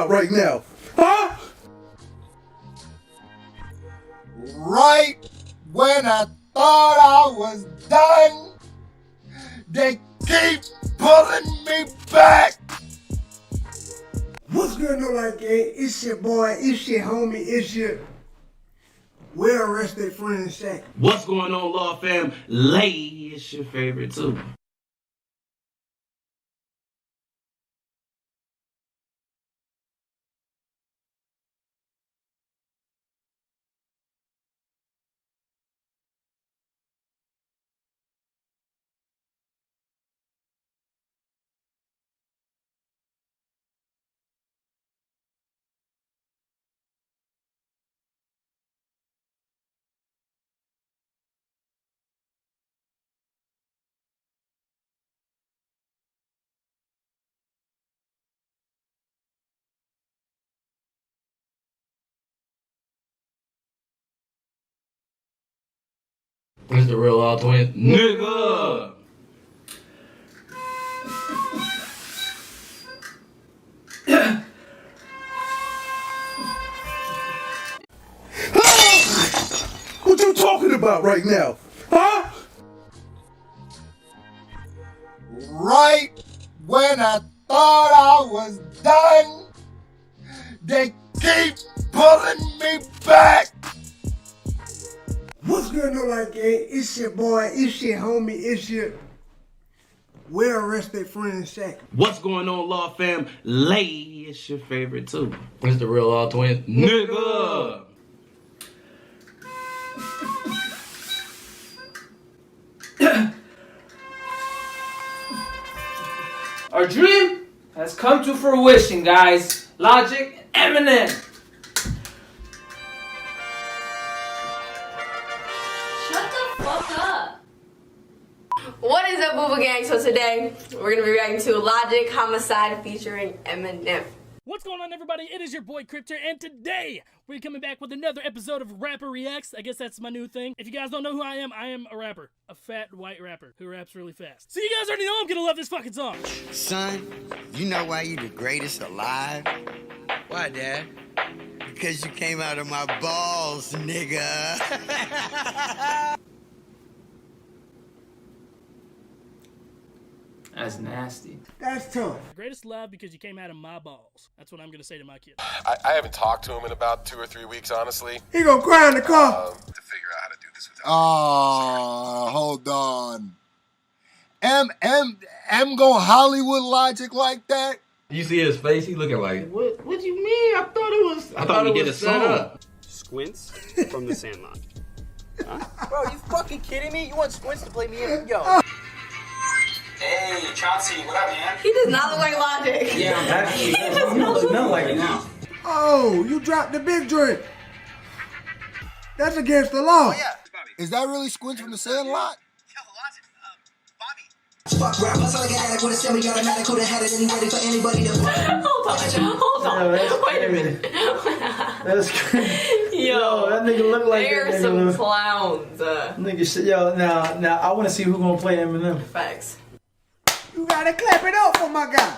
about right now? Huh? Right when I thought I was done, they keep pulling me back. What's going on, like that? It's your boy, it's your homie, it's your well-rested friend, Saga. What's going on, Law Fam? Lay, it's your favorite too. Where's the real all twins? Nigga! What you talking about right now? Huh? Right when I thought I was done, they keep pulling me back. What's going on, like that? It's your boy, it's your homie, it's your well-rested friend, Saga. What's going on, Law Fam? Lay, it's your favorite too. Where's the real all twins? Nigga! Our dream has come to fruition, guys. Logic, Eminem. Shut the fuck up. What is up, Booba Gang? So today, we're gonna be reacting to Logic Homicide featuring Eminem. What's going on, everybody? It is your boy Cryptor, and today we're coming back with another episode of Rapper Reacts. I guess that's my new thing. If you guys don't know who I am a rapper. A fat white rapper who raps really fast. So you guys already know I'm gonna love this fucking song. Son, you know why you the greatest alive? Why, Dad? Because you came out of my balls, nigga. That's nasty. That's tough. Greatest love because you came out of my balls. That's what I'm gonna say to my kid. I haven't talked to him in about 2 or 3 weeks, honestly. He gonna cry in the car. To figure out how to do this without. Oh, hold on. M go Hollywood Logic like that? You see his face? He looking like, what do you mean? I thought we did a song. Squints from the Sandlot. Huh? Bro, you fucking kidding me? You want Squints to play me in? Yo. Hey, Chauncey, what up, man? He does not look like Logic. Yeah, I'm actually. He does not look like it now. Oh, you dropped the big drink. That's against the law. Oh, yeah. Is that really Squints from the Sandlot? Fuck rap, plus I got with a semi-automatic, could have had it any ready for anybody to. Hold on. Wait a minute. That's crazy. Yo, that nigga look like they are that nigga. some clowns. Nigga shit, yo, now I wanna see who gonna play Eminem. Facts. You gotta clap it up for my guy.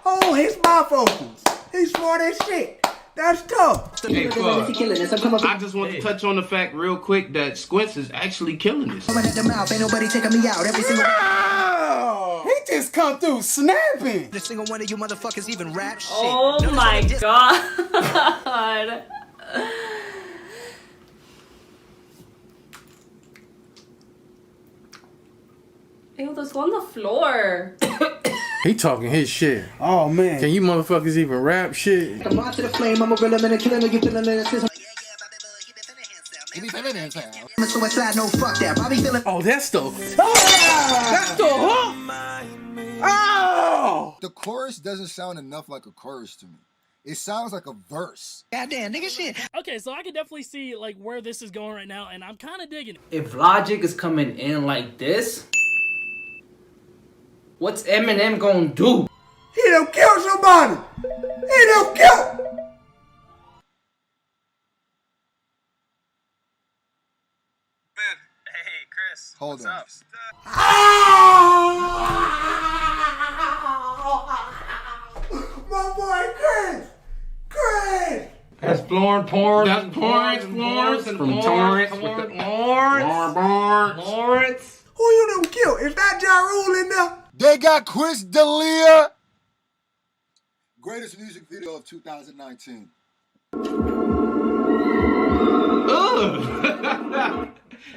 Oh, his bifocals. He's smart as shit. That's tough. Hey, I just want to touch on the fact real quick that Squints is actually killing this. At the mouth, ain't nobody taking me out. Every single. He just come through snapping. The single one of you motherfuckers even rap shit. Oh my god. Ew, there's one on the floor. He talking his shit. Oh man. Can you motherfuckers even rap shit? I'm on to the flame, I'm a real minute killing you feeling it. Suicide, no fuck that. Bobby feeling. Oh, that's the. That's the hook. Oh. The chorus doesn't sound enough like a chorus to me. It sounds like a verse. Goddamn, nigga shit. Okay, so I can definitely see like where this is going right now, and I'm kind of digging it. If Logic is coming in like this, what's Eminem gonna do? He done killed somebody. He done killed. Hey, Chris. Hold what's on. up? My boy Chris. Fred! That's Florence Torrance. That's Florence from Torrance. Lawrence. Who you done killed? Is that Ja Rule in there? They got Chris D'Elia. Greatest music video of 2019. Ugh.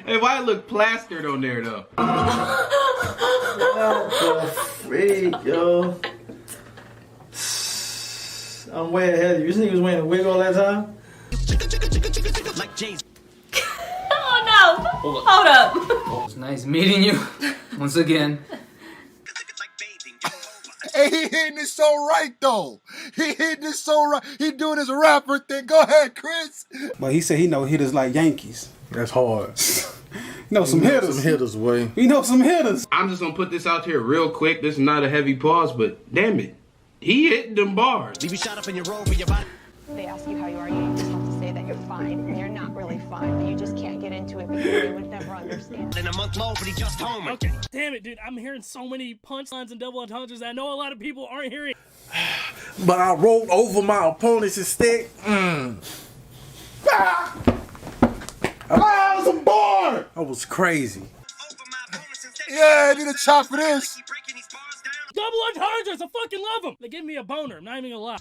Hey, why it look plastered on there though? What the freak, yo? I'm way ahead of you. This nigga was wearing a wig all that time? Oh no! Hold up. It's nice meeting you once again. Hey, he hitting it so right though. He hitting it so right. He doing his rapper thing. Go ahead, Chris. But he said he know hitters like Yankees. That's hard. Know some hitters. Some hitters, way. We know some hitters. I'm just gonna put this out here real quick. This is not a heavy pause, but damn it, he hitting them bars. Leave you shot up in your robe with your body. They ask you how you are, you just have to say that you're fine, and you're not really fine, but you just can't get into it because you would never understand. In a month low, but he just home. Okay, damn it, dude. I'm hearing so many punchlines and double entendres that I know a lot of people aren't hearing. But I rolled over my opponent's stick. That was a bar. That was crazy. Yeah, I need a chop for this. Double entendres, I fucking love them. They give me a boner. I'm not even gonna lie.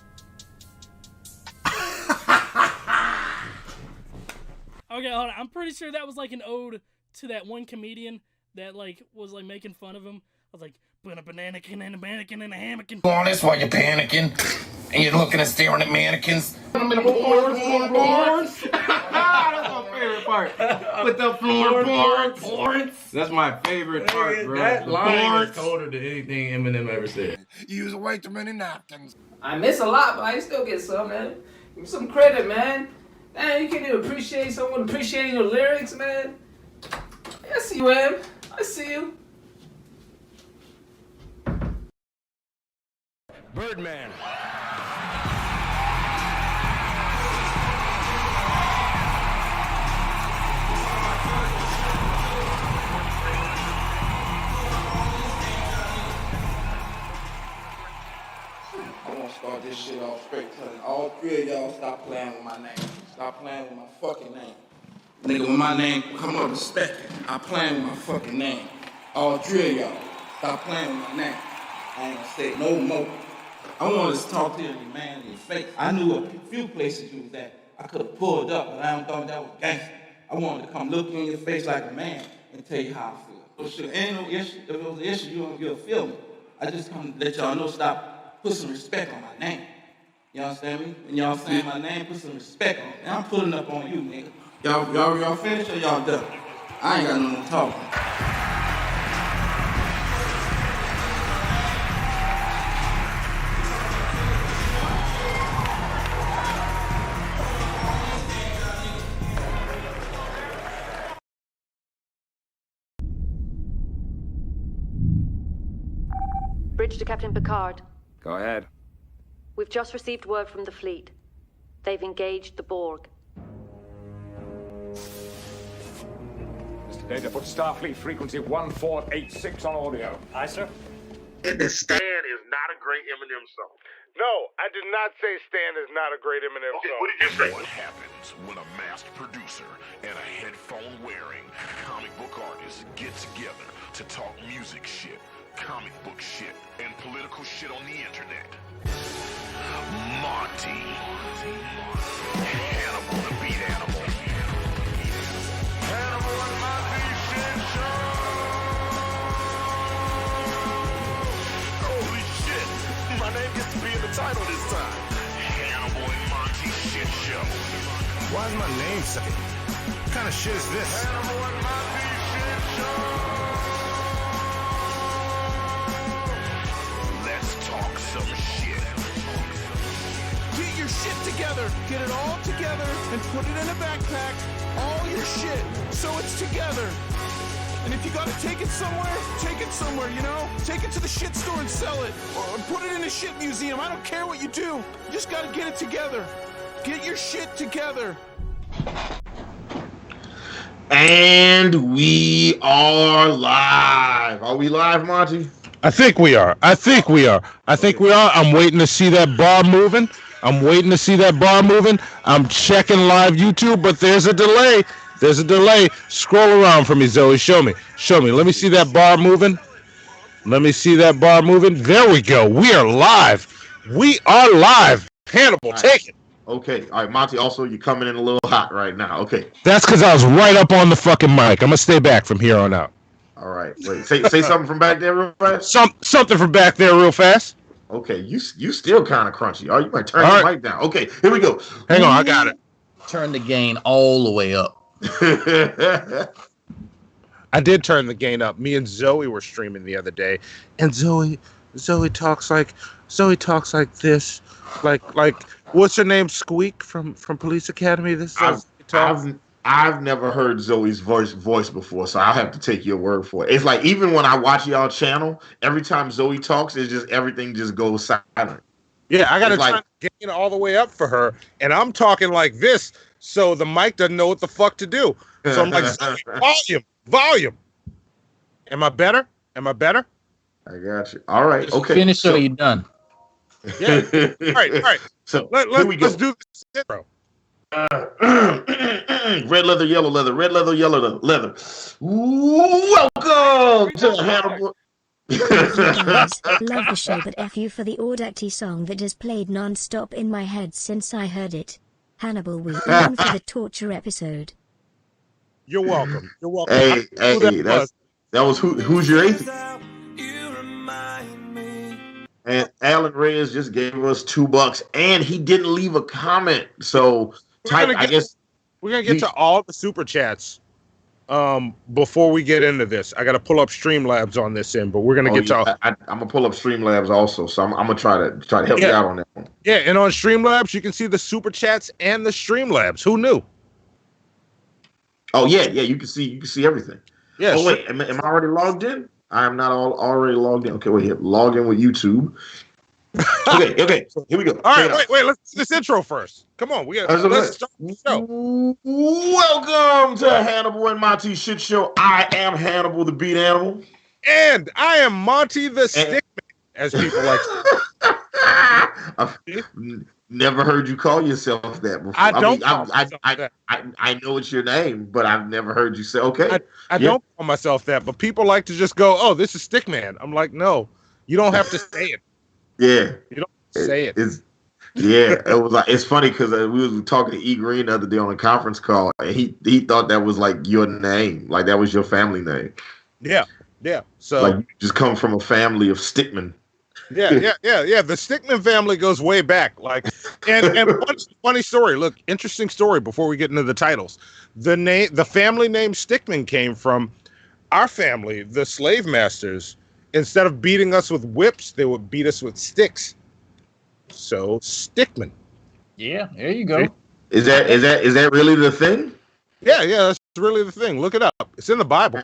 Okay, hold on. I'm pretty sure that was like an ode to that one comedian that like was like making fun of him. I was like, put a bananakin and a mannequin and a hammock. On this while you're panicking and you're looking and staring at mannequins. That's my favorite part. With the Florence. That's my favorite part, bro. That line is colder than anything Eminem ever said. You use way too many napkins. I miss a lot, but I still get some, man. Give me some credit, man. Man, you can't even appreciate someone appreciating your lyrics, man. I see you, Em. I see you. Birdman. I want to start this shit off straight telling all three of y'all stop playing with my name. Stop playing with my fucking name. Nigga, when my name come up, respect it. I playing with my fucking name. All three of y'all stop playing with my name. I ain't gonna say it no more. I wanted to talk to you, man, in your face. I knew a few places you was at. I could have pulled up, but I don't thought that was gangster. I wanted to come look you in your face like a man and tell you how I feel. If there ain't no issue, if it was an issue, you'll feel me. I just come to let y'all know, stop, put some respect on my name. You understand me? When y'all saying my name, put some respect on it. And I'm pulling up on you, nigga. Y'all finished or y'all done? I ain't got nothing to talk about. Bridge to Captain Picard. Go ahead. We've just received word from the fleet. They've engaged the Borg. Mr. Data, put Starfleet frequency 1486 on audio. Aye, sir. Stan is not a great Eminem song. No, I did not say Stan is not a great Eminem song. What did you say? What happens when a masked producer and a headphone-wearing comic book artist get together to talk music shit, comic book shit, and political shit on the internet? Monty. Hannibal the beat animal. Hannibal and Monty shit show. Holy shit. My name gets to be in the title this time. Hannibal and Monty shit show. Why is my name second? What kind of shit is this? Hannibal and Monty shit show. Let's talk some shit. Get your shit together. Get it all together and put it in a backpack. All your shit, so it's together. And if you gotta take it somewhere, you know? Take it to the shit store and sell it. Or put it in a shit museum. I don't care what you do. You just gotta get it together. Get your shit together. And we are live. Are we live, Monty? I think we are. I'm waiting to see that bar moving. I'm waiting to see that bar moving. I'm checking live YouTube, but there's a delay. There's a delay. Scroll around for me, Zoe. Show me. Show me. Let me see that bar moving. Let me see that bar moving. There we go. We are live. We are live. Hannibal, take it. Okay. All right, Monty, also, you're coming in a little hot right now. Okay. That's because I was right up on the fucking mic. I'm going to stay back from here on out. All right. Wait. Say something from back there real fast. Something from back there real fast. Okay. You still kind of crunchy. Oh, you might turn your mic down. Okay. Here we go. Hang on. I got it. Turn the gain all the way up. I did turn the gain up. Me and Zoe were streaming the other day, and Zoe talks like this, like what's her name? Squeak from Police Academy. This is I've never heard Zoe's voice before, so I'll have to take your word for it. It's like even when I watch y'all channel, every time Zoe talks, it's just everything just goes silent. Yeah, I gotta turn the gain all the way up for her, and I'm talking like this, so the mic doesn't know what the fuck to do. So I'm like, volume. Am I better? I got you. All right. Okay. Finish so you're done. Yeah. All right. So let's do this intro. Red leather, yellow leather. Red leather, yellow leather. Welcome to Hannibal. Guys, love the show, but F you for the Audacity song that has played non-stop in my head since I heard it. Hannibal, we on for the torture episode. You're welcome. Hey, that was who's your atheist? And Alan Reyes just gave us $2, and he didn't leave a comment. So I guess we're gonna get to all the super chats. Before we get into this, I got to pull up Streamlabs on this end, but we're gonna get to. I'm gonna pull up Streamlabs also, so I'm gonna try to help you out on that one. Yeah, and on Streamlabs you can see the super chats and the Streamlabs. Who knew? Oh yeah, you can see everything. Yeah. Oh wait, am I already logged in? I am not already logged in. Okay, wait here. Log in with YouTube. Okay. So here we go. All right, wait. Let's do this intro first. Come on, let's start the show. Welcome to Hannibal and Monty Shit Show. I am Hannibal the Beat Animal, and I am Monty the Stickman, as people like to say. I've never heard you call yourself that before. I know it's your name, but I've never heard you say. Okay, I don't call myself that, but people like to just go, "Oh, this is Stickman." I'm like, no, you don't have to say it. Yeah, you don't say it. It was like it's funny because we were talking to E Green the other day on a conference call, and he thought that was like your name, like that was your family name. Yeah. So like you just come from a family of Stickman. Yeah. The Stickman family goes way back. Like, and funny story. Look, interesting story. Before we get into the titles, the family name Stickman came from our family, the slave masters. Instead of beating us with whips, they would beat us with sticks. So Stickman. Yeah, there you go. Is that really the thing? Yeah, that's really the thing. Look it up. It's in the Bible.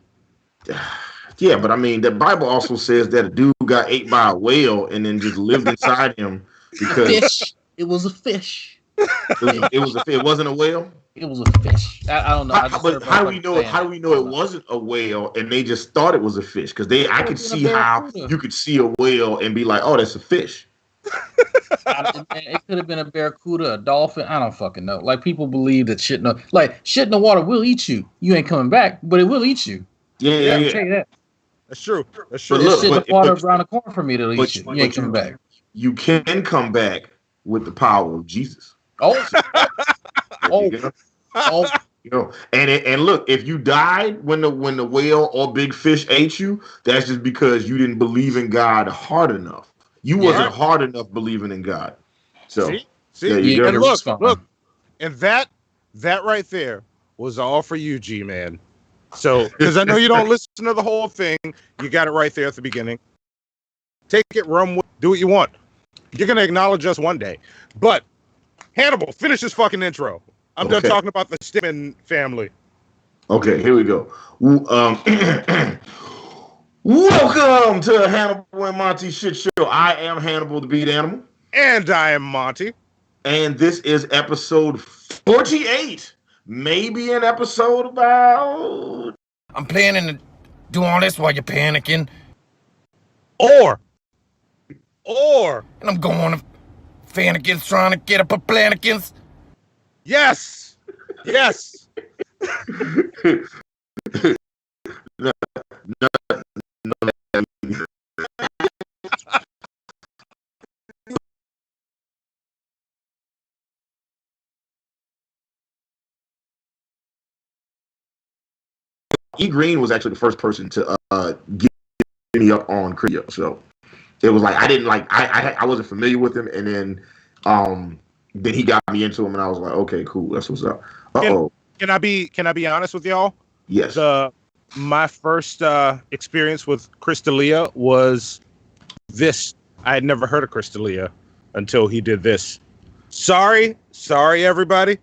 Yeah, but I mean, the Bible also says that a dude got ate by a whale and then just lived inside him because fish. It was a fish. It wasn't a whale. It was a fish. I don't know. But how do we know? How do we know it wasn't a whale and they just thought it was a fish? Because I could see how you could see a whale and be like, "Oh, that's a fish." It could have been a barracuda, a dolphin. I don't fucking know. Like people believe that shit in the water will eat you. You ain't coming back, but it will eat you. Yeah. I'll tell you that. That's true. But shit in the water around the corner from me to eat you. You ain't coming back. You can come back with the power of Jesus. And look, if you died when the whale or big fish ate you, that's just because you didn't believe in God hard enough. You wasn't hard enough believing in God. So see, and look, and that right there was all for you, G-Man. So, because I know you don't listen to the whole thing, you got it right there at the beginning. Take it, run with, do what you want. You're gonna acknowledge us one day, but Hannibal, finish this fucking intro. I'm done talking about the Stickman family. Okay, here we go. Welcome to Hannibal and Monty Shit Show. I am Hannibal the Beat Animal. And I am Monty. And this is episode 48. Maybe an episode about... I'm planning to do all this while you're panicking. Or... And I'm going to Fannikins trying to get up a Plannikins. Yes. Yes. No. E Green was actually the first person to get me up on Creo, so it was like I wasn't familiar with him, and then he got me into him, and I was like, okay, cool, that's what's up. Can I be honest with y'all? Yes. My first experience with Crystalia was this. I had never heard of Crystalia until he did this. Sorry, everybody.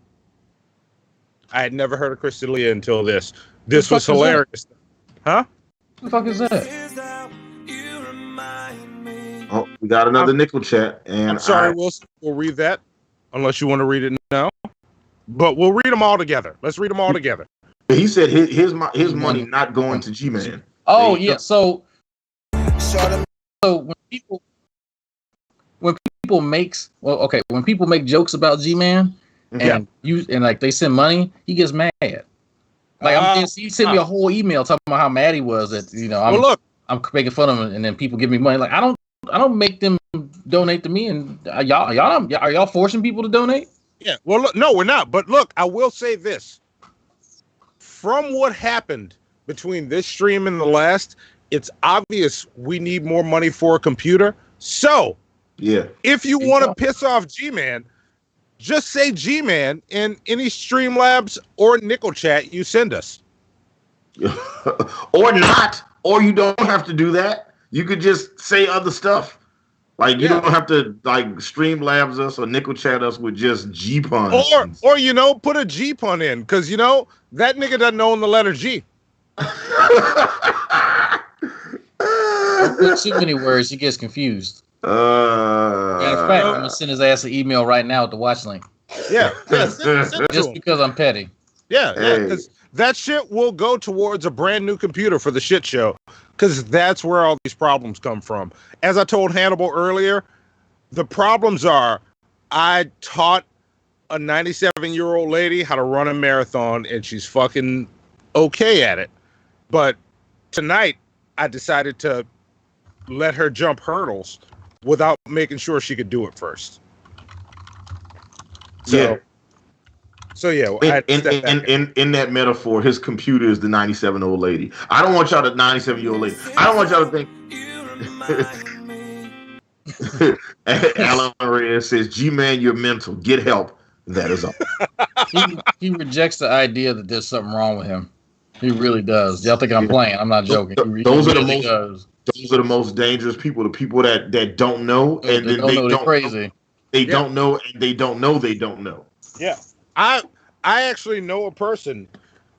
I had never heard of Crystalia until this. This was hilarious. Huh? What the fuck is that? Oh, we got another nickel chat, and I'm sorry, we'll read that unless you want to read it now. But we'll read them all together. Let's read them all together. He said his money not going to G-Man. Oh yeah, so when people make jokes about G-Man and like they send money, he gets mad. Like he sent me a whole email talking about how mad he was that I'm making fun of him, and then people give me money. Like I don't make them donate to me, and are y'all forcing people to donate? Yeah. Well, look, no, we're not. But look, I will say this: from what happened between this stream and the last, it's obvious we need more money for a computer. So, yeah, if you want to piss off G-Man, just say G-Man in any Streamlabs or Nickel chat you send us. Or not. Or you don't have to do that. You could just say other stuff. Like, you don't have to, like, Streamlabs us or Nickel chat us with just G-puns. Or put a G-pun in. Because, that nigga doesn't own the letter G. Don't put too many words, he gets confused. Matter of fact, I'm gonna send his ass an email right now with the watch link. Yeah, just because I'm petty. Yeah, because that shit will go towards a brand new computer for the shit show, because that's where all these problems come from. As I told Hannibal earlier, the problems are I taught a 97-year-old lady how to run a marathon, and she's fucking okay at it. But tonight, I decided to let her jump hurdles without making sure she could do it first. In that metaphor, his computer is the 97-year-old lady. I don't want y'all to 97-year-old lady. I don't want y'all to think. Alan Reyes says, G-Man, you're mental. Get help. That is all. He rejects the idea that there's something wrong with him. He really does. Y'all think I'm playing? I'm not joking. Those are the most dangerous people. The people that don't know, and then they don't crazy. They don't know, and they don't know they don't know. Yeah, I actually know a person,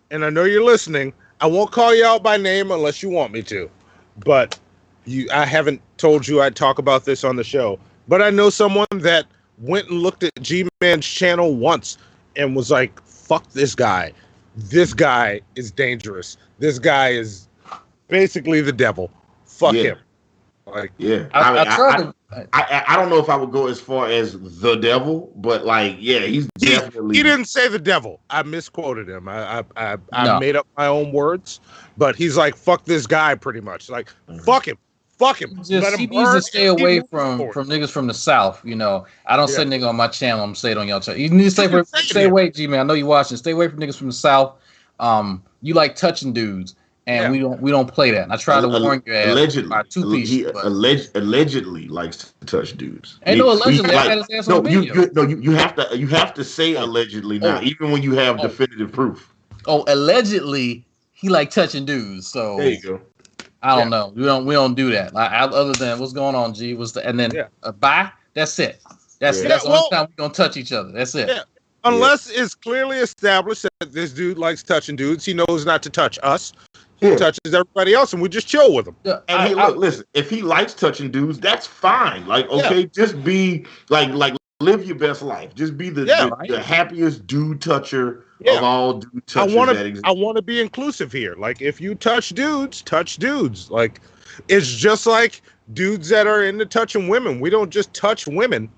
and I know you're listening. I won't call you out by name unless you want me to, but I haven't told you I'd talk about this on the show. But I know someone that went and looked at G-Man's channel once and was like, "Fuck this guy. This guy is dangerous. This guy is basically the devil. Fuck him." Like, I don't know if I would go as far as the devil, but like, he's definitely. He didn't say the devil. I misquoted him. I made up my own words, but he's like, "Fuck this guy," pretty much. Like, fuck him. Fuck him. He needs to stay away from niggas from the South. I don't say nigga on my channel. I'm gonna say it on y'all channel. You need to stay away, G-Man. I know you watching. Stay away from niggas from the South. You like touching dudes, and we don't play that. And I try to warn you. Allegedly likes to touch dudes. Ain't no allegedly. I had his ass on video. You have to say allegedly now, even when you have definitive proof. Oh, allegedly he like touching dudes. So there you go. I don't know. We don't do that. Other than what's going on, G, bye. That's it. That's it. That's the only time we gonna touch each other. That's it. Yeah. Unless it's clearly established that this dude likes touching dudes, he knows not to touch us. He touches everybody else, and we just chill with him. Yeah. And listen, if he likes touching dudes, that's fine. Like, okay, just be like live your best life. Just be the happiest dude toucher of all dude touchers that exist. I want to be inclusive here. Like, if you touch dudes, touch dudes. Like, it's just like dudes that are into touching women. We don't just touch women.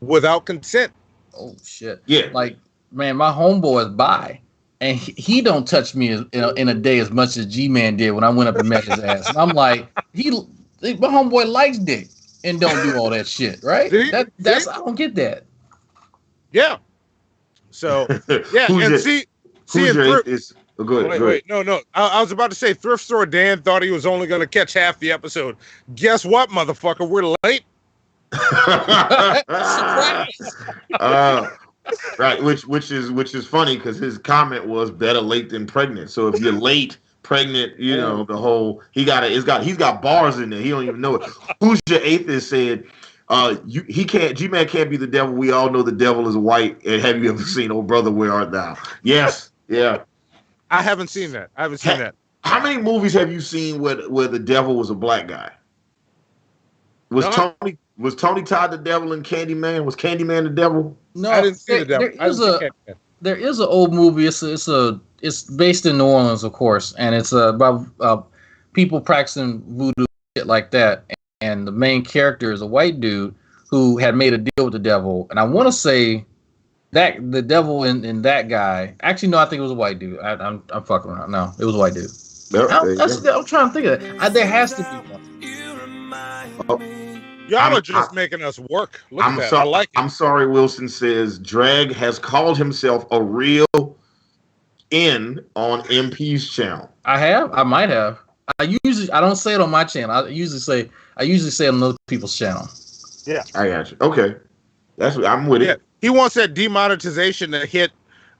without consent. Oh shit. Yeah. Like, man, my homeboy is bi, and he don't touch me in a day as much as G-Man did when I went up and met his ass. And I'm like, my homeboy likes dick and don't do all that shit, right? I don't get that. Yeah. So yeah, Who's your atheist? Oh, go ahead. Wait. No. I was about to say Thrift Store Dan thought he was only going to catch half the episode. Guess what, motherfucker? We're late. Right, which is funny because his comment was better late than pregnant. So if you're late, pregnant, you know the whole he's got bars in there. He don't even know it. Who's your atheist said? G-Man can't be the devil. We all know the devil is white. And have you ever seen Oh Brother Where Art Thou? Yes, yeah. I haven't seen that. How many movies have you seen where the devil was a black guy? Was Tony Todd the devil in Candyman? Was Candyman the devil? No, I didn't see the devil. There is an old movie. It's based in New Orleans, of course, and it's about people practicing voodoo shit like that. And the main character is a white dude who had made a deal with the devil. And I want to say that the devil in that guy. Actually, no, I think it was a white dude. I'm fucking around. No, it was a white dude. I'm trying to think of it. There has to be one. Y'all are just making us work. Look at that. I like it. I'm sorry, Wilson says Drag has called himself a real N on MP's channel. I might have. I don't say it on my channel. I usually say it on other people's channel. Yeah. I got you. Okay. I'm with it. He wants that demonetization to hit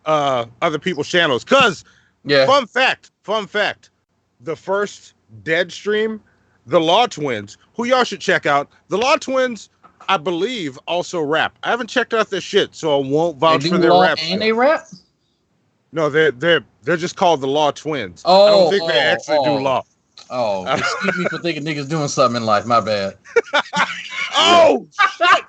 other people's channels. Cause fun fact, the first Dead stream, the Law Twins, who y'all should check out. The Law Twins, I believe, also rap. I haven't checked out their shit, so I won't vouch for their rap. And they rap? No, they're just called the Law Twins. I don't think they actually do law. Oh, excuse me for thinking niggas doing something in life. My bad. Oh, shit.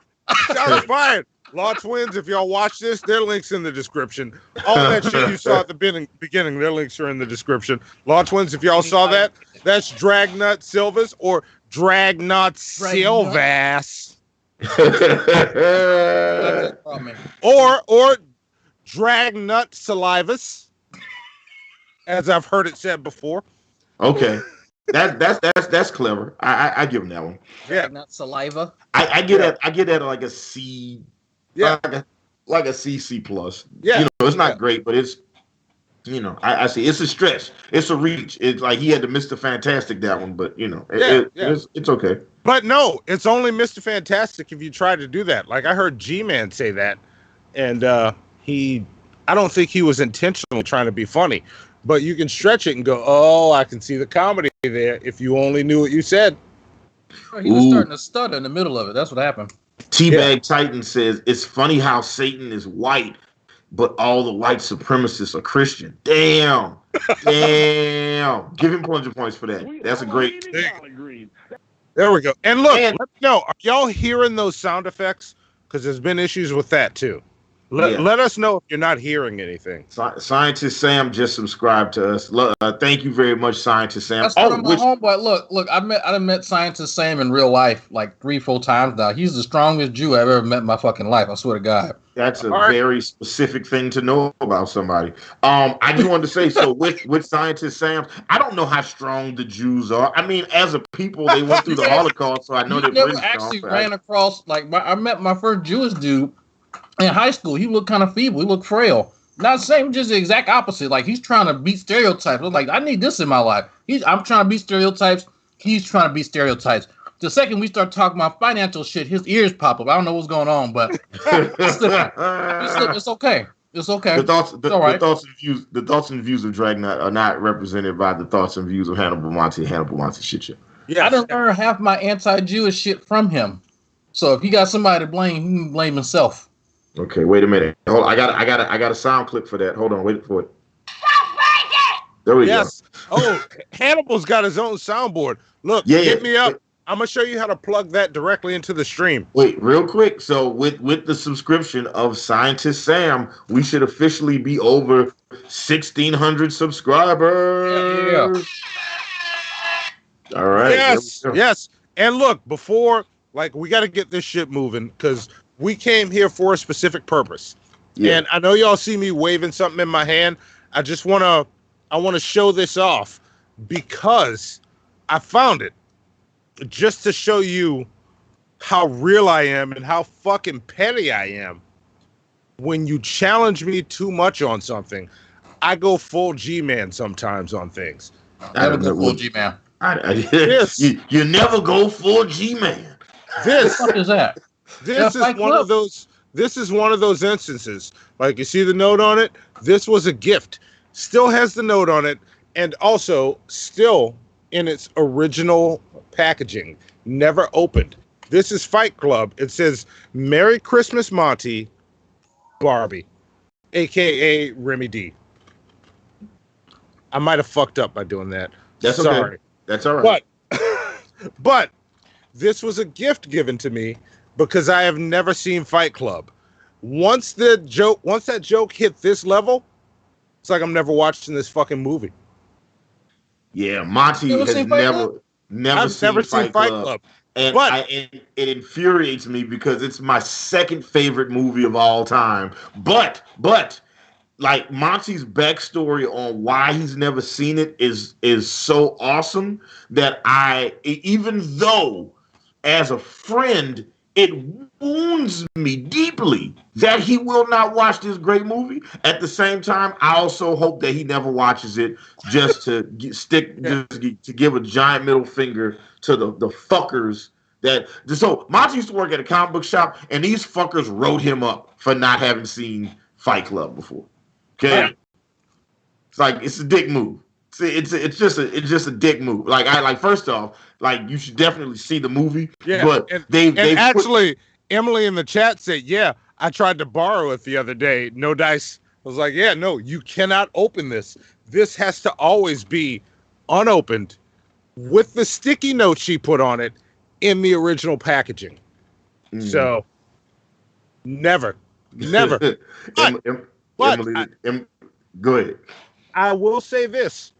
Shots fired. Law Twins, if y'all watch this, their links in the description. All that shit you saw at the beginning, their links are in the description. Law Twins, if y'all saw that, that's Dragnaught Silvas or Dragnaught Silvas. or Dragnaught Salivas, as I've heard it said before. Okay. That's clever. I give him that one. Yeah. Not saliva. I get that like a C. Yeah. Like a C plus. Yeah. It's not great, but it's I see it's a stretch. It's a reach. It's like he had to Mr. Fantastic that one, but it's okay. But no, it's only Mr. Fantastic if you try to do that. Like I heard G-Man say that, and I don't think he was intentionally trying to be funny. But you can stretch it and go, oh, I can see the comedy there if you only knew what you said. He was starting to stutter in the middle of it. That's what happened. Teabag Titan says, it's funny how Satan is white, but all the white supremacists are Christian. Damn. Give him 100 points for that. That's a great thing. There we go. And look, let me know, are y'all hearing those sound effects? Because there's been issues with that, too. Let us know if you're not hearing anything. Scientist Sam just subscribed to us. Thank you very much, Scientist Sam. That's my homeboy. Look, I met Scientist Sam in real life like 3-4 times now. He's the strongest Jew I've ever met in my fucking life. I swear to God. That's a very specific thing to know about somebody. I just wanted to say, so with Scientist Sam, I don't know how strong the Jews are. I mean, as a people, they went through the Holocaust, so I know they're pretty strong. Actually ran across, I met my first Jewish dude in high school. He looked kind of feeble. He looked frail. Not saying, just the exact opposite. Like, he's trying to beat stereotypes. I'm like, I need this in my life. I'm trying to beat stereotypes. He's trying to beat stereotypes. The second we start talking about financial shit, his ears pop up. I don't know what's going on, but it's okay. It's okay. The thoughts and views of Dragnaught are not represented by the thoughts and views of Hannibal Monty. Shit show. Yeah, I done learned half my anti-Jewish shit from him. So if he got somebody to blame, he can blame himself. Okay, wait a minute. Hold on, I got a sound clip for that. Hold on, wait for it. There we go. Oh, Hannibal's got his own soundboard. Look, hit me up. I'm gonna show you how to plug that directly into the stream. Wait, real quick. So with the subscription of Scientist Sam, we should officially be over 1,600 subscribers. Yeah. All right. Yes. And look, before we got to get this shit moving because we came here for a specific purpose. Yeah. And I know y'all see me waving something in my hand. I want to show this off because I found it just to show you how real I am and how fucking petty I am. When you challenge me too much on something, I go full G-man sometimes on things. I never go full G-man. You never go full G-man. This what is that? This is one of those. This is one of those instances. Like, you see the note on it? This was a gift. Still has the note on it, and also still in its original packaging. Never opened. This is Fight Club. It says, Merry Christmas, Monty, Barbie, a.k.a. Remy D. I might have fucked up by doing that. That's sorry. Okay. That's all right. But this was a gift given to me because I have never seen Fight Club. Once that joke hit this level, it's like I'm never watching this fucking movie. Yeah, Monty has never seen Fight Club. And it infuriates me because it's my second favorite movie of all time. But like, Monty's backstory on why he's never seen it is so awesome that even though as a friend it wounds me deeply that he will not watch this great movie. At the same time, I also hope that he never watches it just to give a giant middle finger to the fuckers that. So Monty used to work at a comic book shop, and these fuckers wrote him up for not having seen Fight Club before. Okay, right. It's like, it's a dick move. It's just a dick move. Like, first off, like, you should definitely see the movie. Yeah, but they actually, Emily in the chat said, yeah, I tried to borrow it the other day. No dice. I was like, yeah, no, you cannot open this. This has to always be unopened with the sticky note she put on it in the original packaging. So, never. Go ahead. I will say this.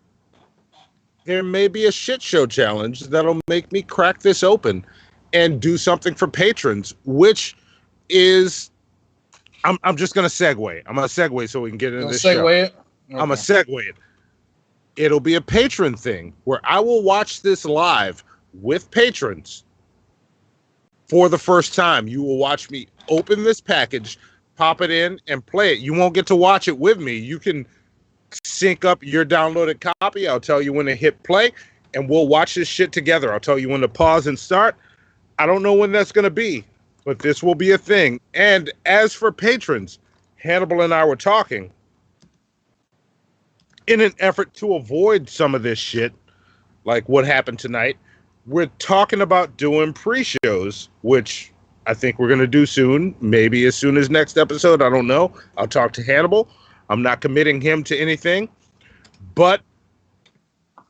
There may be a shit show challenge that'll make me crack this open and do something for patrons, which is, I'm just going to segue. I'm going to segue so we can get into this show. It? Okay. I'm going to segue it. It'll be a patron thing where I will watch this live with patrons for the first time. You will watch me open this package, pop it in, and play it. You won't get to watch it with me. You can sync up your downloaded copy. I'll tell you when to hit play, and we'll watch this shit together. I'll tell you when to pause and start. I don't know when that's going to be, but this will be a thing. And as for patrons, Hannibal and I were talking in an effort to avoid some of this shit, like what happened tonight. We're talking about doing pre-shows, which I think we're going to do soon, maybe as soon as next episode. I don't know. I'll talk to Hannibal. I'm not committing him to anything, but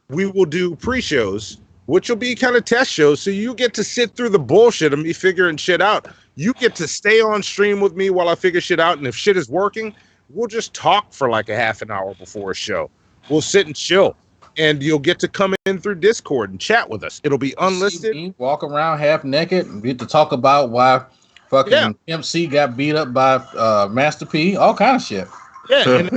we will do pre-shows, which will be kind of test shows. So you get to sit through the bullshit of me figuring shit out. You get to stay on stream with me while I figure shit out. And if shit is working, we'll just talk for like a half an hour before a show. We'll sit and chill, and you'll get to come in through Discord and chat with us. It'll be unlisted. Walk around half naked and get to talk about why fucking MC got beat up by Master P, all kind of shit. Yeah, and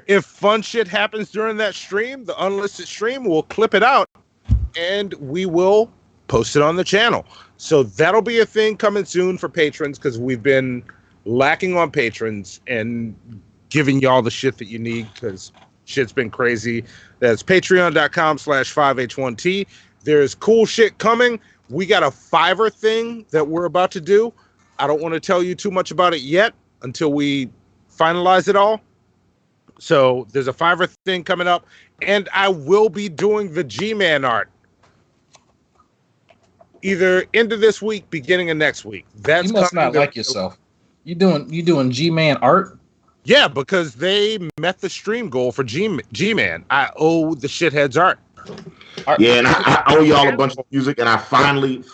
if fun shit happens during that stream, the unlisted stream, we'll clip it out and we will post it on the channel. So that'll be a thing coming soon for patrons, because we've been lacking on patrons and giving y'all the shit that you need, because shit's been crazy. That's patreon.com/5h1t. There's cool shit coming. We got a Fiverr thing that we're about to do. I don't want to tell you too much about it yet until we finalize it all. So there's a Fiverr thing coming up, and I will be doing the G-Man art either end of this week, beginning of next week. That's you must not like yourself. You doing G-Man art? Yeah, because they met the stream goal for G-Man. I owe the shitheads art. Yeah, and I owe y'all a bunch of music, and I finally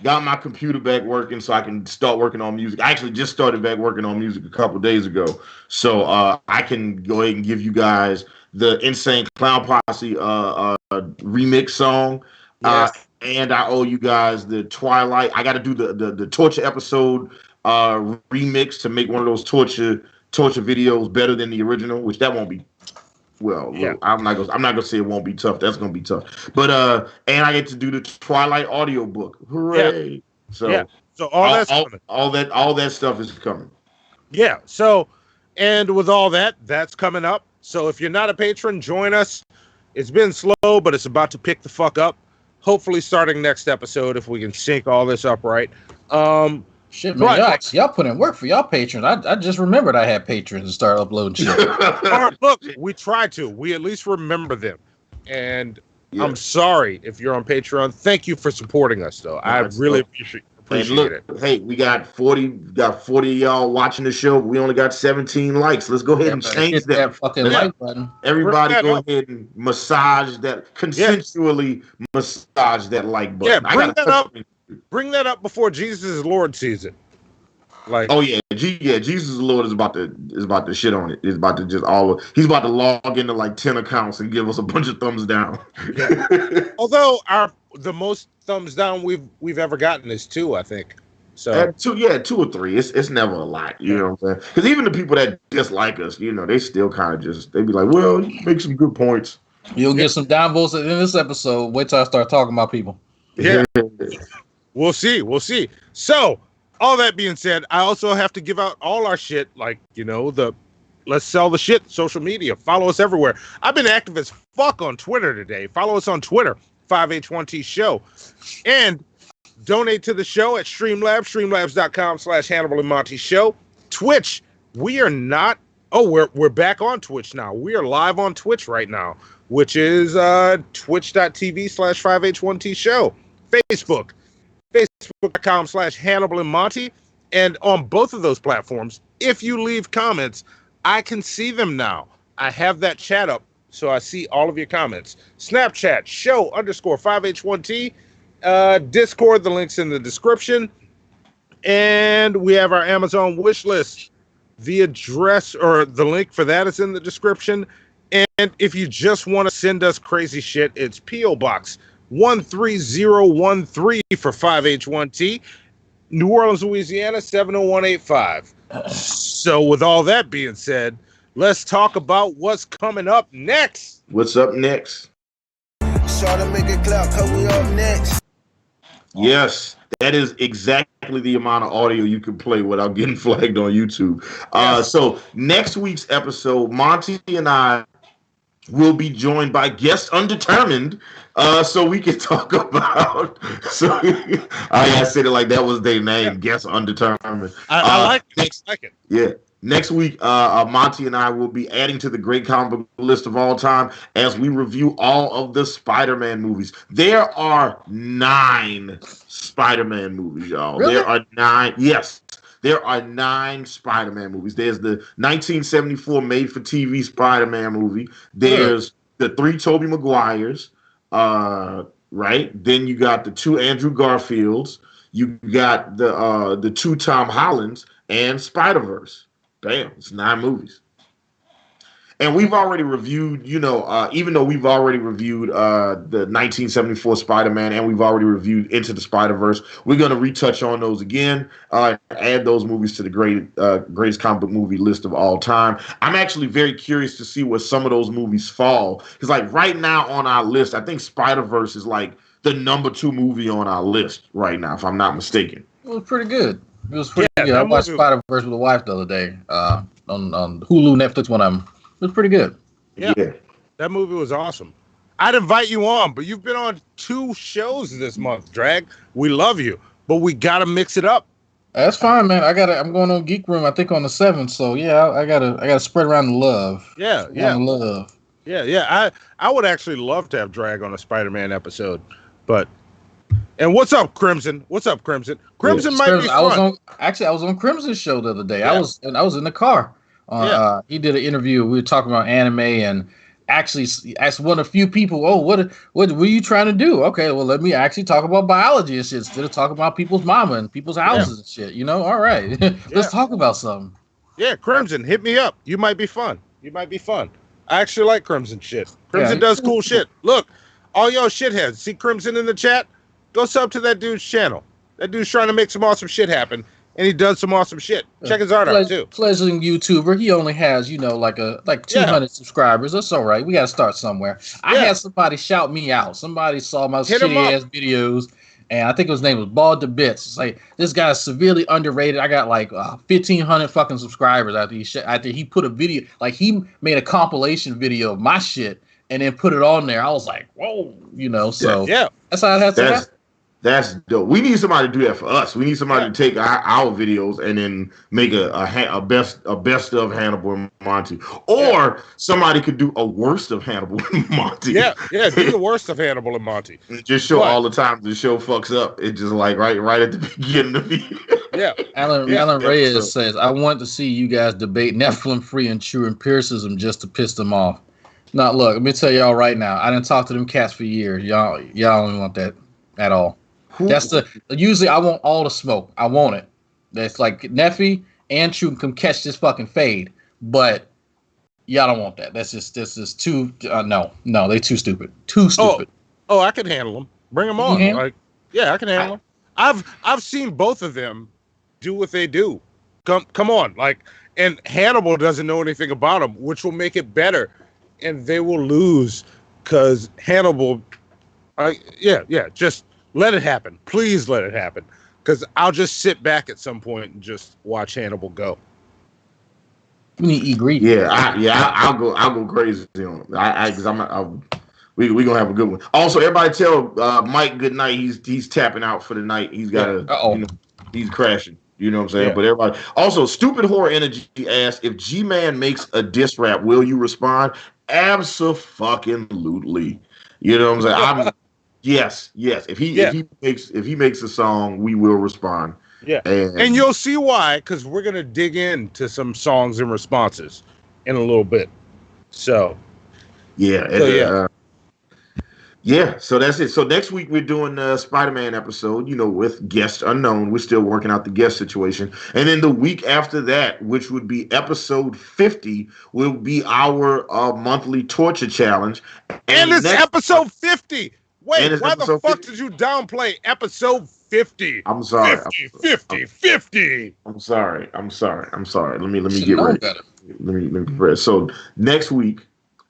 got my computer back working so I can start working on music. I actually just started back working on music a couple days ago. So I can go ahead and give you guys the Insane Clown Posse remix song. Yes. And I owe you guys the Twilight. I got to do the torture episode remix to make one of those torture videos better than the original, which that won't be. Well, yeah. I'm not gonna say it won't be tough. That's gonna be tough. But and I get to do the Twilight audiobook. Hooray! Yeah. So all that stuff is coming. Yeah. So, and with all that, that's coming up. So if you're not a patron, join us. It's been slow, but it's about to pick the fuck up. Hopefully, starting next episode, if we can sync all this up right. Shit, man, y'all put in work for y'all patrons. I just remembered I had patrons and started uploading shit. Look, we try to. We at least remember them. And I'm sorry if you're on Patreon. Thank you for supporting us, though. I really appreciate it. Hey, we got 40 of y'all watching the show. We only got 17 likes. Let's go ahead and change that fucking like button. Everybody go ahead and massage that, consensually massage that like button. Yeah, bring that up. Bring that up before Jesus is Lord sees it. Like, oh yeah, Jesus is Lord is about to shit on it. He's about to he's about to log into like 10 accounts and give us a bunch of thumbs down. Yeah. Although the most thumbs down we've ever gotten is 2, I think. So 2 or 3. It's never a lot, you know what I'm saying? Because even the people that dislike us, you know, they still kind of they be like, well, you make some good points. You'll get some downvotes in this episode. Wait till I start talking about people. Yeah. We'll see. So, all that being said, I also have to give out all our shit, like, you know, let's sell the shit, social media. Follow us everywhere. I've been active as fuck on Twitter today. Follow us on Twitter, 5H1T Show. And donate to the show at Streamlabs, streamlabs.com/Hannibal and Monty Show. Twitch, we are not, we're back on Twitch now. We are live on Twitch right now, which is twitch.tv/5H1T Show. Facebook.com/Hannibal and Monty. And on both of those platforms, if you leave comments, I can see them now. I have that chat up, so I see all of your comments. Snapchat, show_5H1T. Discord, the link's in the description. And we have our Amazon wish list. The address or the link for that is in the description. And if you just want to send us crazy shit, it's P.O. Box 13013 for 5H1T, New Orleans, Louisiana 70185. So with all that being said, let's talk about what's coming up next. What's up next? Sure to make it clear, cause we up next. Yes, that is exactly the amount of audio you can play without getting flagged on YouTube. So next week's episode, Monty and I will be joined by guests undetermined, so we can talk about. So I said it like that was their name, guests undetermined. I like it. Yeah. Next week, Monty and I will be adding to the great comic book list of all time as we review all of the Spider-Man movies. There are 9 Spider-Man movies, y'all. Really? There are 9. Yes. There are 9 Spider-Man movies. There's the 1974 made-for-TV Spider-Man movie. There's the 3 Tobey Maguires, right? Then you got the 2 Andrew Garfields. You got the 2 Tom Hollands and Spider-Verse. Bam, it's 9 movies. And we've already reviewed, even though we've already reviewed the 1974 Spider-Man and we've already reviewed Into the Spider-Verse, we're going to retouch on those again, add those movies to the greatest comic book movie list of all time. I'm actually very curious to see where some of those movies fall. Because like right now on our list, I think Spider-Verse is like the number 2 movie on our list right now, if I'm not mistaken. It was pretty good. It was pretty good. I watched Spider-Verse with the wife the other day on Hulu, Netflix, one of them. It was pretty good. Yeah. That movie was awesome. I'd invite you on, but you've been on 2 shows this month, Drag. We love you, but we got to mix it up. That's fine, man. I'm going on Geek Room, I think on the 7th. So yeah, I gotta spread around the love. Yeah. Love. Yeah. I would actually love to have Drag on a Spider-Man episode, but. And what's up, Crimson? Crimson might be fun. I was on Crimson's show the other day. Yeah. I was in the car. He did an interview. We were talking about anime and actually asked one of a few people, what were you trying to do? Okay, well, let me actually talk about biology and shit instead of talking about people's mama and people's houses and shit. All right. Let's talk about something. Yeah, Crimson, hit me up. You might be fun. I actually like Crimson shit. Crimson does cool shit. Look, all y'all shitheads, see Crimson in the chat? Go sub to that dude's channel. That dude's trying to make some awesome shit happen, and he does some awesome shit. Check his art out too. Fledgling YouTuber. He only has, like 200 subscribers. That's all right. We got to start somewhere. I had somebody shout me out. Somebody saw my shitty ass videos, and I think his name was Bald to Bits. It's like, this guy's severely underrated. I got 1,500 fucking subscribers after he put a video. Like, he made a compilation video of my shit and then put it on there. I was like, whoa, So that's how it has to happen. That's dope. We need somebody to do that for us. We need somebody to take our videos and then make a best of Hannibal and Monty, or somebody could do a worst of Hannibal and Monty. Yeah, do the worst of Hannibal and Monty. Just show all the time the show fucks up. It's just like right at the beginning of the video. Yeah. Alan Reyes says, "I want to see you guys debate Nephilim free and true empiricism just to piss them off." Now, look, let me tell y'all right now. I didn't talk to them cats for years. Y'all don't want that at all. Usually I want all the smoke. I want it. That's like Neffy and True can catch this fucking fade, but y'all don't want that. That's just too. No, they too stupid. Too stupid. Oh, I can handle them. Bring them on. I can handle them. I've seen both of them do what they do. Come on, and Hannibal doesn't know anything about them, which will make it better, and they will lose because Hannibal. Just. Let it happen. Please let it happen. Because I'll just sit back at some point and just watch Hannibal go. You need to eat greedy. Yeah, I'll go crazy on him. We gonna have a good one. Also, everybody tell Mike good night. He's tapping out for the night. He's got he's crashing. You know what I'm saying? Yeah. But everybody also, Stupid Horror Energy asked, if G-Man makes a diss rap, will you respond? Abso-fucking-lutely. You know what I'm saying? Yes. If he makes a song, we will respond. Yeah, and you'll see why, because we're gonna dig into some songs and responses in a little bit. So so that's it. So next week we're doing a Spider-Man episode, with guest unknown. We're still working out the guest situation. And then the week after that, which would be episode 50, will be our monthly torture challenge. And it's episode 50. Wait, why the fuck did you downplay episode 50? I'm sorry. 50. I'm sorry. Let me get ready. Let me prepare. So next week,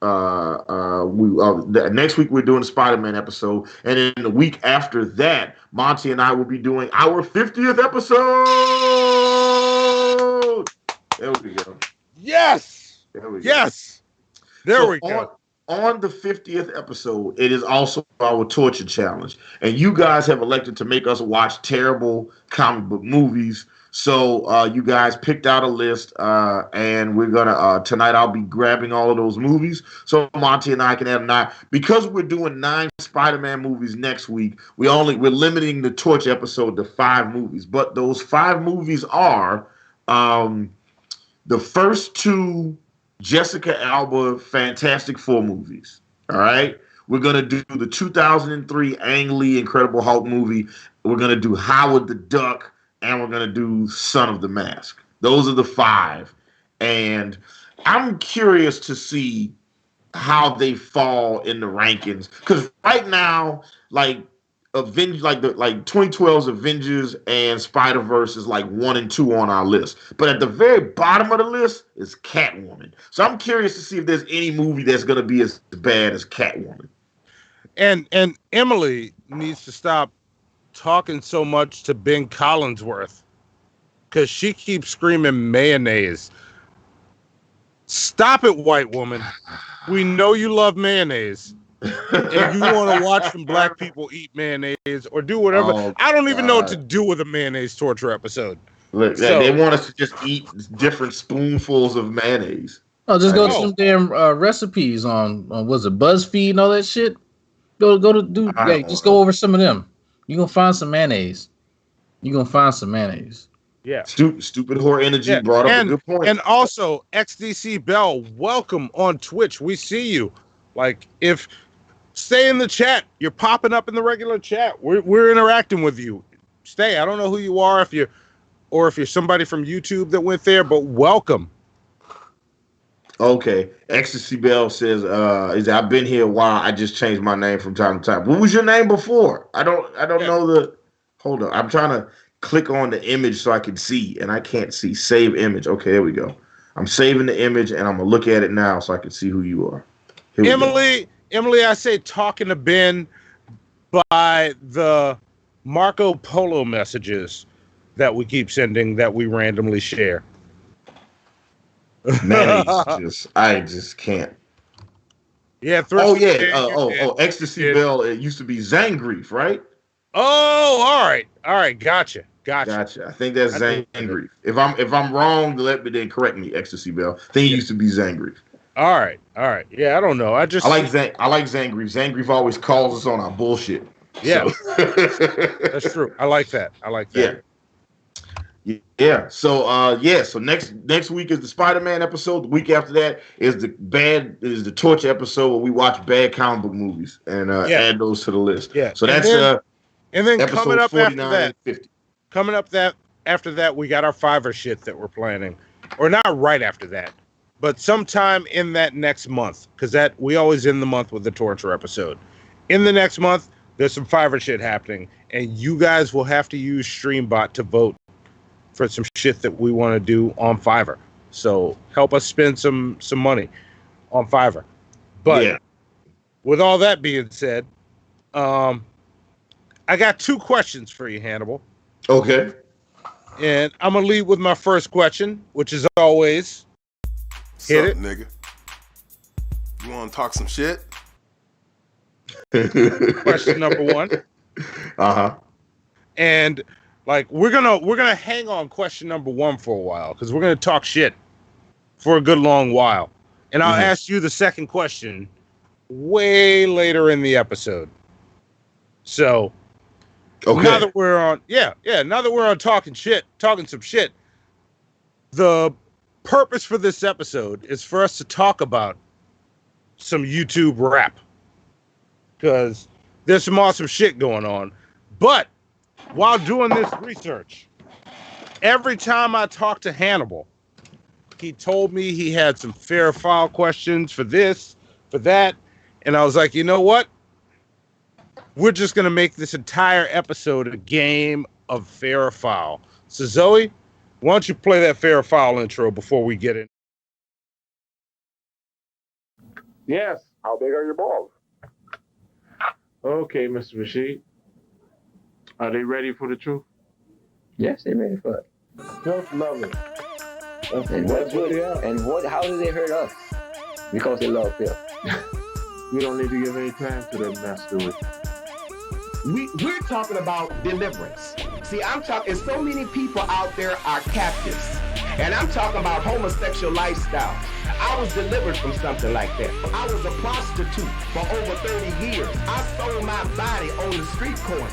next week we're doing a Spider-Man episode, and then the week after that, Monty and I will be doing our 50th episode. There we go. Yes. There we go. On the 50th episode, it is also our torture challenge. And you guys have elected to make us watch terrible comic book movies. So you guys picked out a list, and we're going to, tonight I'll be grabbing all of those movies. So Monty and I can have 9. Because we're doing 9 Spider-Man movies next week, we're limiting the torture episode to 5 movies. But those 5 movies are the first 2 Jessica Alba Fantastic Four movies. All right. We're going to do the 2003 Ang Lee Incredible Hulk movie. We're going to do Howard the Duck, and we're going to do Son of the Mask. Those are the 5. And I'm curious to see how they fall in the rankings. Because right now, 2012's Avengers and Spider-Verse is 1 and 2 on our list. But at the very bottom of the list is Catwoman. So I'm curious to see if there's any movie that's going to be as bad as Catwoman. And Emily needs to stop talking so much to Ben Collinsworth, because she keeps screaming mayonnaise. Stop it, white woman. We know you love mayonnaise. If you want to watch some black people eat mayonnaise or do whatever, I don't even know what to do with a mayonnaise torture episode. Look, they want us to just eat different spoonfuls of mayonnaise. Oh, just go to some damn recipes on was it BuzzFeed and all that shit. Just go over some of them. You're gonna find some mayonnaise. Yeah. Stupid Horror Energy brought up a good point. And also, XDC Bell, welcome on Twitch. We see you. Stay in the chat. You're popping up in the regular chat. We're interacting with you. Stay. I don't know who you are, if you're somebody from YouTube that went there, but welcome. Okay. Ecstasy Bell says, I've been here a while. I just changed my name from time to time. What was your name before? I don't know the. Hold on. I'm trying to click on the image so I can see, and I can't see. Save image. Okay, there we go. I'm saving the image, and I'm gonna look at it now so I can see who you are. Here Emily, I say talking to Ben by the Marco Polo messages that we keep sending that we randomly share. Man, I just can't. Yeah. Ecstasy Bell. It used to be Zangrief, right? Oh, all right. Gotcha. I think that's Zangrief. If I'm wrong, then correct me, Ecstasy Bell. I think it used to be Zangrief. All right. Yeah, I don't know. I like Zangrief. Zangrief always calls us on our bullshit. Yeah, so. That's true. I like that. Yeah. So next week is the Spider-Man episode. The week after that is the Torch episode where we watch bad comic book movies and add those to the list. Yeah. So that's and then coming up after that. 50. Coming up after that, we got our Fiverr shit that we're planning, or not right after that, but sometime in that next month, because we always end the month with the Torture episode. In the next month, there's some Fiverr shit happening, and you guys will have to use StreamBot to vote for some shit that we want to do on Fiverr. So help us spend some money on Fiverr. But with all that being said, I got 2 questions for you, Hannibal. Okay. And I'm going to lead with my first question, which is always, hit it. Nigga? You want to talk some shit? Question number 1. Uh-huh. And we're gonna hang on question number 1 for a while, because we're gonna talk shit for a good long while. And I'll ask you the second question way later in the episode. So now that we're on talking some shit, the purpose for this episode is for us to talk about some YouTube rap, because there's some awesome shit going on. But while doing this research, every time I talked to Hannibal, he told me he had some fair file questions for this, for that, and I was like, you know what? We're just going to make this entire episode a game of fair file. So Zoe, why don't you play that fair file intro before we get in? Yes. How big are your balls? Okay, Mr. Rashid. Are they ready for the truth? Yes, they're ready for it. Just love it. And what's good? And how do they hurt us? Because they love Phil. We don't need to give any time to them mess, do we? We're talking about deliverance. See, I'm talking, so many people out there are captives. And I'm talking about homosexual lifestyle. I was delivered from something like that. I was a prostitute for over 30 years. I sold my body on the street corners.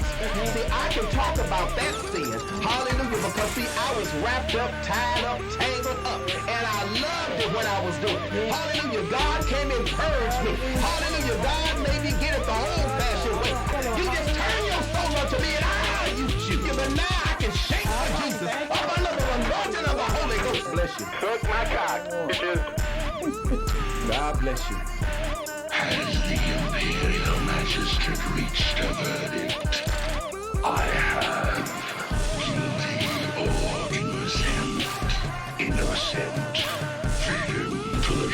See, I can talk about that sin. Hallelujah. Because see, I was wrapped up, tied up, tangled up. And I loved it when I was doing it. Hallelujah. God came and purged me. Hallelujah. God made me get it the old-fashioned way. You just turn your soul unto me and I'll use you. But now I can shake for Jesus. Up under the anointing of the Holy Ghost. Bless you. Suck my cock, bitches. God bless you. Has the Imperial Magistrate reached a verdict? I have. Guilty or innocent. Feed him to the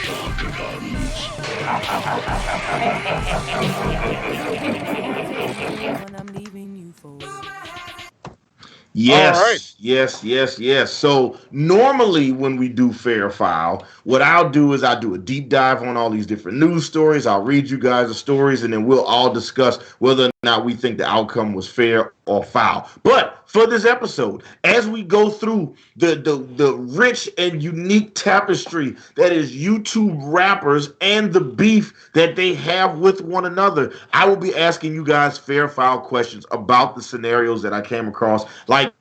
Yes. So normally when we do Fair File, what I'll do is I'll do a deep dive on all these different news stories. I'll read you guys the stories, and then we'll all discuss whether or not we think the outcome was fair or foul. But for this episode, as we go through the rich and unique tapestry that is YouTube rappers and the beef that they have with one another, I will be asking you guys fair file questions about the scenarios that I came across. Like,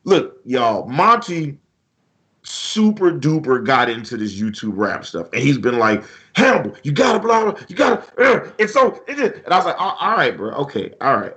look, y'all, Monty super duper got into this YouTube rap stuff, and he's been like, Hannibal, you gotta blah blah, you gotta, and so it is. And I was like, all right, bro, okay, all right,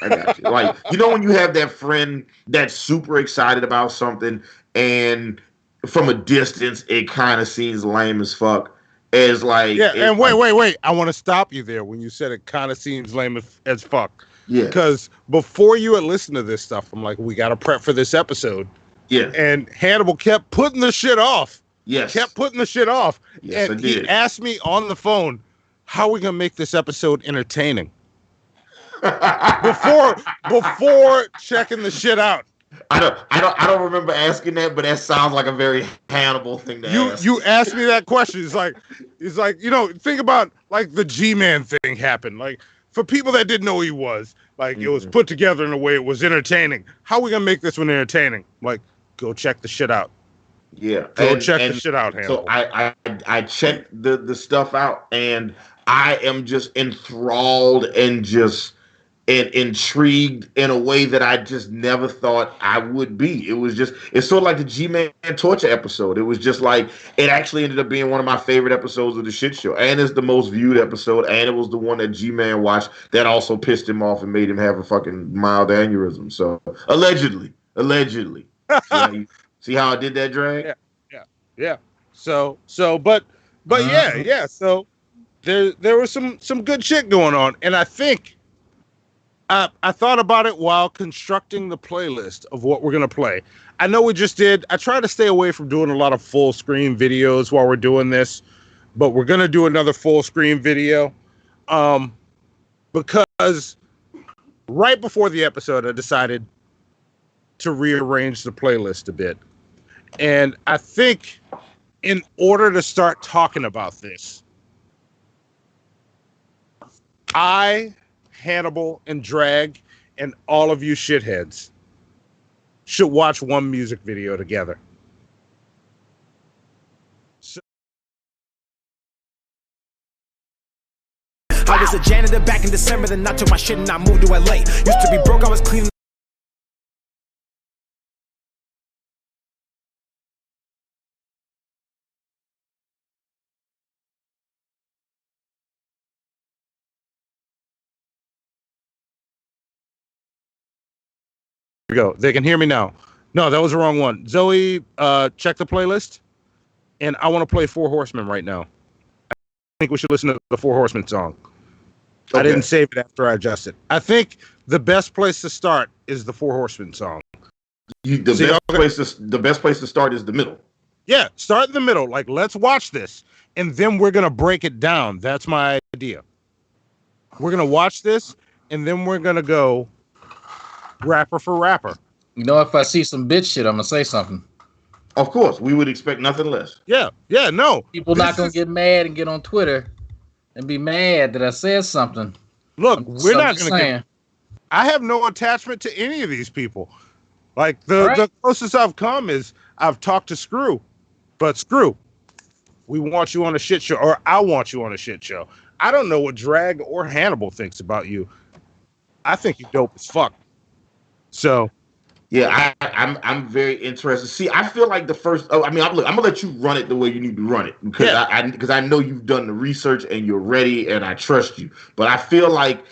I got you. Like, you know when you have that friend that's super excited about something, and from a distance, it kind of seems lame as fuck. As like, and wait. I want to stop you there when you said it kind of seems lame as fuck. Yeah. Because before you had listened to this stuff, I'm like, we got to prep for this episode. Yeah. And Hannibal kept putting the shit off. Yes. Kept putting the shit off. Yes, and I did. He asked me on the phone, how are we going to make this episode entertaining? before checking the shit out. I don't remember asking that, but that sounds like a very Hannibal thing to ask. You asked me that question. It's like, think about like the G-Man thing happened. Like for people that didn't know who he was, like it was put together in a way it was entertaining. How are we gonna make this one entertaining? Like, go check the shit out. Yeah. Go check the shit out, Hannibal. So I checked the stuff out, and I am just enthralled and just intrigued in a way that I just never thought I would be. It's sort of like the G-Man torture episode. It was just like, it actually ended up being one of my favorite episodes of the shit show. And it's the most viewed episode. And it was the one that G-Man watched that also pissed him off and made him have a fucking mild aneurysm. So allegedly. See how I did that, Drag? Yeah. So, but yeah. So there was some good shit going on. And I think, I thought about it while constructing the playlist of what we're going to play. I know we just did. I try to stay away from doing a lot of full screen videos while we're doing this, but we're going to do another full screen video. Because right before the episode, I decided to rearrange the playlist a bit. And I think in order to start talking about this, Hannibal and Drag and all of you shitheads should watch one music video together. I was a janitor back in December, then I took my shit and I moved to LA. Used to be broke, I was cleaning. Go. They can hear me now. No, that was the wrong one. Zoe, check the playlist. And I want to play Four Horsemen right now. I think we should listen to the Four Horsemen song. Okay. I didn't save it after I adjusted. I think the best place to start is the Four Horsemen song. The best place to start is the middle. Yeah, start in the middle. Like, let's watch this. And then we're going to break it down. That's my idea. We're going to watch this, and then we're going to go rapper for rapper. You know, if I see some bitch shit, I'm gonna say something. Of course, we would expect nothing less. Yeah, no. People not gonna get mad and get on Twitter and be mad that I said something. Look, we're not gonna get. I have no attachment to any of these people. Like the closest I've come is I've talked to Screw, but Screw, we want you on a shit show, or I want you on a shit show. I don't know what Drag or Hannibal thinks about you. I think you're dope as fuck. So, yeah, I'm very interested. See, I feel like the first. Oh, I mean, I'm gonna let you run it the way you need to run it because I know you've done the research and you're ready, and I trust you. But I feel like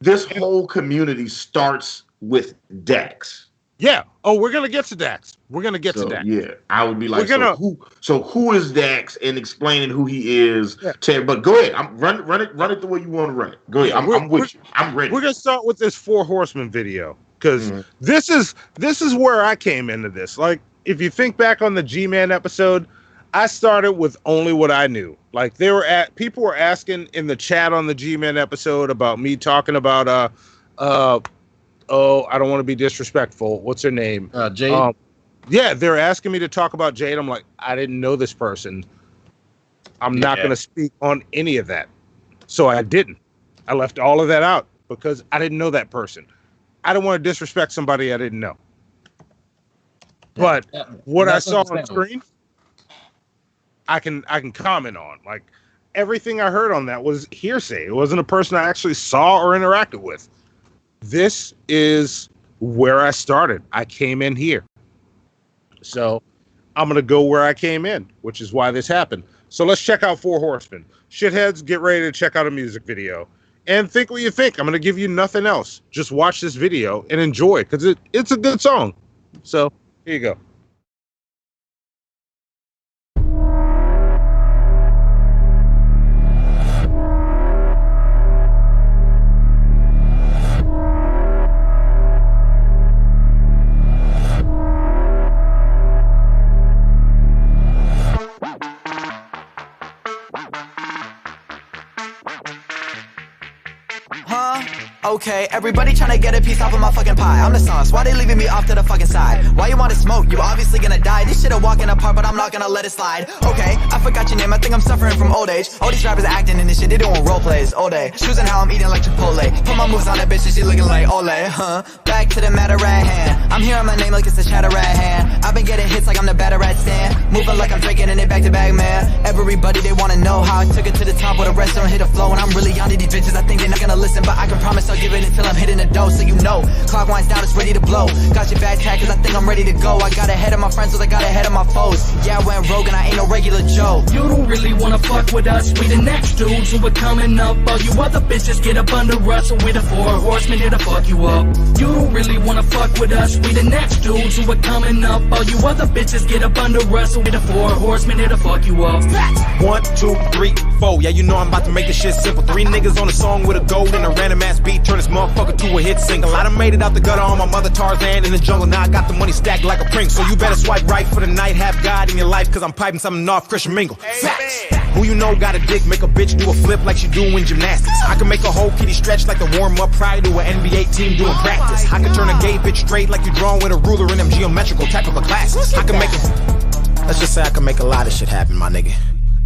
this whole community starts with Dax. Yeah. Oh, we're gonna get to Dax. We're gonna get to Dax. Yeah, I would be like, who is Dax, and explaining who he is. Yeah. But go ahead. Run it the way you want to run it. Go ahead. I'm with you. I'm ready. We're gonna start with this Four Horsemen video. Because this is where I came into this. Like, if you think back on the G-Man episode, I started with only what I knew. Like, people were asking in the chat on the G-Man episode about me talking about I don't want to be disrespectful. What's her name? Jade. Yeah, they're asking me to talk about Jade. I'm like, I didn't know this person. I'm not going to speak on any of that. So I didn't. I left all of that out because I didn't know that person. I don't want to disrespect somebody I didn't know. But what I saw on screen, I can comment on. Like, everything I heard on that was hearsay. It wasn't a person I actually saw or interacted with. This is where I started. I came in here. So I'm going to go where I came in, which is why this happened. So let's check out Four Horsemen. Shitheads, get ready to check out a music video. And think what you think. I'm going to give you nothing else. Just watch this video and enjoy, because it's a good song. So here you go. Okay, everybody tryna get a piece off of my fucking pie. I'm the sauce, why they leaving me off to the fucking side? Why you wanna smoke? You obviously gonna die. This shit a walking apart, but I'm not gonna let it slide. Okay, I forgot your name, I think I'm suffering from old age. All these rappers acting in this shit, they doing role plays all day. Choosing how I'm eating like Chipotle. Put my moves on that bitch and she looking like Olay, huh? Back to the matter at hand. I'm hearing my name like it's a chatter rat hand. I've been getting hits like I'm the batter at stand. Moving like I'm drinking in it back to back, man. Everybody, they wanna know how I took it to the top, but the rest don't hit the flow. And I'm really onto these bitches, I think they're not gonna listen, but I can promise I'll give it until I'm hitting the dough, so you know. Clock winds down, it's ready to blow. Got your bags packed, cause I think I'm ready to go. I got ahead of my friends, so I got ahead of my foes. Yeah, I went rogue and I ain't no regular Joe. You don't really wanna fuck with us, we the next dudes who are coming up. All you other bitches get up under us, and we the 4 horsemen here to fuck you up. You don't really wanna fuck with us, we the next dudes who are coming up. All you other bitches get up under us, and we the 4 horsemen here to fuck you up. 1, 2, 3, 4. Yeah, you know I'm about to make this shit simple. 3 niggas on a song with a gold and a random ass beat. Turn this motherfucker to a hit single. I done made it out the gutter on my mother Tarzan in the jungle. Now I got the money stacked like a prank. So you better swipe right for the night. Have God in your life, cause I'm piping something off Christian Mingle. Facts. Who you know got a dick, make a bitch do a flip like she do in gymnastics. I can make a whole kitty stretch like the warm up prior to an NBA team doing practice. I can turn a gay bitch straight like you drawn with a ruler in them geometrical type of a classes. I can make it. Let's just say I can make a lot of shit happen, my nigga.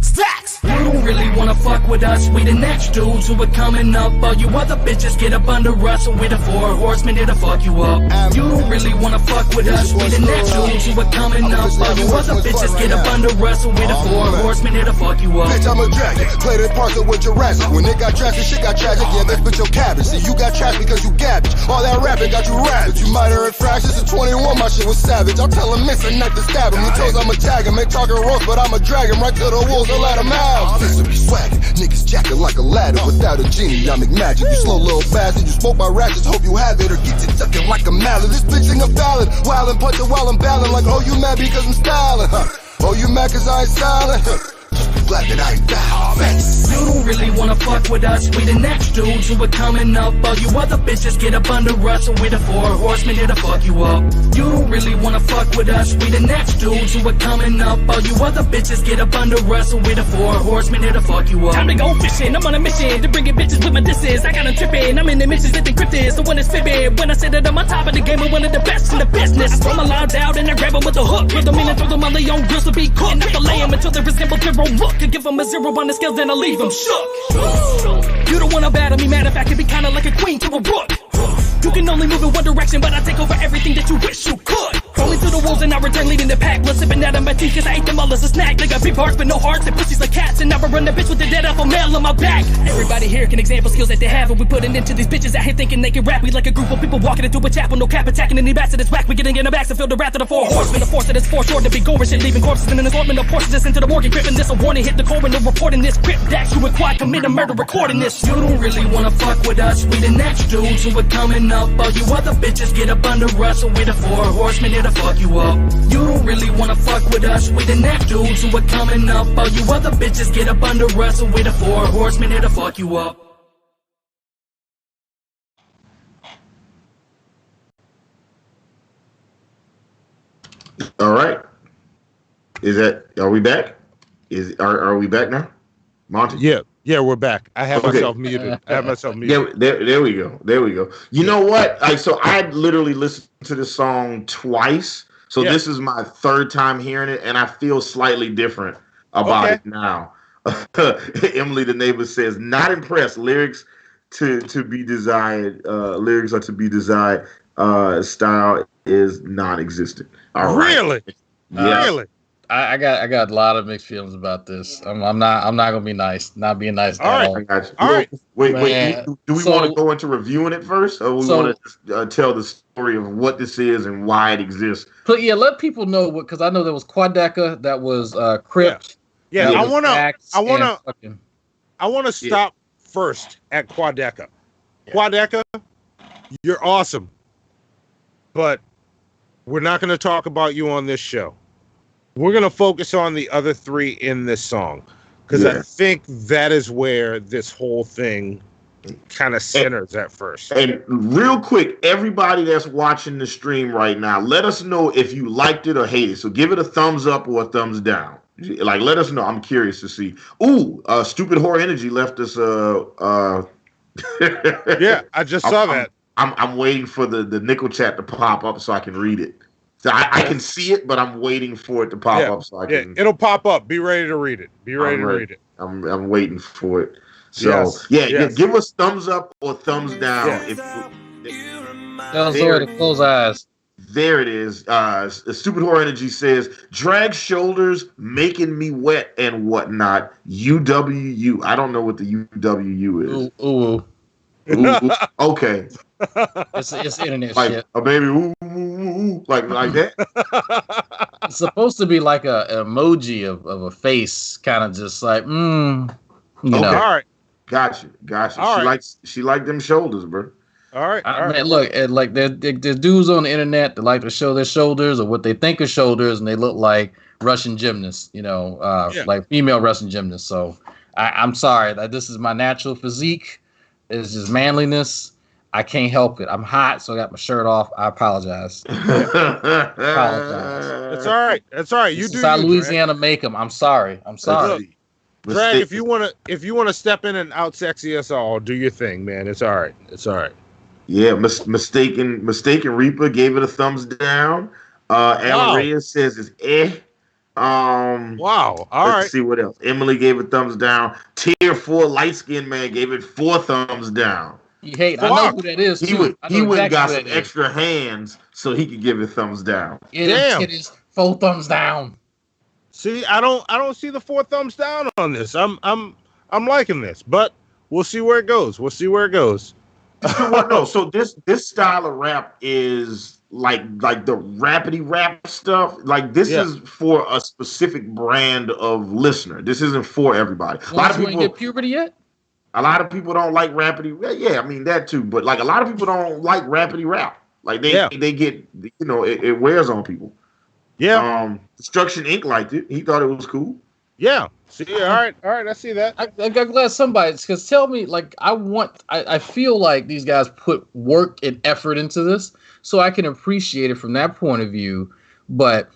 Stacks! You don't really wanna fuck with us, we the next dudes who are coming up. All you other bitches get up under us, and we the 4 horsemen here to fuck you up. You don't really wanna fuck with us, we the next dudes who are coming up. All you other bitches get up under us, and we the 4 horsemen here to fuck you up. Bitch, I'm a dragon, play this parcel with Jurassic. When it got drastic, shit got tragic. Yeah, they spit your cabbage. See, you got trash because you garbage. All that rapping got you ravaged. You minor infractions in 21, my shit was savage. I'll tell him miss and not to stab him. He toes I'ma tag him, ain't talking roast, but I'ma drag him right to the wolves and let him out. This be swaggin', niggas jackin' like a ladder. Without a genie, I make magic. You slow little bastard, you smoke my ratchets. Hope you have it or get you duckin' like a mallet. This bitch ain't a ballad. Wildin', punch it while I'm ballin'. Like, oh, you mad because I'm stylin', huh? Oh, you mad cause I ain't silent, huh? Just be glad that I ain't bad. You don't really wanna fuck with us, we the next dudes who are coming up. All you other bitches get up under us, and we the 4 horsemen here to fuck you up. You don't really wanna fuck with us, we the next dudes who are coming up. All you other bitches get up under us, and we the 4 horsemen here to fuck you up. Time to go fishing, I'm on a mission to bring in bitches with my disses. I got them tripping, I'm in the missions that encrypted. So when it's fibbing, when I say that I'm on top of the game, I'm one of the best in the business. I throw my loud out and I grab them with a hook. Put them in and throw them on their own grills to be cooked. And I fillet them until they resemble Piro look. To give them a 0 on the scales, then I leave them shook. You don't wanna battle me, matter of fact, it'd be kinda like a queen to a rook. You can only move in one direction, but I take over everything that you wish you could. Rolling through the walls and I return leading the pack. Blood sipping out of my teeth cause I ate them all as a snack. They got big hearts but no hearts and pussies like cats. And now I run the bitch with the dead apple mail on my back. Everybody here can example skills that they have, and we putting into these bitches out here thinking they can rap. We like a group of people walking into a chapel, no cap attacking any bastard that's whack. We getting in the backs and feel the wrath of the 4 horsemen. The force that is for sure to be goring shit, leaving corpses in an assortment of portions just into the morgue. Gripping this a warning, hit the coroner reporting this. Crip Dax, you required commit a murder recording this. You don't really wanna fuck with us, we the next dudes who are coming up. All you other bitches get up under us, and we the 4 horsemen here to fuck you up. You don't really wanna fuck with us, we the next dudes who are coming up. All you other bitches get up under us, and we the 4 horsemen here to fuck you up. All right. Are we back? Are we back now? Monty? Yeah, we're back. I have myself muted. Yeah, there we go. You know what? So I literally listened to the song twice. So this is my 3rd time hearing it, and I feel slightly different about it now. Emily, the neighbor, says, not impressed. Lyrics to be desired. Lyrics are to be desired. Style is non-existent. All right. Really? Yeah. Really? I got a lot of mixed feelings about this. I'm not gonna be nice. Not being nice. All right. I got you. All right. Wait. Do we want to go into reviewing it first, or we want to tell the story of what this is and why it exists? But yeah, let people know what, because I know there was Quadeca, that was Crypt. Yeah. I want to stop first at Quadeca. Yeah. Quadeca, you're awesome, but we're not going to talk about you on this show. We're going to focus on the other 3 in this song, because I think that is where this whole thing kind of centers at first. And real quick, everybody that's watching the stream right now, let us know if you liked it or hated it. So give it a thumbs up or a thumbs down. Like, let us know. I'm curious to see. Ooh, Stupid Horror Energy left us Yeah, I just saw that. I'm waiting for the nickel chat to pop up so I can read it. So I can see it, but I'm waiting for it to pop up so I can. It'll pop up. Be ready to read it. Be ready to read it. I'm waiting for it. So give us thumbs up or thumbs down. Tell us where to close eyes. There it is. Stupid Horror Energy says, drag shoulders, making me wet and whatnot. UWU. I don't know what the UWU is. Ooh. Okay. It's internet like shit. A baby ooh, like that. It's supposed to be like a emoji of a face, kind of just like you know. All right. Gotcha. All She liked them shoulders, bro. All right. Man, look, like there's dudes on the internet that like to show their shoulders or what they think are shoulders, and they look like Russian gymnasts, like female Russian gymnasts. So I'm sorry that this is my natural physique. It's just manliness. I can't help it. I'm hot, so I got my shirt off. I apologize. That's all right. You this do. Is how Louisiana make them. I'm sorry. Drag, if you wanna step in and out sexy us all, do your thing, man. It's all right. Yeah, mistaken Reaper gave it a thumbs down. Alan Reyes says it's Wow. All right. Let's see what else. Emily gave it thumbs down. Tier 4 light skinned man gave it 4 thumbs down. You hate. I know who that is. He went and got some extra hands so he could give it thumbs down. Damn. It is 4 thumbs down. See, I don't see the 4 thumbs down on this. I'm liking this, but we'll see where it goes. So this style of rap is like the rapidy rap stuff. Like this is for a specific brand of listener. This isn't for everybody. A lot of people get puberty yet. A lot of people don't like rapidy. Yeah, I mean that too. But like a lot of people don't like rapidy rap. Like they get it wears on people. Yeah. Destruction Inc. liked it. He thought it was cool. Yeah. See, all right. I see that. I'm glad somebody, because tell me, like, I feel like these guys put work and effort into this, so I can appreciate it from that point of view. But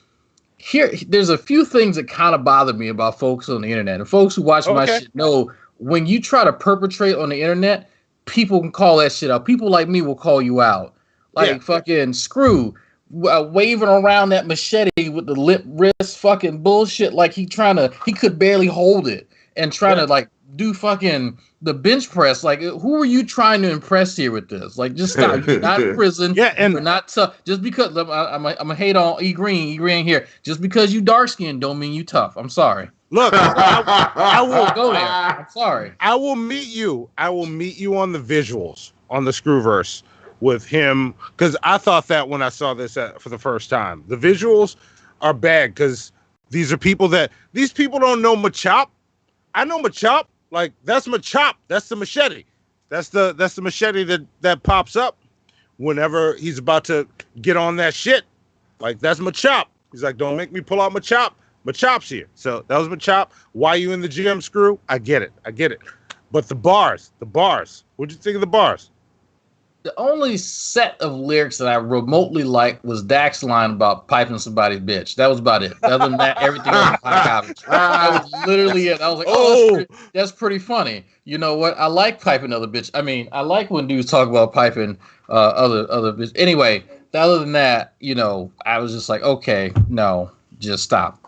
there's a few things that kind of bother me about folks on the internet, and folks who watch my shit know when you try to perpetrate on the internet, people can call that shit out. People like me will call you out, like fucking Screw. Waving around that machete with the lip wrist fucking bullshit like he could barely hold it and trying to like do fucking the bench press. Like, who are you trying to impress here with this? Like, just stop. You're not in prison. And you're not tough. Just because I'm a hate on E Green here. Just because you dark skinned don't mean you tough. I'm sorry. Look, I will go there. I'm sorry. I will meet you on the visuals on the Screwverse with him, because I thought that when I saw this for the first time. The visuals are bad because these people don't know Machop. I know Machop. Like, that's Machop. That's the machete. That's the machete that pops up whenever he's about to get on that shit. Like, that's Machop. He's like, don't make me pull out Machop. Machop's here. So that was Machop. Why you in the gym, Screw? I get it. But the bars. What'd you think of the bars? The only set of lyrics that I remotely liked was Dax's line about piping somebody's bitch. That was about it. Other than that, everything was hot garbage. That was literally it. I was like, that's pretty funny. You know what? I like piping other bitch. I mean, I like when dudes talk about piping other bitch. Anyway, other than that, I was just like, okay, no, just stop.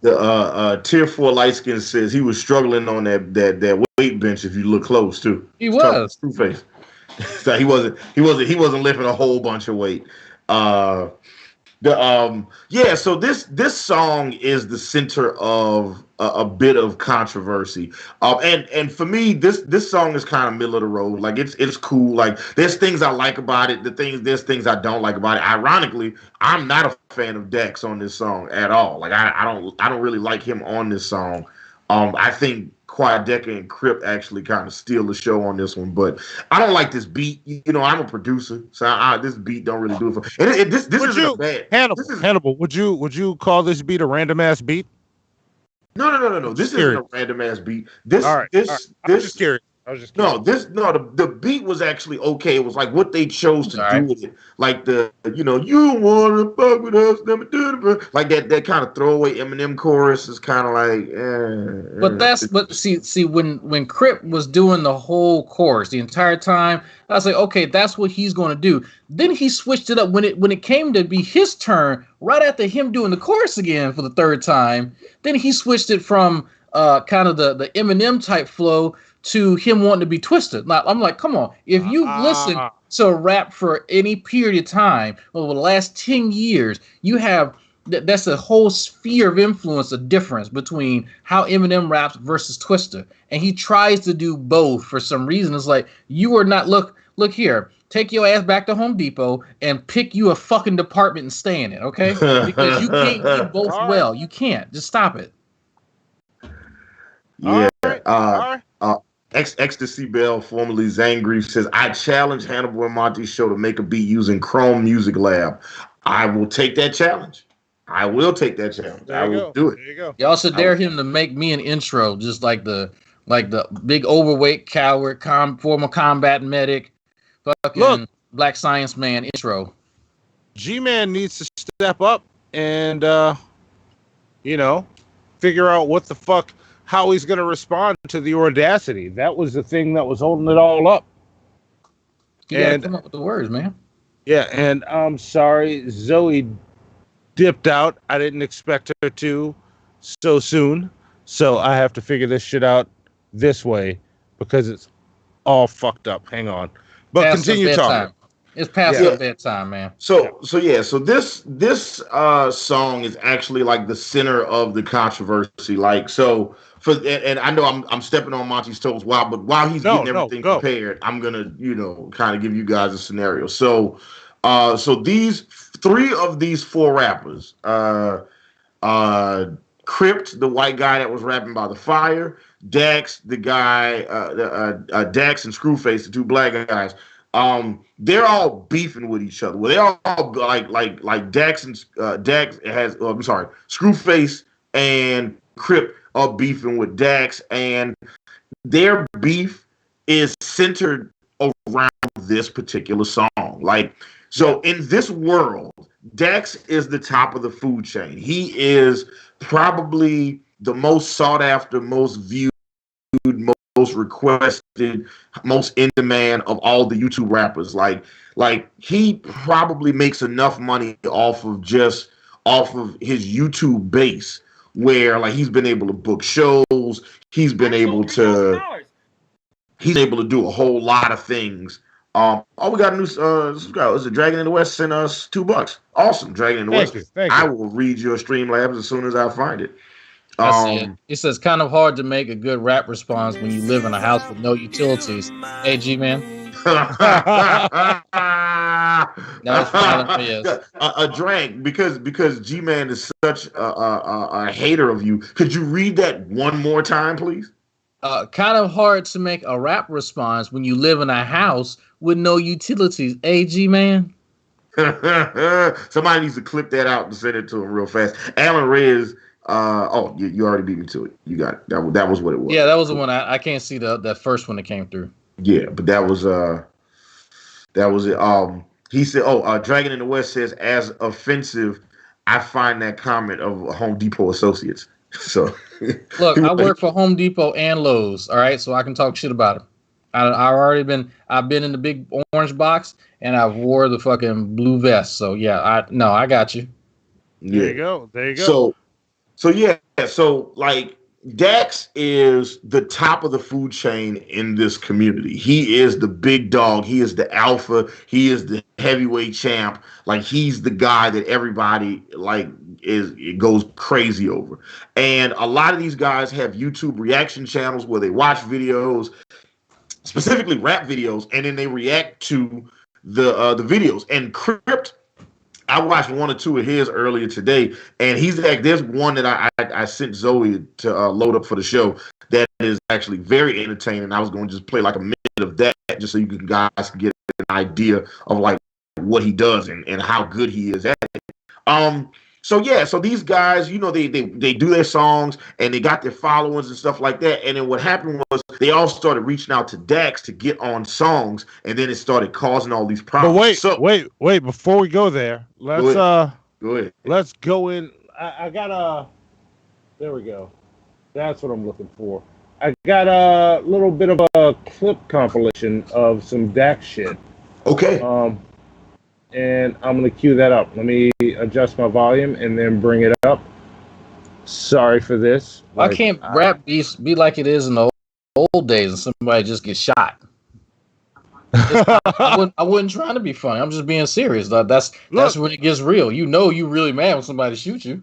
The Tier 4 light skin says he was struggling on that weight bench. If you look close too, he was Screwface. So he wasn't lifting a whole bunch of weight. So this song is the center of a bit of controversy. And for me, this song is kind of middle of the road. Like it's cool. Like there's things I like about it. There's things I don't like about it. Ironically, I'm not a fan of Dax on this song at all. Like I don't really like him on this song. I think Quadeca and Crip actually kind of steal the show on this one, but I don't like this beat. I'm a producer, so this beat don't really do it for. And this isn't bad. Hannibal, would you call this beat a random ass beat? No. This isn't a random ass beat. I'm just curious. I was just kidding. The beat was actually okay. It was like what they chose to do with it, like the you wanna fuck with us, never do it, like that kind of throwaway Eminem chorus is kind of like. But see when Crip was doing the whole chorus the entire time, I was like, okay, that's what he's going to do. Then he switched it up when it came to be his turn, right after him doing the chorus again for the third time. Then he switched it from kind of the Eminem type flow to him wanting to be twisted. Now, I'm like, come on. If you listen to a rap for any period of time over the last 10 years, you have that's a whole sphere of influence, a difference between how Eminem raps versus Twista. And he tries to do both for some reason. It's like, you are not, look here. Take your ass back to Home Depot and pick you a fucking department and stay in it, okay? Because you can't do both well. You can't. Just stop it. Yeah. Ecstasy Bell, formerly Zangrief, says, I challenge Hannibal and Monty's show to make a beat using Chrome Music Lab. I will take that challenge. I will take that challenge. I will do it. There you go. Y'all should dare him to make me an intro, just like the big overweight coward, former combat medic, fucking black science man intro. G-Man needs to step up and figure out what the fuck, how he's going to respond to the audacity. That was the thing that was holding it all up. You gotta come up with the words, man. Yeah, and I'm sorry, Zoe dipped out. I didn't expect her to so soon. So I have to figure this shit out this way because it's all fucked up. Hang on. But past continue talking. It's past your bedtime, man. So this song is actually like the center of the controversy. Like, so and I know I'm stepping on Monty's toes but while he's getting everything prepared, I'm gonna, kind of give you guys a scenario. So these three of these four rappers, Crypt, the white guy that was rapping by the fire, Dax, the guy, Dax and Screwface, the two black guys, they're all beefing with each other. Well, they're all like Dax and Screwface and Crypt are beefing with Dax, and their beef is centered around this particular song. Like, so in this world, Dax is the top of the food chain. He is probably the most sought after, most viewed, most requested, most in demand of all the YouTube rappers. Like he probably makes enough money off of his YouTube base, where like he's been able to book shows, he's able to do a whole lot of things. We got a new subscriber. Is it Dragon in the West sent us $2? Awesome, Dragon in the West. Thank you. I will read your Streamlabs as soon as I find it. It says kind of hard to make a good rap response when you live in a house with no utilities. Hey, G-Man. A drag because G-Man is such a hater of you. Could you read that one more time, please? Kind of hard to make a rap response when you live in a house with no utilities. Hey, G-Man. Somebody needs to clip that out and send it to him real fast. Alan Reyes. You already beat me to it. You got it. That was what it was. Yeah, that was the one. I can't see that first one that came through. Yeah, but that was it. He said, Dragon in the West says, as offensive, I find that comment of Home Depot associates. So look, I work for Home Depot and Lowe's, all right, so I can talk shit about it. I've been in the big orange box and I wore the fucking blue vest. So yeah, I got you. Yeah. There you go. So like Dax is the top of the food chain in this community. He is the big dog. He is the alpha. He is the heavyweight champ. Like, he's the guy that everybody goes crazy over. And a lot of these guys have YouTube reaction channels where they watch videos, specifically rap videos, and then they react to the videos. And Crypt, I watched one or two of his earlier today, and he's like, there's one that I sent Zoe to load up for the show that is actually very entertaining. I was going to just play like a minute of that just so you guys can get an idea of like what he does and how good he is at it. So yeah, so these guys, you know, they do their songs and they got their followings and stuff like that. And then what happened was they all started reaching out to Dax to get on songs, and then it started causing all these problems. But wait, before we go there, let's go ahead. Let's go in. I got there we go. That's what I'm looking for. I got a little bit of a clip compilation of some Dax shit. Okay. And I'm gonna cue that up. Let me adjust my volume and then bring it up. Sorry for this. Why can't rap be like it is in the old days and somebody just get shot? I wasn't trying to be funny. I'm just being serious. That's when it gets real. You know you really mad when somebody shoots you.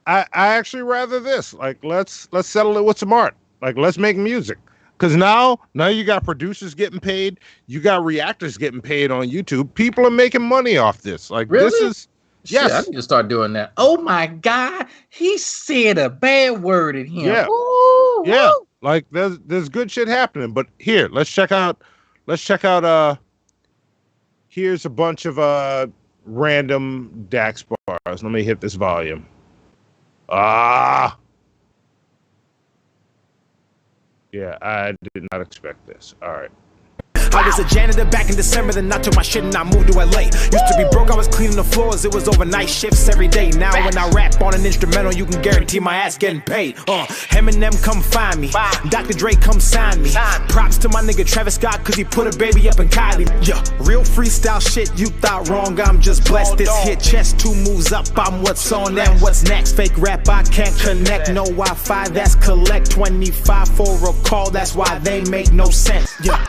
I actually rather this. Like let's settle it with some art. Like let's make music. Because now you got producers getting paid. You got reactors getting paid on YouTube. People are making money off this. Like really? This is yes. Shit, I need to start doing that. Oh my God, he said a bad word at him. Yeah, ooh, yeah. Ooh. Like there's good shit happening. But here, let's check out. Here's a bunch of random Dax bars. Let me hit this volume. Yeah, I did not expect this. All right. I was a janitor back in December, then I took my shit and I moved to LA. Used to be broke, I was cleaning the floors, it was overnight shifts every day. Now when I rap on an instrumental, you can guarantee my ass getting paid. Eminem come find me, Dr. Dre come sign me. Props to my nigga Travis Scott, cause he put a baby up in Kylie. Yeah, real freestyle shit, you thought wrong, I'm just blessed. This hit chest, 2 moves up, I'm what's on and what's next. Fake rap, I can't connect, no Wi-Fi, that's collect. 25 for a call, that's why they make no sense. Yeah,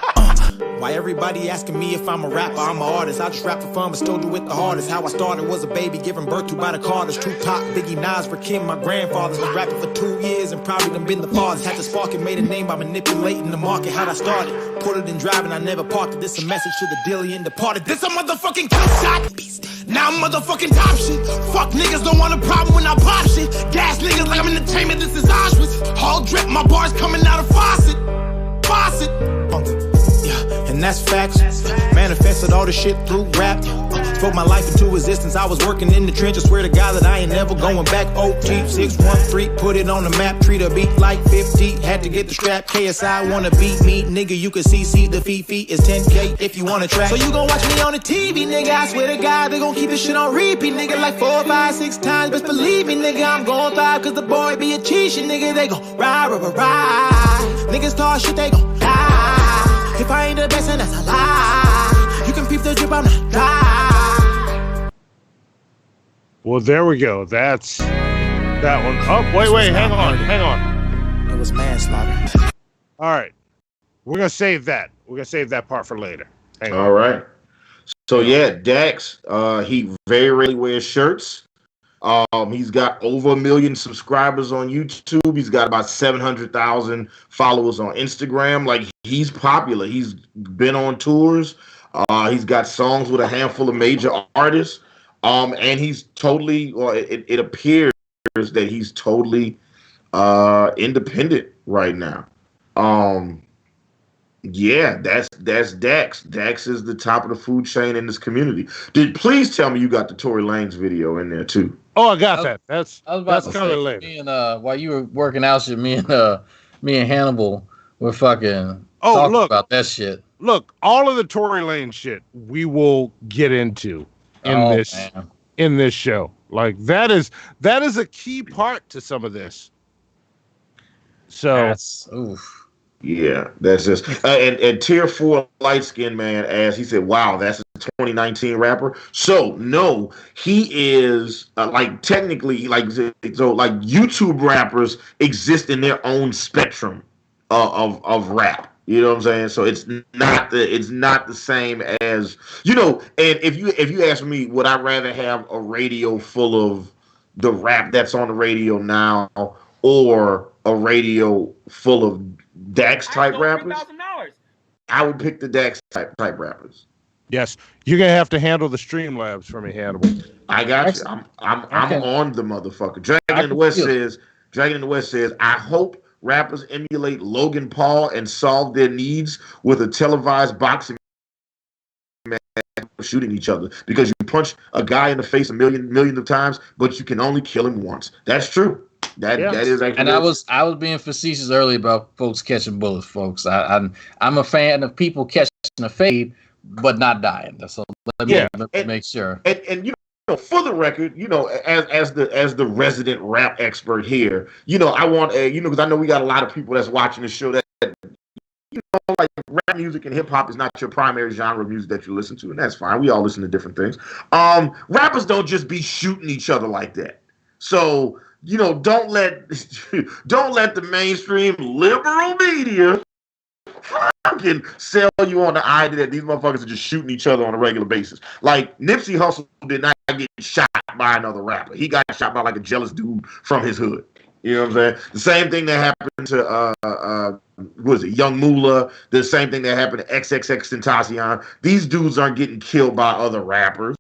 Why everybody asking me if I'm a rapper? I'm an artist. I just rap for fun, but still do it the hardest. How I started was a baby given birth to by the Carters. Tupac, Biggie, Nas, Rakim, my grandfathers. Been rapping for 2 years and probably done been the fathers. Had to spark and made a name by manipulating the market. How'd I start it? Put it in driving, I never parked it. This a message to the dilly and departed. This a motherfucking top shot. Now I'm motherfucking top shit. Fuck niggas don't want a problem when I pop shit. Gas niggas like I'm entertainment, this is Auschwitz. All drip, my bars coming out of faucet. And that's facts. Manifested all the shit through rap. Spoke my life into existence. I was working in the trenches. Swear to God that I ain't never going back. OT 613, put it on the map. Treat a beat like 50. Had to get the strap. KSI wanna beat me, nigga. You can see the Fifi is 10K if you wanna track. So you gon' watch me on the TV, nigga. I swear to God they gon' keep this shit on repeat, nigga. Like 4, 5, 6 times. Best believe me, nigga. I'm gon' thrive cause the boy be a cheat shit, nigga. They gon' ride. Niggas talk shit, they gon' die. If I ain't the best, and that's a lie. You can peep the drip, I'm not die. Well, there we go. That's that one. Oh, wait, hang on. It was manslaughter. All right. We're going to save that. We're going to save that part for later. Hang on. All right. So, yeah, Dax, he very rarely wears shirts. He's got over 1 million subscribers on YouTube. He's got about 700,000 followers on Instagram. Like, he's popular. He's been on tours. He's got songs with a handful of major artists. And he's totally, it appears that he's totally independent right now. Yeah, that's Dax. Dax is the top of the food chain in this community. Please tell me you got the Tory Lanez video in there too. Oh, I got that. That's coming later. Me and while you were working out shit, me and Hannibal were fucking talking about that shit. Look, all of the Tory Lanez shit we will get into in this show. Like that is a key part to some of this. So yeah, that's just and Tier 4 light skinned man asked, he said, wow, that's a 2019 rapper. So no, he is like technically like YouTube rappers exist in their own spectrum of rap. You know what I'm saying? So it's not the same as, you know, and if you ask me, would I rather have a radio full of the rap that's on the radio now or a radio full of Dax type rappers? I would pick the Dax type rappers. Yes, you're gonna have to handle the Streamlabs for me, Hannibal. I got you. I'm on the motherfucker. Dragon in the West says, I hope rappers emulate Logan Paul and solve their needs with a televised boxing match shooting each other because you punch a guy in the face millions of times, but you can only kill him once. That's true. That is actually. And I was being facetious earlier about folks catching bullets, folks. I'm a fan of people catching a fade, but not dying. So let me make sure. And you know, for the record, you know, as the resident rap expert here, you know, I want because I know we got a lot of people that's watching the show that you know, like rap music and hip hop is not your primary genre of music that you listen to, and that's fine. We all listen to different things. Rappers don't just be shooting each other like that. So, you know, don't let the mainstream liberal media fucking sell you on the idea that these motherfuckers are just shooting each other on a regular basis. Like Nipsey Hussle did not get shot by another rapper. He got shot by like a jealous dude from his hood. You know what I'm saying? The same thing that happened to Young Moolah. The same thing that happened to XXXTentacion. These dudes aren't getting killed by other rappers.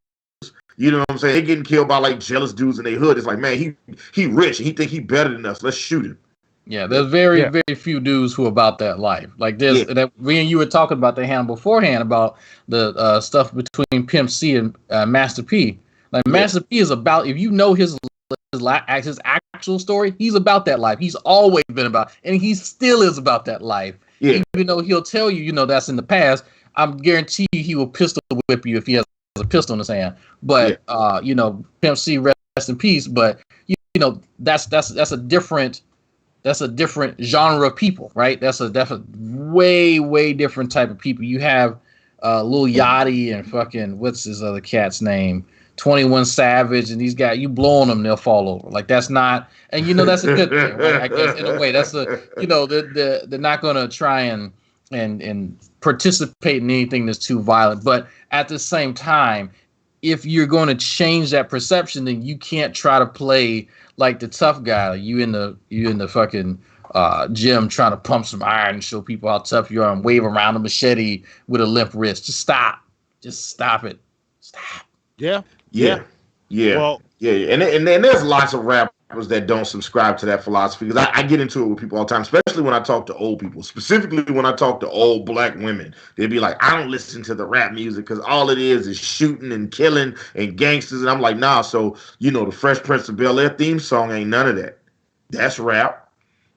You know what I'm saying? They're getting killed by like jealous dudes in their hood. It's like, man, he rich and he think he better than us. Let's shoot him. Yeah, there's very few dudes who are about that life. Like this, that we and you were talking about the Hannibal beforehand about the stuff between Pimp C and Master P. Like Master P is about, if you know his actual story, he's about that life. He's always been about, and he still is about that life. Yeah. Even though he'll tell you, you know, that's in the past. I'm guarantee you he will pistol whip you if he has a pistol in his hand. But you know, Pimp C, rest in peace. But you know, that's a different genre of people, right? That's a way different type of people. You have Lil Yachty and fucking what's his other cat's name, 21 Savage, and these guys, you blow on them, they'll fall over. Like that's not, and you know that's a good thing, right? I guess in a way, that's a, you know, they're not gonna try and participate in anything that's too violent. But at the same time, if you're going to change that perception, then you can't try to play like the tough guy. You in the fucking gym trying to pump some iron and show people how tough you are and wave around a machete with a limp wrist. Just stop it. Stop. Yeah. Well, and there's lots of rappers that don't subscribe to that philosophy, because I get into it with people all the time, especially when I talk to old people, specifically when I talk to old black women. They'd be like, I don't listen to the rap music because all it is shooting and killing and gangsters. And I'm like, nah. So, you know, the Fresh Prince of Bel-Air theme song ain't none of that. That's rap.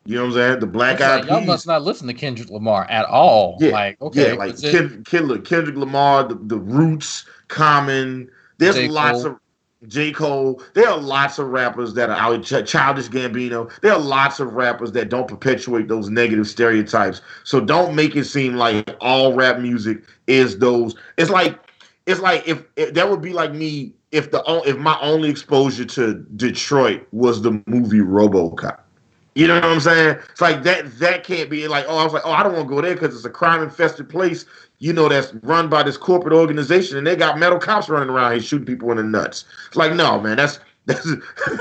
You know what I'm saying? The Black Eyed Peas. Y'all must not listen to Kendrick Lamar at all. Yeah, like, okay, like Kendrick Lamar, the Roots, Common. There's lots of J. Cole. There are lots of rappers that are out. Childish Gambino. There are lots of rappers that don't perpetuate those negative stereotypes. So don't make it seem like all rap music is those. It's like if that would be like me if my only exposure to Detroit was the movie RoboCop. You know what I'm saying? It's like that can't be like, I don't want to go there because it's a crime infested place, you know, that's run by this corporate organization, and they got metal cops running around here shooting people in the nuts. It's like, no, man, that's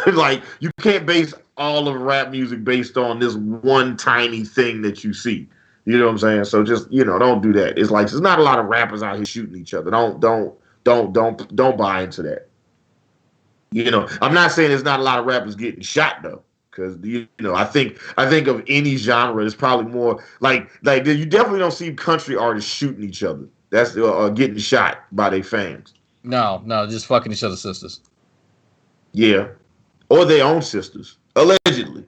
like, you can't base all of rap music based on this one tiny thing that you see. You know what I'm saying? So just, you know, don't do that. It's like, there's not a lot of rappers out here shooting each other. Don't buy into that. You know, I'm not saying there's not a lot of rappers getting shot though. Because, you know, I think of any genre, it's probably more like you definitely don't see country artists shooting each other. That's getting shot by their fans. No, just fucking each other's sisters. Yeah, or their own sisters, allegedly.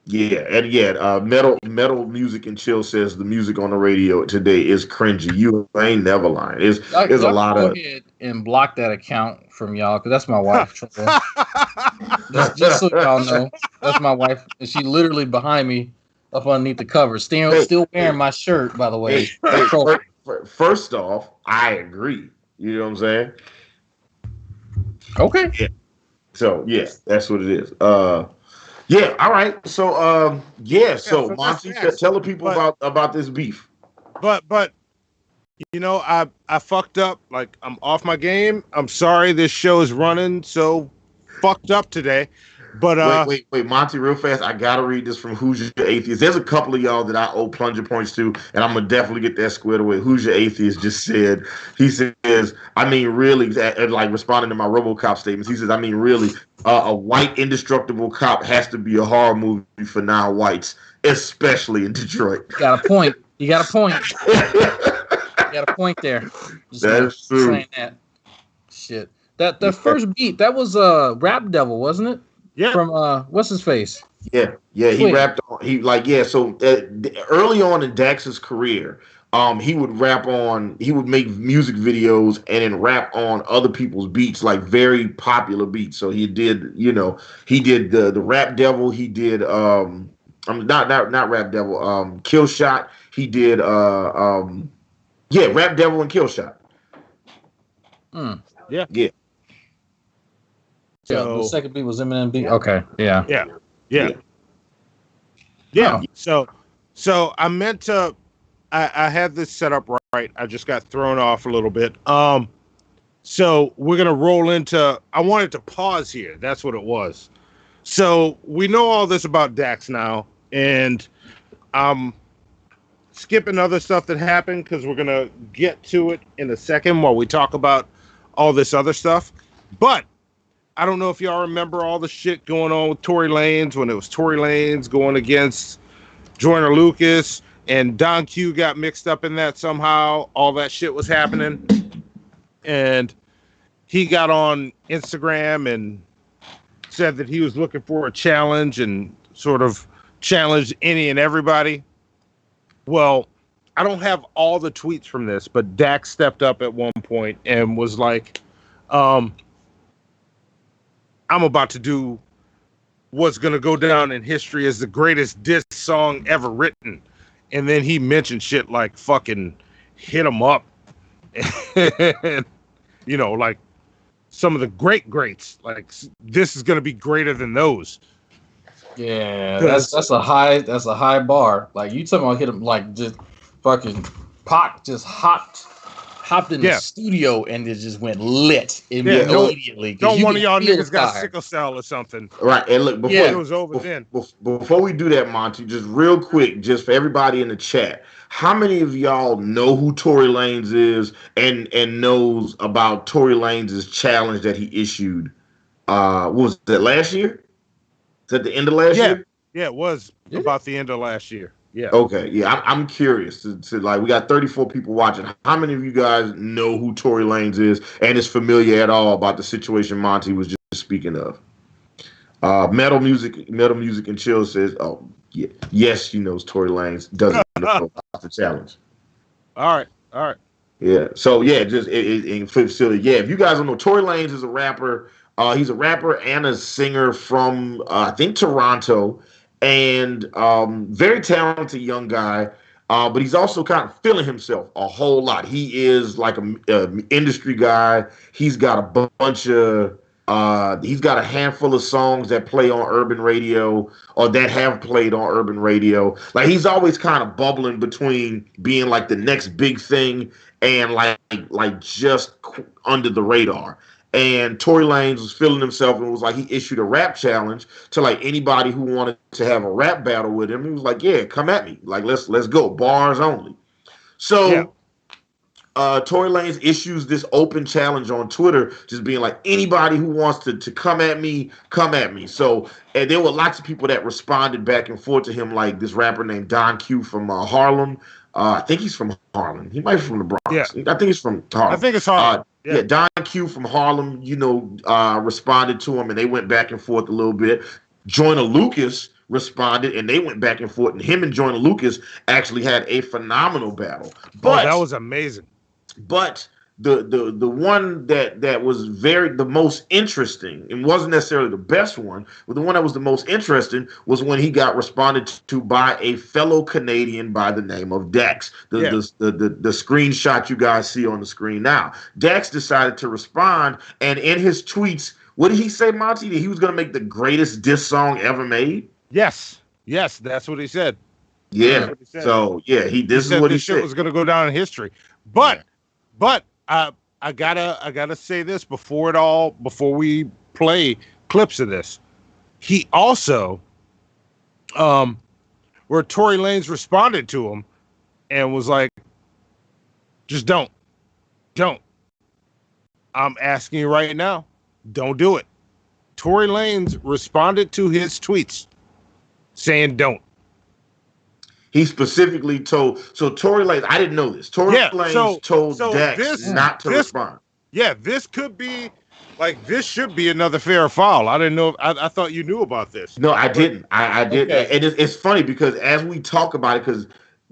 Yeah, and metal music and chill says the music on the radio today is cringy. You ain't never lying. There's a lot of. Go ahead and block that account from y'all, because that's my wife. just so y'all know, that's my wife, and she literally behind me, up underneath the cover, still wearing my shirt. By the way, first off, I agree. You know what I'm saying? Okay. Yeah. So yeah, that's what it is. Yeah, all right. So so Monty, tell the people about this beef. But you know, I fucked up. Like, I'm off my game. I'm sorry this show is running so fucked up today. But wait, Monty, real fast. I gotta read this from Who's Your Atheist. There's a couple of y'all that I owe plunger points to, and I'm gonna definitely get that squared away. Who's Your Atheist just said, he says, I mean, really, like responding to my RoboCop statements, he says, I mean, really, a white indestructible cop has to be a horror movie for non-whites, especially in Detroit. You got a point. got a point there. That's true. Saying that shit. That the first beat that was Rap Devil, wasn't it? Yeah. From what's his face? Yeah. He rapped on. So early on in Dax's career, he would make music videos and then rap on other people's beats, like very popular beats. So he did the Rap Devil. He did not Rap Devil. Kill Shot. He did Rap Devil and Kill Shot. Yeah. So the second beat was Eminem beat. Okay. Yeah. So I meant to. I had this set up right. I just got thrown off a little bit. So we're gonna roll into. I wanted to pause here. That's what it was. So we know all this about Dax now, and I'm skipping other stuff that happened because we're gonna get to it in a second while we talk about all this other stuff. But I don't know if y'all remember all the shit going on with Tory Lanez when it was Tory Lanez going against Joyner Lucas, and Don Q got mixed up in that somehow. All that shit was happening. And he got on Instagram and said that he was looking for a challenge and sort of challenged any and everybody. Well, I don't have all the tweets from this, but Dax stepped up at one point and was like, I'm about to do what's going to go down in history as the greatest diss song ever written. And then he mentioned shit like fucking Hit 'Em Up. And, like some of the greats. Like, this is going to be greater than those. Yeah, that's a high bar. Like, you talking about Hit 'Em, like, just fucking Pac just hopped in the studio and it just went lit immediately. Don't one of y'all niggas got sickle cell or something. Right. And look, before it was over then. Before we do that, Monty, just real quick, just for everybody in the chat, how many of y'all know who Tory Lanez is and knows about Tory Lanez's challenge that he issued? What was that, last year? Is that the end of last year? Yeah, it was about the end of last year. Yeah. Okay. Yeah, I'm curious to like, we got 34 people watching. How many of you guys know who Tory Lanez is and is familiar at all about the situation Monty was just speaking of? Metal Music and Chill says, "Oh, yeah, yes, she knows Tory Lanez doesn't know about the challenge." All right. Yeah. So yeah, just if you guys don't know, Tory Lanez is a rapper. He's a rapper and a singer from I think Toronto. And very talented young guy, but he's also kind of feeling himself a whole lot. He is like an industry guy. He's got a bunch of, he's got a handful of songs that play on urban radio or that have played on urban radio. Like, he's always kind of bubbling between being like the next big thing and like just under the radar. And Tory Lanez was feeling himself and was like, he issued a rap challenge to like anybody who wanted to have a rap battle with him. He was like, yeah, come at me. Like, let's go. Bars only. So Tory Lanez issues this open challenge on Twitter, just being like, anybody who wants to come at me, come at me. So, and there were lots of people that responded back and forth to him, like this rapper named Don Q from Harlem. I think he's from Harlem. He might be from the Bronx. Yeah. I think he's from Harlem. I think it's Harlem. Yeah, Don Q from Harlem, responded to him, and they went back and forth a little bit. Joyner Lucas responded, and they went back and forth, and him and Joyner Lucas actually had a phenomenal battle. But that was amazing. But the one that was the most interesting, and wasn't necessarily the best one, but the one that was the most interesting was when he got responded to by a fellow Canadian by the name of Dax. The screenshot you guys see on the screen now. Dax decided to respond, and in his tweets, what did he say, Monty? That he was going to make the greatest diss song ever made? Yes, that's what he said. Yeah. So yeah, this is what he said. Shit was going to go down in history, but. I gotta say this before we play clips of this. He also, where Tory Lanez responded to him and was like, just don't. I'm asking you right now, don't do it. Tory Lanez responded to his tweets saying don't. He specifically told. So Tory Lanez, I didn't know this. Tory Lanez told Dax not to respond. Yeah, this could be like this should be another fair foul. I didn't know. I thought you knew about this. No, I didn't. I didn't. Okay. And it's funny because as we talk about it, because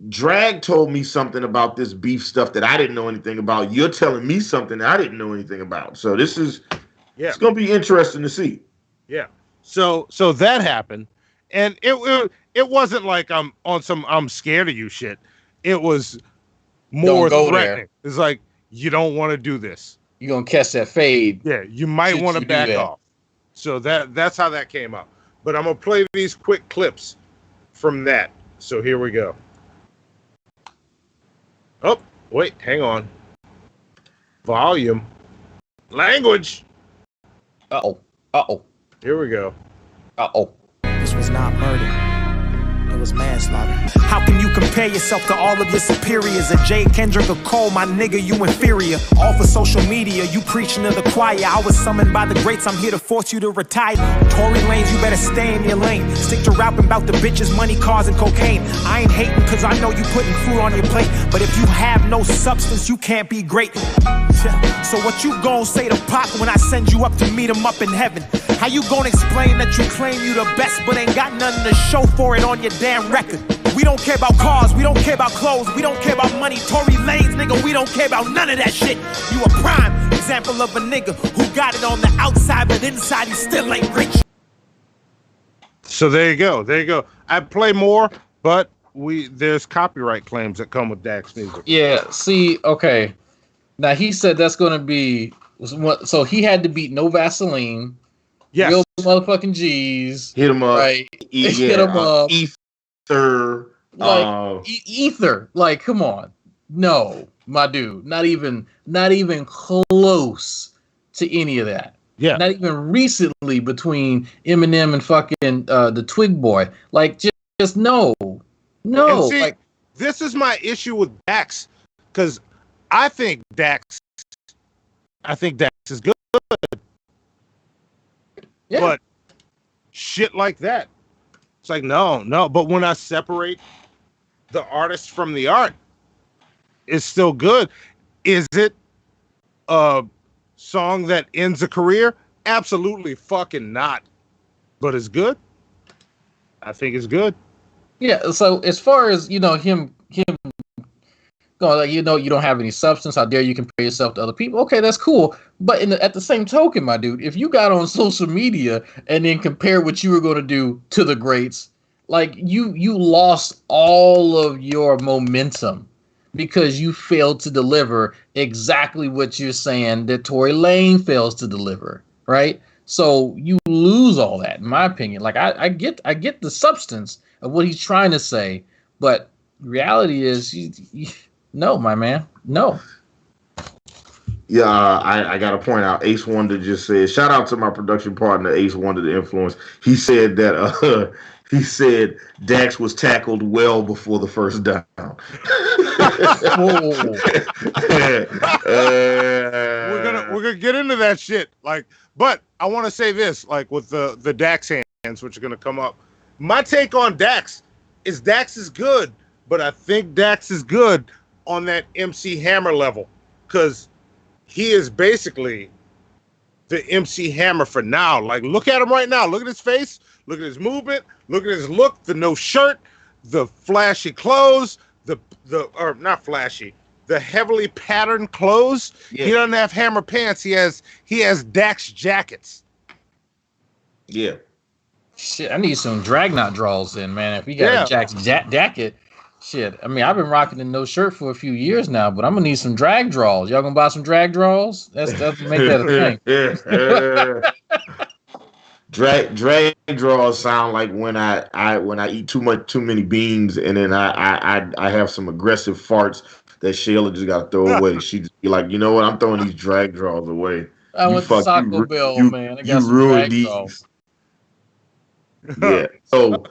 Drag told me something about this beef stuff that I didn't know anything about. You're telling me something that I didn't know anything about. So this is it's gonna be interesting to see. Yeah. So that happened, and it wasn't like I'm scared of you shit. It was more threatening. It's like you don't want to do this. You're gonna catch that fade. Yeah, you might want to back off. So that's how that came out. But I'm gonna play these quick clips from that. So here we go. Oh, wait, hang on. Volume. Language. Uh-oh. Here we go. This was not murder. It was manslaughter. How can you compare yourself to all of your superiors? A Jay, Kendrick, or Cole, my nigga, you inferior. All for social media, you preaching to the choir. I was summoned by the greats, I'm here to force you to retire. Tory Lanez, you better stay in your lane. Stick to rapping about the bitches, money, cars, and cocaine. I ain't hating cause I know you putting food on your plate. But if you have no substance, you can't be great. So what you gon' say to Pac when I send you up to meet him up in heaven? How you gon' explain that you claim you the best but ain't got nothing to show for it on your damn record? We don't care about cars, we don't care about clothes, we don't care about money. Tory Lanez, nigga, we don't care about none of that shit. You a prime example of a nigga who got it on the outside but inside he still ain't rich. So there you go. I'd play more, but there's copyright claims that come with Dax music. Yeah, see, okay. Now he said that's going to be so he had to beat No Vaseline. Yes. Real motherfucking G's. Hit him up. Right. Hit him up. Ether. Ether. Like, come on. No, my dude. Not even close to any of that. Yeah. Not even recently between Eminem and fucking the Twig Boy. Like, just no. No. See, like, this is my issue with Dax, because I think Dax is good. Yeah. But shit like that, it's like no. But when I separate the artist from the art, it's still good. Is it a song that ends a career? Absolutely fucking not. But it's good. I think it's good. Yeah. So as far as him going like you don't have any substance. How dare you compare yourself to other people? Okay, that's cool. But at the same token, my dude, if you got on social media and then compare what you were going to do to the greats, like you lost all of your momentum because you failed to deliver exactly what you're saying that Tory Lanez fails to deliver, right? So you lose all that, in my opinion. Like I get the substance of what he's trying to say, but reality is no, my man, no. Yeah, I got to point out, Ace Wonder just said, shout out to my production partner, Ace Wonder, the influence. He said that Dax was tackled well before the first down. We're gonna get into that shit. Like, but I want to say this, like with the Dax hands, which are gonna come up. My take on Dax is good, but I think Dax is good on that MC Hammer level, because he is basically the MC Hammer for now. Like, look at him right now. Look at his face. Look at his movement. Look at his look. The no shirt, the flashy clothes, or not flashy, the heavily patterned clothes. Yeah. He doesn't have Hammer pants. He has Dax jackets. Yeah. Shit, I need some Dragnaught draws in, man. If you got a Jack's jacket. Shit, I mean, I've been rocking the no shirt for a few years now, but I'm gonna need some drag draws. Y'all gonna buy some drag draws? That's make that a thing. Drag draws sound like when I eat too many beans, and then I have some aggressive farts that Shayla just got to throw away. She just be like, you know what? I'm throwing these drag draws away. I went to Taco Bell, man. I got some drag draws. Yeah. So.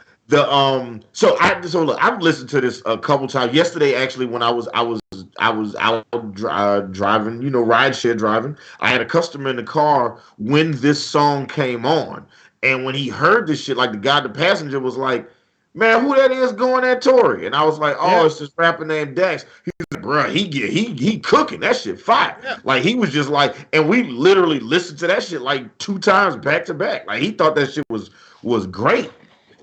So look, I've listened to this a couple times. Yesterday, actually, when I was out driving, rideshare driving, I had a customer in the car when this song came on, and when he heard this shit, like the passenger was like, man, who that is going at Tory? And I was like, oh, it's this rapper named Dax. He was like, bro, he cooking. That shit fire. Yeah. Like, he was just like, and we literally listened to that shit like 2 times back to back. Like, he thought that shit was great.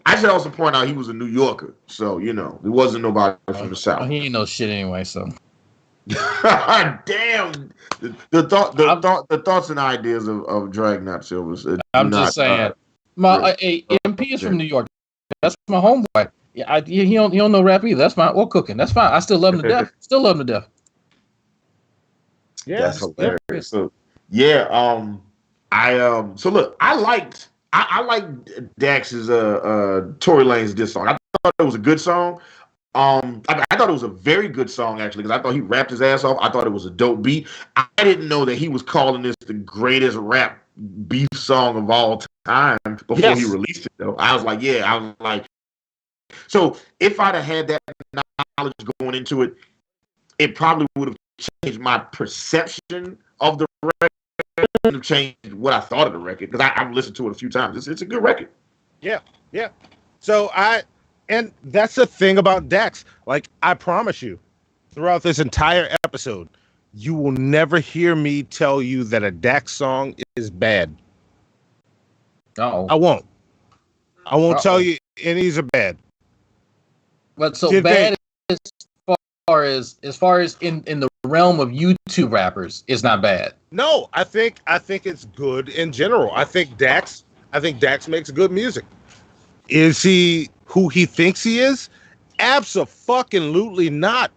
I should also point out he was a New Yorker. So, you know, he wasn't nobody from the South. He ain't no shit anyway, so. Damn. The thoughts and ideas of Dragnaught Silver. I'm just saying. MP is from New York. That's my homeboy. Yeah, he don't know rap either. That's fine. Or cooking. That's fine. I still love him to death. Still love him to death. Yeah, that's hilarious. So yeah, so look, I liked Dax's Tory Lanez diss song. I thought it was a good song. I thought it was a very good song actually, because I thought he rapped his ass off. I thought it was a dope beat. I didn't know that he was calling this the greatest rap beef song of all time before he released it though. I was like, so if I'd have had that knowledge going into it, it probably would have changed my perception of the record. It would have changed what I thought of the record, because I've listened to it a few times. It's a good record. Yeah. So and that's the thing about Dax. Like, I promise you, throughout this entire episode, you will never hear me tell you that a Dax song is bad. Uh-oh. I won't tell you any's are bad. But so bad as far as in the realm of YouTube rappers, it's not bad. No, I think it's good in general. I think Dax makes good music. Is he who he thinks he is? Abso-fucking-lutely not.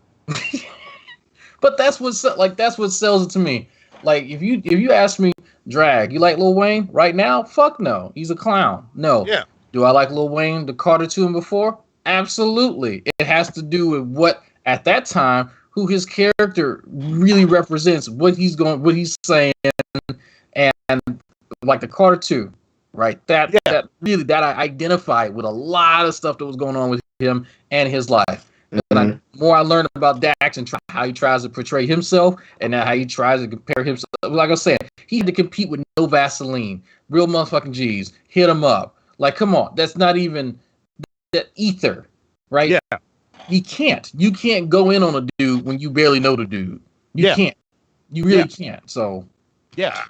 But that's what sells it to me. Like, if you ask me, Drag, you like Lil Wayne right now? Fuck no, he's a clown. No. Yeah. Do I like Lil Wayne, the Carter 2 and before? Absolutely. It has to do with what at that time who his character really represents, what he's saying, and like the Carter 2. Right, that I identified with a lot of stuff that was going on with him and his life. Mm-hmm. And the more I learned about Dax and how he tries to portray himself, and now how he tries to compare himself, like I said, he had to compete with no Vaseline, real motherfucking G's, hit him up. Like, come on, that's not even that ether, right? Yeah, you can't go in on a dude when you barely know the dude. You can't, you really can't. So, yeah,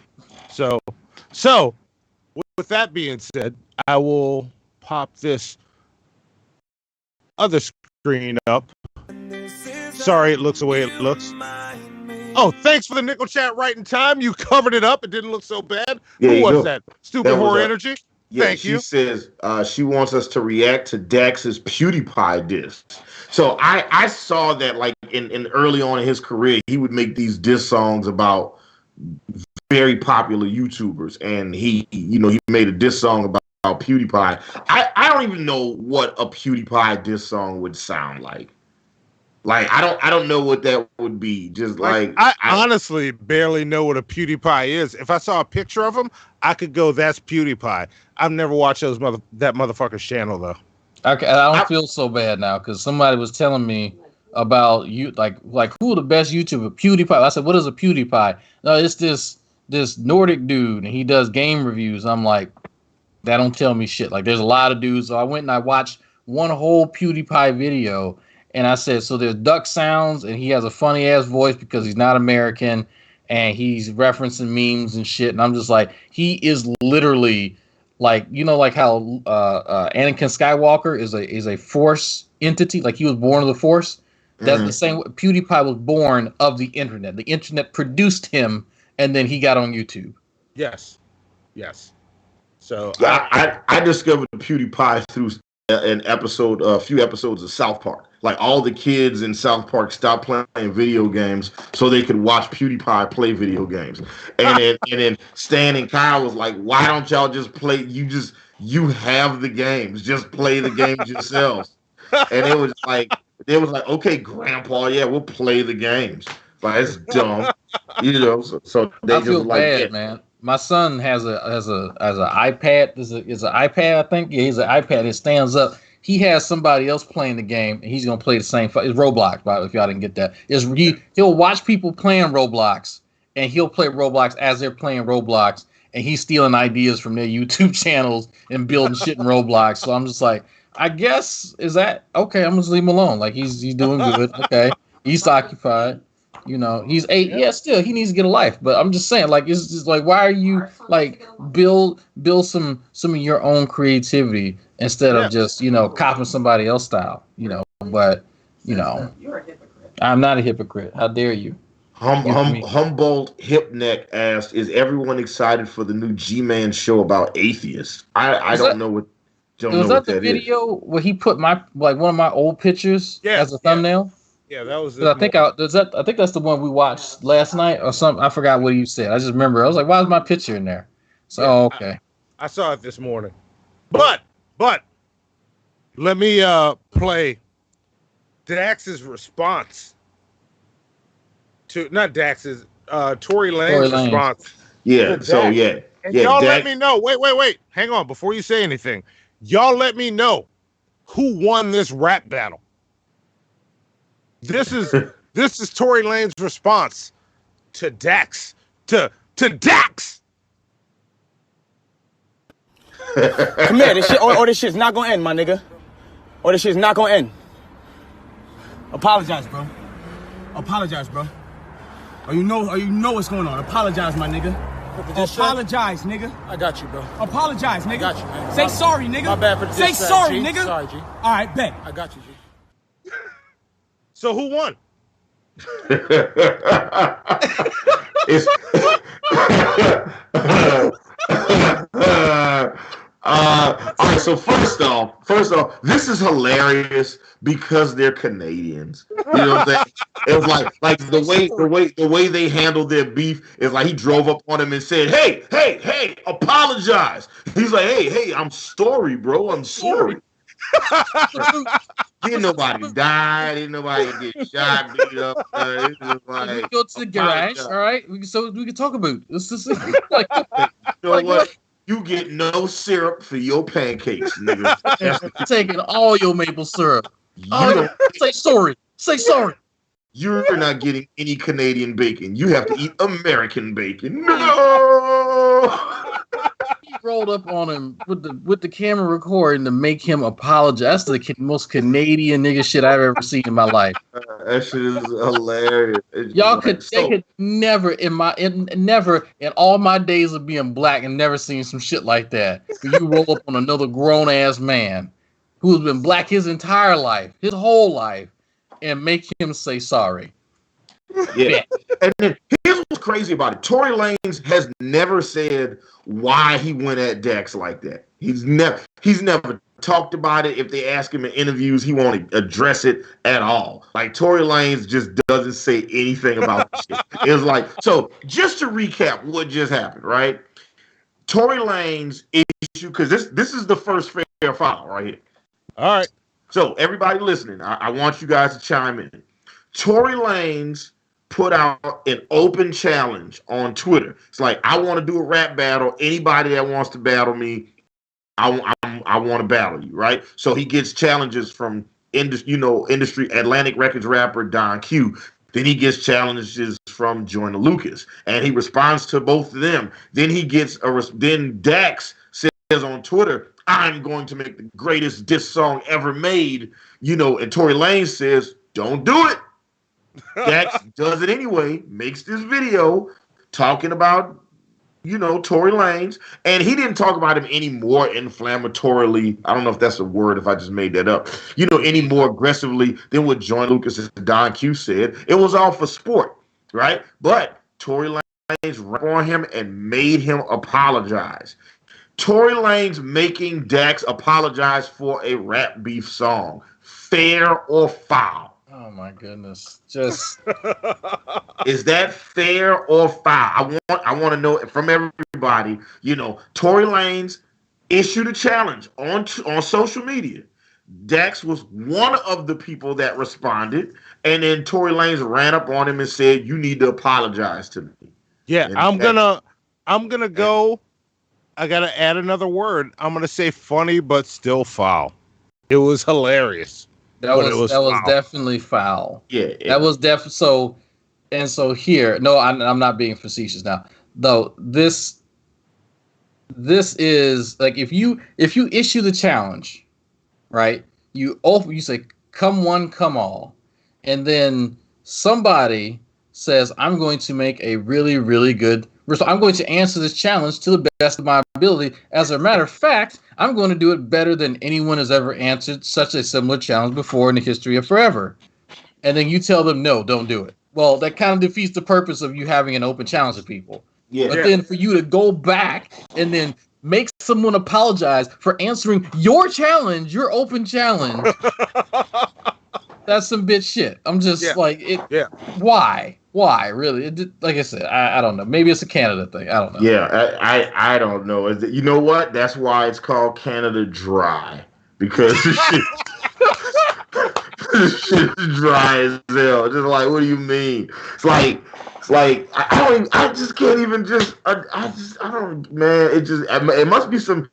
so. With that being said, I will pop this other screen up. Sorry, it looks the way it looks. Oh, thanks for the nickel chat right in time. You covered it up. It didn't look so bad. Yeah, who was that? Stupid Horror Energy? Yeah, Thank you. She says she wants us to react to Dax's PewDiePie diss. So I saw that like in early on in his career, he would make these diss songs about very popular YouTubers, and he made a diss song about PewDiePie. I don't even know what a PewDiePie diss song would sound like. Like I don't know what that would be. Just like I honestly barely know what a PewDiePie is. If I saw a picture of him, I could go, that's PewDiePie. I've never watched that motherfucker's channel though. Okay, I don't feel so bad now because somebody was telling me about you like who are the best YouTuber? PewDiePie. I said, what is a PewDiePie? No, it's this Nordic dude, and he does game reviews. I'm like, that don't tell me shit. Like, there's a lot of dudes. So I went and I watched one whole PewDiePie video, and I said, so there's duck sounds, and he has a funny ass voice because he's not American, and he's referencing memes and shit. And I'm just like, he is literally like, like how Anakin Skywalker is a Force entity. Like, he was born of the Force. That's the same. PewDiePie was born of the internet. The internet produced him, and then he got on YouTube. Yes. So I discovered PewDiePie through a few episodes of South Park. Like, all the kids in South Park stopped playing video games so they could watch PewDiePie play video games. And then Stan and Kyle was like, why don't y'all just play? You have the games. Just play the games yourselves. And it was like, okay, Grandpa, yeah, we'll play the games. Like, it's dumb. So they I feel bad, man. My son has an iPad. Is an iPad, I think. Yeah, he's an iPad. It stands up. He has somebody else playing the game, and he's gonna play the same. It's Roblox, by if y'all didn't get that. He'll watch people playing Roblox, and he'll play Roblox as they're playing Roblox, and he's stealing ideas from their YouTube channels and building shit in Roblox. So I'm just like, I guess is that okay? I'm just leave him alone. Like he's doing good. Okay, he's occupied. You know, he's 8. Yeah, still he needs to get a life. But I'm just saying, like, it's just like, why are you like build some of your own creativity instead of just, you know, copying somebody else's style, you know? But you know, you're a hypocrite. I'm not a hypocrite. How dare you? Humboldt Hipneck asked, "Is everyone excited for the new G-Man show about atheists?" I don't know what. Was that the video where he put my one of my old pictures as a thumbnail? Yeah, that was. I think that's the one we watched last night or something. I forgot what you said. I just remember I was like, "Why is my picture in there?" So okay, I saw it this morning, but let me play Dax's response to not Dax's Tory Lane's response. Yeah. So yeah. And y'all let me know. Wait. Hang on before you say anything. Y'all let me know who won this rap battle. This is Tory Lane's response to Dax. To Dax. Come here, this shit or this shit's not gonna end, my nigga. Or this shit's not gonna end. Apologize, bro. Apologize, bro. Or you know what's going on. Apologize, my nigga. Apologize, nigga. I got you, bro. Apologize, nigga. I got you, man. Say sorry, nigga. My bad for the Say diss track, sorry, G. nigga. Sorry, G. All right, bet. I got you, G. So who won? All right, so first off, this is hilarious because they're Canadians. You know what I'm saying? It's like the way they handled their beef is like he drove up on him and said, "Hey, apologize." He's like, "Hey, I'm sorry, bro. I'm sorry." Didn't nobody die. Didn't nobody get shot, beat up. It's just like, we go to the garage, all right? So we can talk about this. This is like, you know what? You get no syrup for your pancakes, nigga. Taking all your maple syrup. Say sorry. Say sorry. You're not getting any Canadian bacon. You have to eat American bacon. No. He rolled up on him with the camera recording to make him apologize. That's the most Canadian nigga shit I've ever seen in my life. That shit is hilarious. They could never in all my days of being black and never seen some shit like that. Where you roll up on another grown ass man who's been black his entire life, his whole life, and make him say sorry. Yeah. And then here's what's crazy about it. Tory Lanez has never said why he went at Dax like that. He's never talked about it. If they ask him in interviews, he won't address it at all. Like Tory Lanez just doesn't say anything about this shit. It's like, so just to recap what just happened, right? Tory Lanez issue, because this is the first fair file right here. All right. So everybody listening, I want you guys to chime in. Tory Lanez put out an open challenge on Twitter. It's like, I want to do a rap battle. Anybody that wants to battle me, I want to battle you, right? So he gets challenges from industry Atlantic Records rapper Don Q. Then he gets challenges from Joyner Lucas, and he responds to both of them. Then he gets then Dax says on Twitter, "I'm going to make the greatest diss song ever made," and Tory Lanez says, "Don't do it." Dax does it anyway, makes this video talking about, Tory Lanez, and he didn't talk about him any more inflammatorily. I don't know if that's a word, if I just made that up, any more aggressively than what Joyner Lucas and Don Q said. It was all for sport, right? But Tory Lanez ran on him and made him apologize. Tory Lanez making Dax apologize for a rap beef song. Fair or foul? Oh my goodness! Just is that fair or foul? I want to know from everybody. Tory Lanez issued a challenge on social media. Dax was one of the people that responded, and then Tory Lanez ran up on him and said, "You need to apologize to me." Yeah, and I'm gonna go. I gotta add another word. I'm gonna say funny, but still foul. It was hilarious. That was definitely foul. Yeah, that was definitely so. And so here, no, I'm not being facetious now. Though this this is like if you issue the challenge, right? You say come one, come all, and then somebody says, I'm going to make a really, really good result. I'm going to answer this challenge to the best of my ability. As a matter of fact, I'm going to do it better than anyone has ever answered such a similar challenge before in the history of forever. And then you tell them, no, don't do it. Well, that kind of defeats the purpose of you having an open challenge to people. Yeah. But then for you to go back and then make someone apologize for answering your challenge, your open challenge, that's some bitch shit. I'm just like, why? Why, really? Like I said, I don't know. Maybe it's a Canada thing. I don't know. Yeah, I don't know. You know what? That's why it's called Canada Dry. Because this shit is dry as hell. Just like, what do you mean? It's like I just can't even I don't, man. It must be some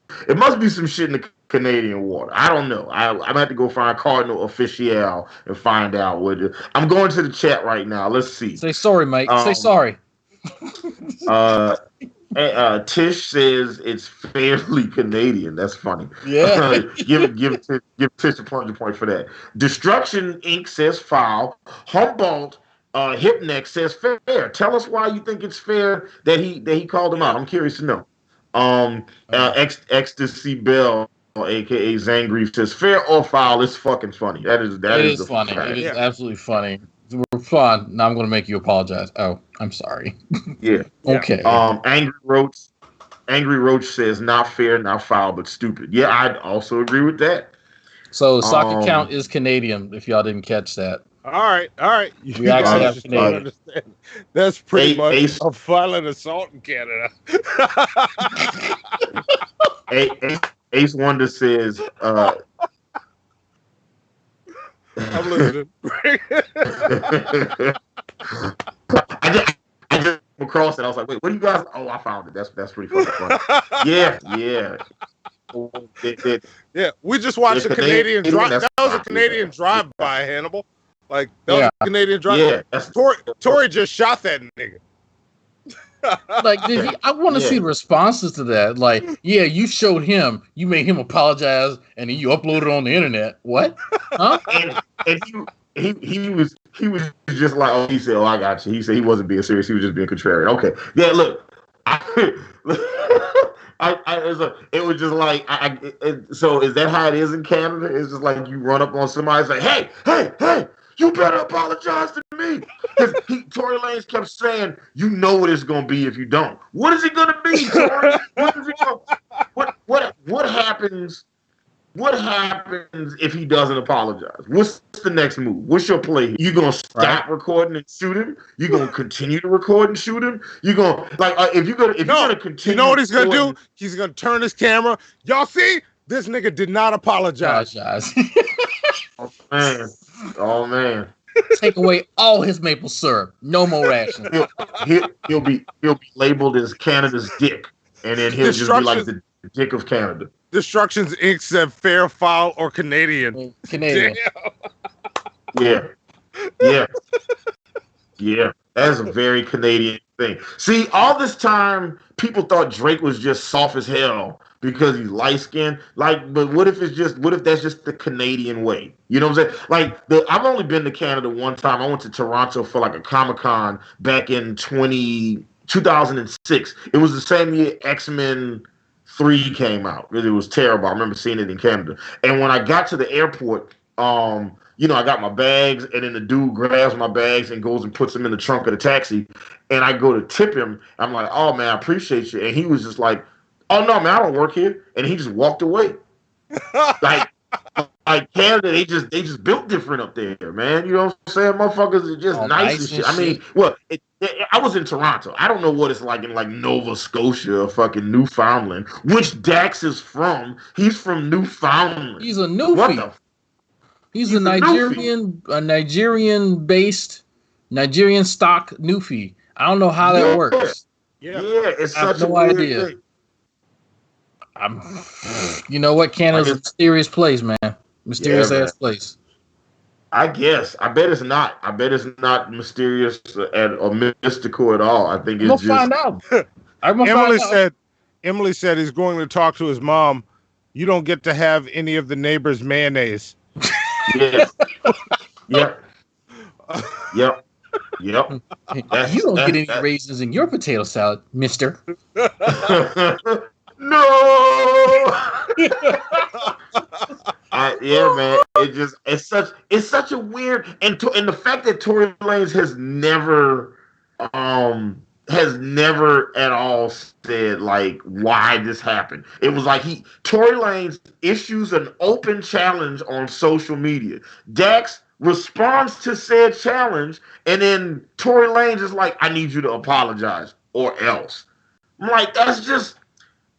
shit in the Canadian water. I don't know. I'm gonna have to go find Cardinal Official and find out what it is. I'm going to the chat right now. Let's see. Say sorry, mate. Say sorry. Tish says it's fairly Canadian. That's funny. Yeah. give Tish a point for that. Destruction Inc. says foul. Humboldt Hipneck says fair. Tell us why you think it's fair that he called him out. I'm curious to know. Ecstasy Bell, aka Zangrief, says fair or foul. It's fucking funny. That is funny. It is absolutely funny. We're fun. Now I'm going to make you apologize. Oh, I'm sorry. Yeah. Okay. Angry Roach says not fair, not foul, but stupid. Yeah, I'd also agree with that. So soccer count is Canadian. If y'all didn't catch that. All right. We actually have Canadian. Understand. That's pretty much a violent assault in Canada. Ace Wonder says. I'm listening. I just across it. I was like, wait, what do you guys? Oh, I found it. That's pretty fucking funny. Yeah. Yeah, we just watched a Canadian drive. That was a Canadian drive-by, Hannibal. Like that was a Canadian drive. Yeah, Tory just shot that nigga. Like, I want to see the responses to that. Like, yeah, you showed him, you made him apologize, and then you uploaded it on the internet. What? Huh? and he was just like, oh, he said, oh, I got you. He said he wasn't being serious. He was just being contrarian. Okay, yeah, look, it was just like, so is that how it is in Canada? It's just like you run up on somebody and say, hey, you better apologize to me. Because Tory Lanez kept saying, you know what it's going to be if you don't. What is it going to be, Tory? What happens? What happens if he doesn't apologize? What's the next move? What's your play? You going to stop recording and shoot him? You going to continue to record and shoot him? You going to if you're going to continue? You know what he's going to do? He's going to turn his camera. Y'all see? This nigga did not apologize. Oh man! Take away all his maple syrup. No more rations. He'll be labeled as Canada's dick, and then he'll just be like the dick of Canada. Destructions Inc. said fair, foul, or Canadian. Canadian. Yeah. That's a very Canadian thing. See, all this time, people thought Drake was just soft as hell because he's light skinned. Like, but what if that's just the Canadian way? You know what I'm saying? Like, I've only been to Canada one time. I went to Toronto for like a Comic-Con back in 2006. It was the same year X-Men 3 came out. It was terrible. I remember seeing it in Canada. And when I got to the airport, I got my bags, and then the dude grabs my bags and goes and puts them in the trunk of the taxi. And I go to tip him. I'm like, oh man, I appreciate you. And he was just like, oh no, man, I don't work here. And he just walked away. like Canada, they just built different up there, man. You know what I'm saying? Motherfuckers are just nice and shit. I mean, I was in Toronto. I don't know what it's like in like Nova Scotia or fucking Newfoundland, which Dax is from. He's from Newfoundland. He's a Newfie. He's a Nigerian-based, Nigerian stock Newfie. I don't know how that works. Yeah, it's such a weird thing. You know what? Canada's a mysterious place, man. Mysterious ass place. I guess. I bet it's not. I bet it's not mysterious or mystical at all. I think it's find out. Emily said he's going to talk to his mom. You don't get to have any of the neighbors' mayonnaise. Yes. Yep. Yep. Yep. You don't get any raisins in your potato salad, mister. No. Yeah, man. It's such a weird and the fact that Tory Lanez has never at all said like why this happened. It was like Tory Lanez issues an open challenge on social media. Dax responds to said challenge, and then Tory Lanez is like, I need you to apologize or else. I'm like, that's just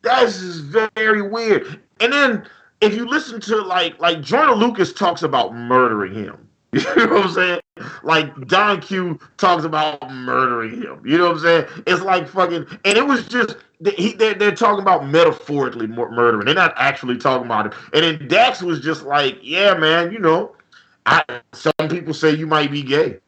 very weird. And then if you listen to like Jordan Lucas talks about murdering him. You know what I'm saying? Like Don Q talks about murdering him. You know what I'm saying? It's like fucking, and it was just they're talking about metaphorically murdering. They're not actually talking about it. And then Dax was just like, yeah, man, you know, some people say you might be gay.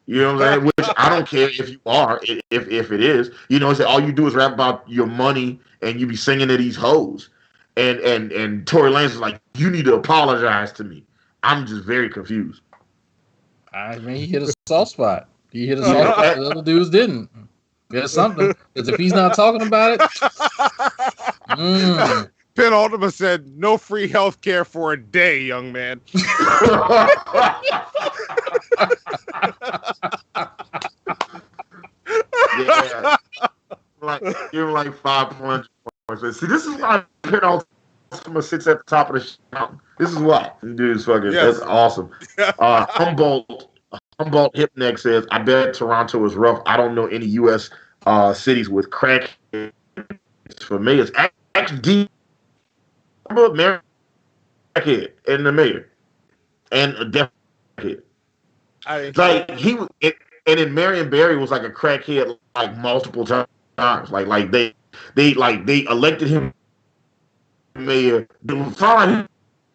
You know what I'm saying? Which I don't care if you are, if it is. You know, all you do is rap about your money and you be singing to these hoes. And Tory Lanez is like, you need to apologize to me. I'm just very confused. I mean, he hit a soft spot. He hit a soft spot. The other dudes didn't. There's something. Because if he's not talking about it. Penultima said, no free health care for a day, young man. Yeah. Give him like 5 points. See, this is why Penultima sits at the top of the mountain. This is why. Dude is fucking, that's awesome. Humboldt Hipneck says, I bet Toronto is rough. I don't know any U.S. Cities with crack for mayors. Actually, mayor and the mayor. And a deaf kid. Like, he was, and then Marion Barry was like a crackhead like multiple times. Like they elected him mayor. They were following him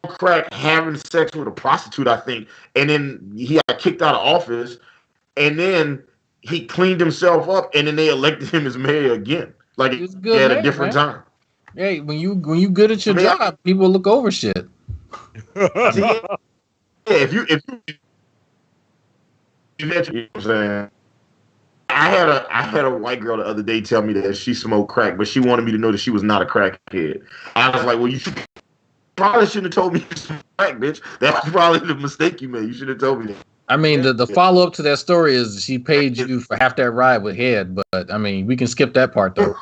crack having sex with a prostitute, I think, and then he got kicked out of office, and then he cleaned himself up, and then they elected him as mayor again. Like at a different time. Hey, when you good at your job, people look over shit. See, if you know what I'm saying. I had a white girl the other day tell me that she smoked crack, but she wanted me to know that she was not a crackhead. I was like, well, you probably shouldn't have told me you smoked crack, bitch. That was probably the mistake you made. You should have told me that. I mean, the follow up to that story is she paid you for half that ride with head, but I mean, we can skip that part though.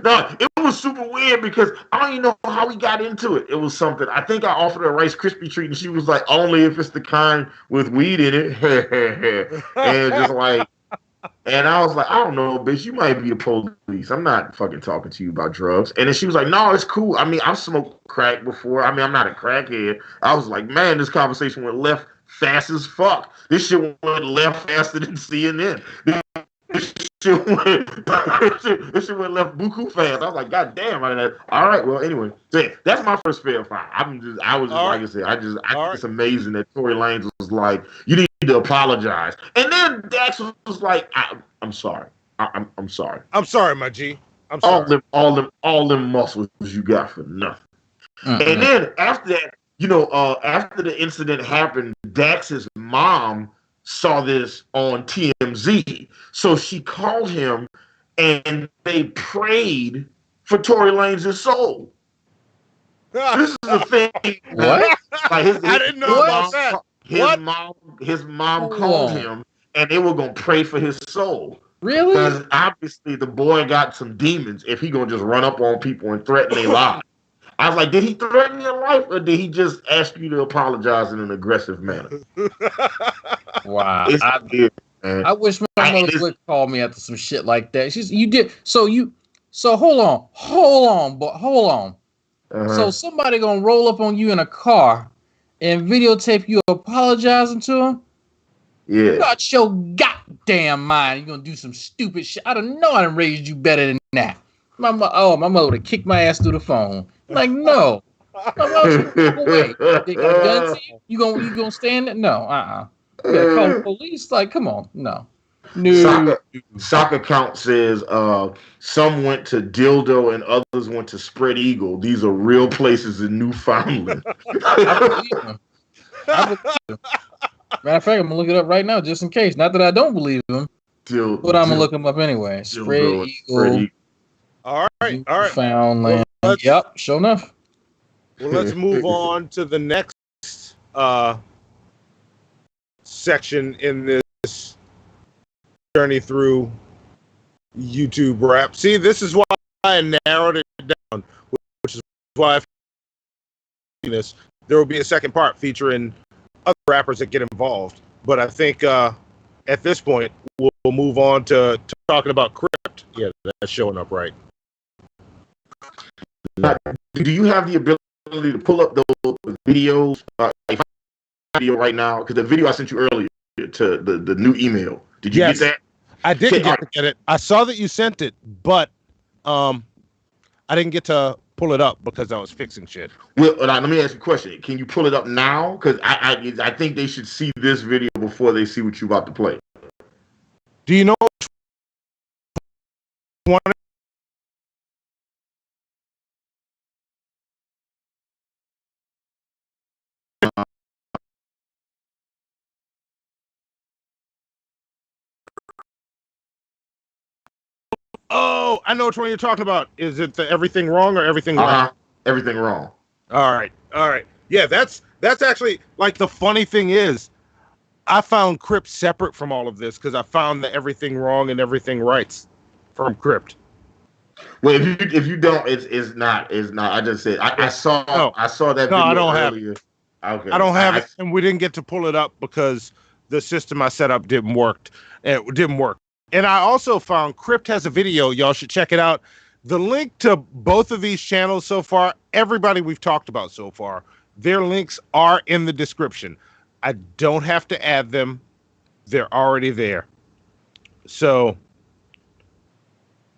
No, it was super weird because I don't even know how we got into it. It was something. I think I offered her a Rice Krispie treat, and she was like, "Only if it's the kind with weed in it." And just like, and I was like, "I don't know, bitch. You might be the police. I'm not fucking talking to you about drugs." And then she was like, "No, it's cool. I mean, I've smoked crack before. I mean, I'm not a crackhead." I was like, "Man, this conversation went left fast as fuck. This shit went left faster than CNN." This shit went left buku fast. I was like, God damn! All right, well, anyway, so yeah, that's my first fair fight. I was just like I said, I think it's amazing that Tory Lanez was like, you need to apologize, and then Dax was like, I'm sorry, I'm sorry. I'm sorry, my G. I'm sorry. All them muscles you got for nothing. Mm-hmm. And then after that, after the incident happened, Dax's mom saw this on TMZ. So she called him and they prayed for Tory Lanez's soul. This is the thing. What? Like I didn't know about that. His mom called him and they were going to pray for his soul. Really? Because obviously the boy got some demons if he going to just run up on people and threaten their lives. I was like, did he threaten your life or did he just ask you to apologize in an aggressive manner? Wow. It's weird, man. I wish my mother would call me after some shit like that. So hold on. Uh-huh. So somebody gonna roll up on you in a car and videotape you apologizing to him? Yeah. You got your goddamn mind. You're gonna do some stupid shit. I don't know I done raised you better than that. My mother would have kicked my ass through the phone. Like, no. Wait. They got a gun to you? You gonna stand there? No, You gotta call the police? Like, come on, no. Sock account says some went to Dildo and others went to Spread Eagle. These are real places in Newfoundland. I believe him. Matter of fact, I'm gonna look it up right now just in case. Not that I don't believe him, but I'm gonna look him up anyway. Spread Eagle. All right. Newfoundland. Yep, sure enough. Well, let's move on to the next section in this journey through YouTube rap. See, this is why I narrowed it down, which is why there will be a second part featuring other rappers that get involved. But I think at this point, we'll move on to talking about Crypt. Yeah, that's showing up right. Do you have the ability to pull up those videos? Video right now, because the video I sent you earlier to the new email. Did you get that? I didn't get it. I saw that you sent it, but I didn't get to pull it up because I was fixing shit. Well, let me ask you a question. Can you pull it up now? Because I think they should see this video before they see what you're about to play. Do you know one? Oh, I know which one you're talking about. Is it the Everything Wrong or Everything Right? Everything Wrong. All right. Yeah, that's actually, like, the funny thing is, I found Crypt separate from all of this because I found the Everything Wrong and Everything Rights from Crypt. Well, if you don't, it's not. I just said I saw that video I don't earlier. Okay. I don't have it, and we didn't get to pull it up because the system I set up didn't work. It didn't work. And I also found Crypt has a video. Y'all should check it out. The link to both of these channels so far, everybody we've talked about so far, their links are in the description. I don't have to add them. They're already there. So,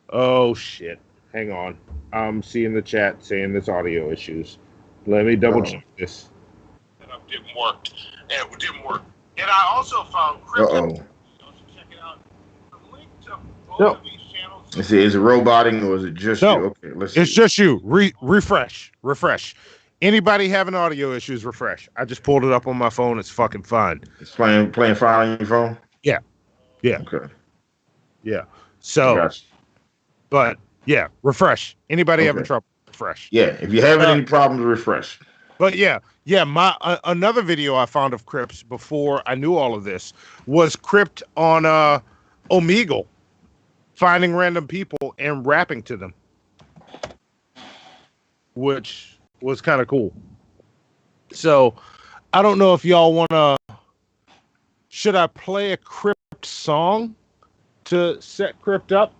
oh, shit. Hang on. I'm seeing the chat saying there's audio issues. Let me double check this. It didn't work. It didn't work. And I also found Crypt. No. Let's see, is it roboting or is it just you? Okay, let's see. It's just you. Refresh. Anybody having audio issues, refresh. I just pulled it up on my phone. It's fucking fine. It's playing fine on your phone? Yeah. Okay. Yeah. So, gotcha. But yeah, refresh. Anybody having trouble, refresh. Yeah, if you're having any problems, refresh. But yeah. My another video I found of Crypts before I knew all of this was Crypt on Omegle. Finding random people and rapping to them, which was kind of cool. So, I don't know if y'all want to... Should I play a Crypt song to set Crypt up?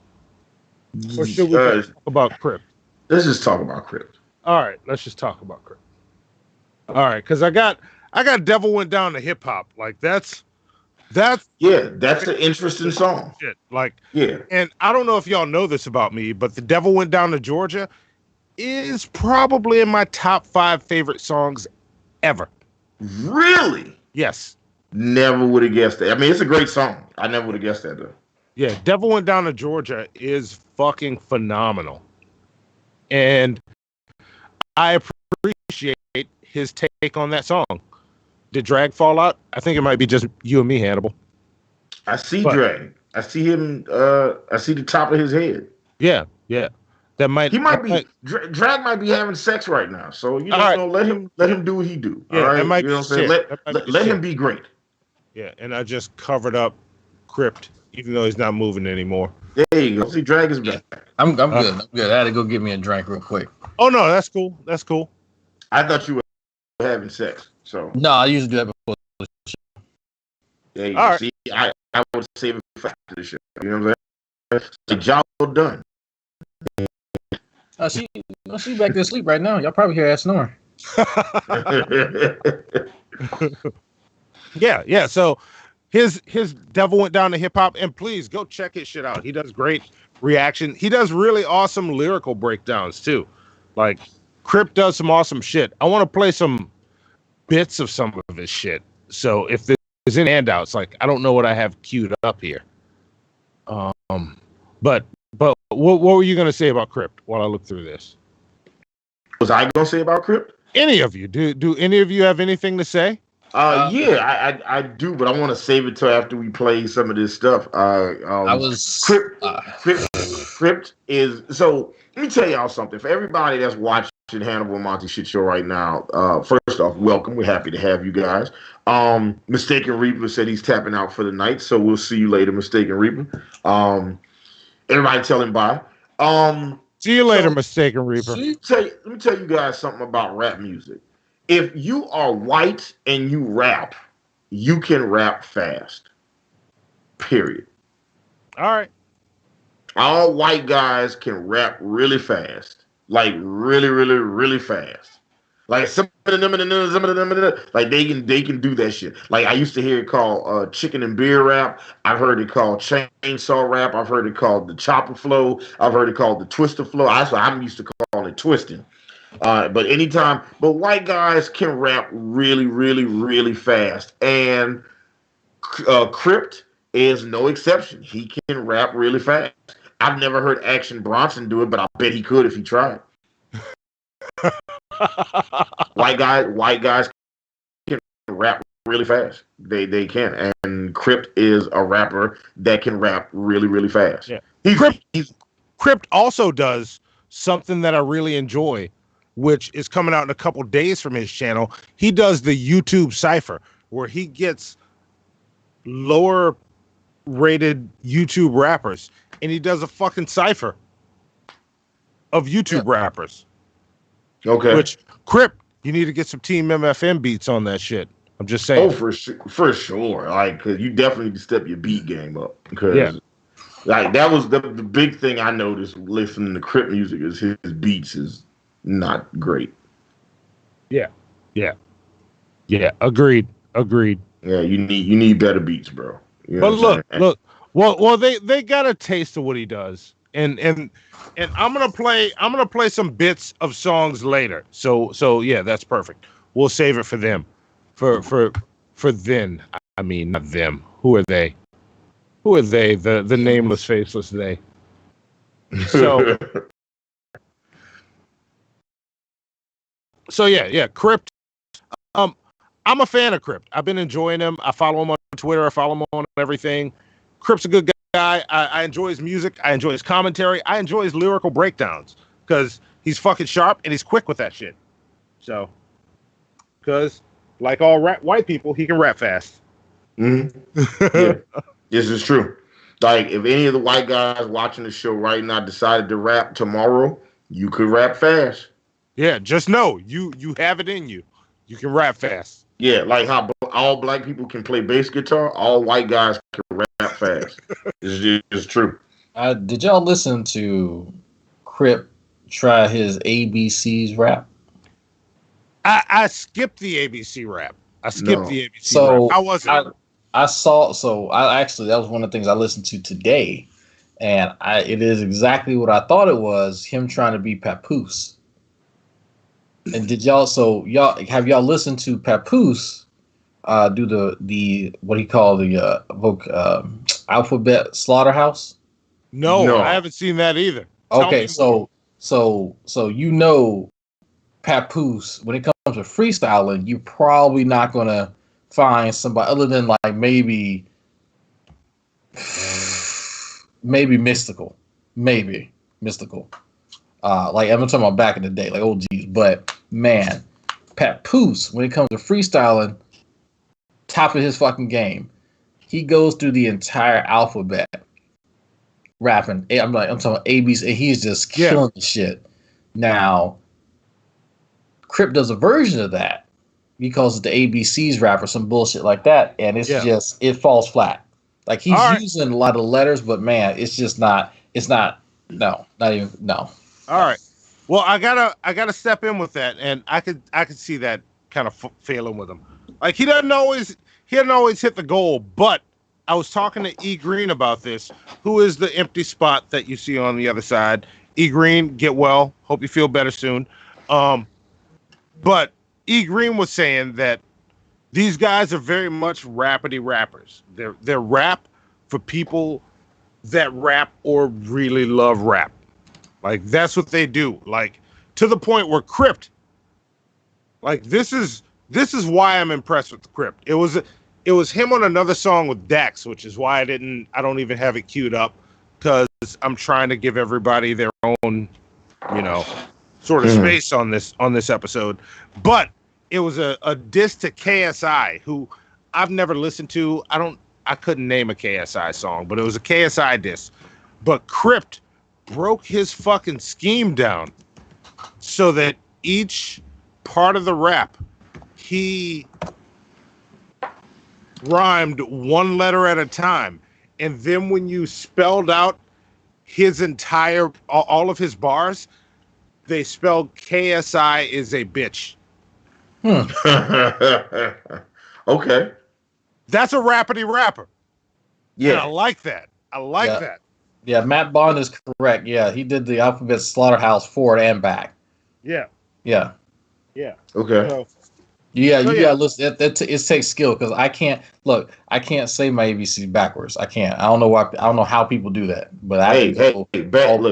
Or should we talk about Crypt? Let's just talk about Crypt. All right, let's just talk about Crypt. All right, because I got Devil Went Down to Hip Hop. Like, that's an interesting song. Shit. Like, yeah. And I don't know if y'all know this about me, but The Devil Went Down to Georgia is probably in my top 5 favorite songs ever. Really? Yes. Never would have guessed that. I mean, it's a great song. I never would have guessed that, though. Yeah, Devil Went Down to Georgia is fucking phenomenal. And I appreciate his take on that song. Did Drag fall out? I think it might be just you and me, Hannibal. I see Drag. I see him. I see the top of his head. Yeah. Drag might be having sex right now. So let him do what he do. Yeah, all right? That might you know be what I'm saying? Let him be great. Yeah, and I just covered up Crypt, even though he's not moving anymore. There you go. See, Drag is back. I'm good. I'm good. I had to go get me a drink real quick. Oh no, that's cool. I thought you were having sex. So no, I usually do that before the show. Yeah, you right. See, I would save it for after the show. You know what I'm saying? The job done. She back to sleep right now. Y'all probably hear that snoring. Yeah. So his Devil Went Down to Hip Hop, and please go check his shit out. He does great reaction. He does really awesome lyrical breakdowns too. Like Crypt does some awesome shit. I want to play some bits of some of his shit. So if there's any handouts, like I don't know what I have queued up here. But what were you gonna say about Crypt while I look through this? Was I gonna say about Crypt? Any of you? Do any of you have anything to say? Yeah, I do, but I want to save it till after we play some of this stuff. Crypt is so. Let me tell y'all something. For everybody that's watching Hannibal Monty Shit Show right now, first off, welcome. We're happy to have you guys. Mistaken Reaper said he's tapping out for the night, so we'll see you later, Mistaken Reaper. Everybody tell him bye. See you later, Mistaken Reaper. Let me tell you guys something about rap music. If you are white and you rap, you can rap fast. Period. All right. All white guys can rap really fast. Like really, really, really fast. Like some of them, like they can do that shit. Like I used to hear it called chicken and beer rap. I've heard it called chainsaw rap. I've heard it called the chopper flow. I've heard it called the twister flow. I'm used to calling it twisting. But white guys can rap really, really, really fast. And Crypt is no exception. He can rap really fast. I've never heard Action Bronson do it, but I bet he could if he tried. White guys can rap really fast. They can. And Crypt is a rapper that can rap really, really fast. Yeah. Crypt also does something that I really enjoy, which is coming out in a couple days from his channel. He does the YouTube Cypher, where he gets lower rated YouTube rappers and he does a fucking cypher of YouTube rappers. Okay. Which, Crypt, you need to get some Team MFM beats on that shit. I'm just saying. Oh, for sure. Like, because you definitely need to step your beat game up. Because, like, that was the big thing I noticed listening to Crypt music is his beats is not great. Yeah. Agreed. Yeah, you need better beats, bro. You know look. Well, they got a taste of what he does, and I'm gonna play some bits of songs later. So yeah, that's perfect. We'll save it for them, for then. I mean, not them. Who are they? Who are they? The nameless, faceless they. So. So yeah, Crypt. I'm a fan of Crypt. I've been enjoying him. I follow him on Twitter. I follow him on everything. Crypt's a good guy. I enjoy his music. I enjoy his commentary. I enjoy his lyrical breakdowns because he's fucking sharp and he's quick with that shit. So, because like all white people, he can rap fast. Mm-hmm. Yeah, this is true. Like if any of the white guys watching the show right now decided to rap tomorrow, you could rap fast. Yeah, just know you have it in you. You can rap fast. Yeah, like how all black people can play bass guitar, all white guys can rap fast. It's true. Did y'all listen to Crypt try his ABCs rap? I skipped the ABC rap. The ABC so rap. How was it? I saw. So I actually that was one of the things I listened to today, and it is exactly what I thought it was. Him trying to be Papoose. And did y'all? So have y'all listened to Papoose do the what he called the alphabet slaughterhouse? No, I haven't seen that either. Okay, so you know, Papoose, when it comes to freestyling, you're probably not gonna find somebody other than like maybe Mystical. Like I'm talking about back in the day, like old G's. But man, Papoose, when it comes to freestyling, top of his fucking game. He goes through the entire alphabet rapping. I'm talking about ABs, and he's just killing the shit. Now, Crypt does a version of that. He calls it the ABCs rap or some bullshit like that, and it's just it falls flat. Like he's using a lot of letters, but man, it's just not. It's not. No, not even. No. All right. Well, I gotta step in with that, and I could see that kind of failing with him. Like he doesn't always hit the goal. But I was talking to E Green about this, who is the empty spot that you see on the other side. E Green, get well. Hope you feel better soon. But E Green was saying that these guys are very much rappity rappers. They're rap for people that rap or really love rap. Like, that's what they do. Like, to the point where Crypt, like, this is why I'm impressed with Crypt. It was him on another song with Dax, which is why I don't even have it queued up, because I'm trying to give everybody their own, sort of space on this episode. But it was a diss to KSI, who I've never listened to. I couldn't name a KSI song, but it was a KSI diss. But Crypt broke his fucking scheme down so that each part of the rap, he rhymed one letter at a time. And then when you spelled out his entire, all of his bars, they spelled KSI is a bitch. Okay. That's a rappity rapper. Yeah. And I like that. I like that. Yeah, Matt Bond is correct. Yeah, he did the Alphabet Slaughterhouse forward and back. Yeah. Yeah. Yeah. Okay. So, you gotta listen. It takes skill, because I can't say my ABC backwards. I can't. I don't know why. I don't know how people do that. But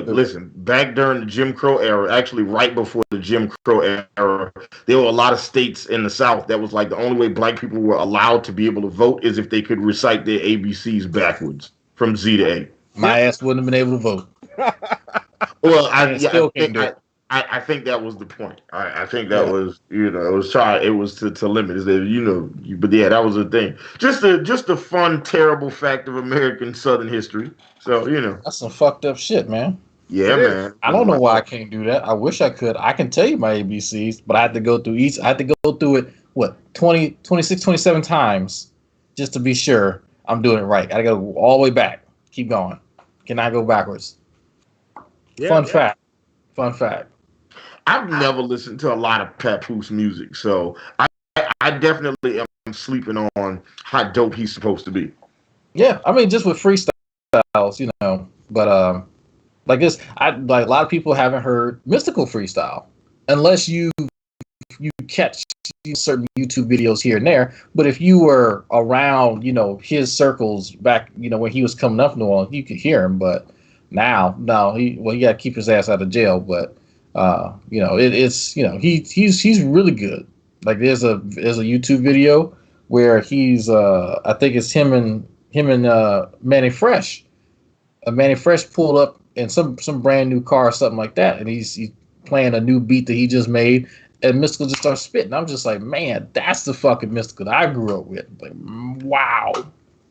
listen. Back during the Jim Crow era, actually right before the Jim Crow era, there were a lot of states in the South that was like the only way black people were allowed to be able to vote is if they could recite their ABCs backwards from Z to A. My ass wouldn't have been able to vote. Well, I think that was the point. I think that was, it was to limit it. But yeah, that was the thing. Just a fun, terrible fact of American Southern history. So, That's some fucked up shit, man. Yeah, man. I don't know why I can't do that. I wish I could. I can tell you my ABCs, but I had to go through each. I had to go through it, 26, 27 times just to be sure I'm doing it right. I got to go all the way back. Keep going. Cannot go backwards. Yeah, Fun fact. I've never listened to a lot of Papoose music, so I definitely am sleeping on how dope he's supposed to be. Yeah, I mean, just with freestyles, but like this, a lot of people haven't heard Mystical freestyle unless you catch certain YouTube videos here and there. But if you were around, his circles back, when he was coming up in New Orleans, you could hear him. But now, no, he got to keep his ass out of jail. But he's really good. Like there's a YouTube video where he's I think it's him and Manny Fresh. Manny Fresh pulled up in some brand new car or something like that, and he's playing a new beat that he just made, and Mystical just starts spitting. I'm just like, man, that's the fucking Mystical that I grew up with. Like, wow,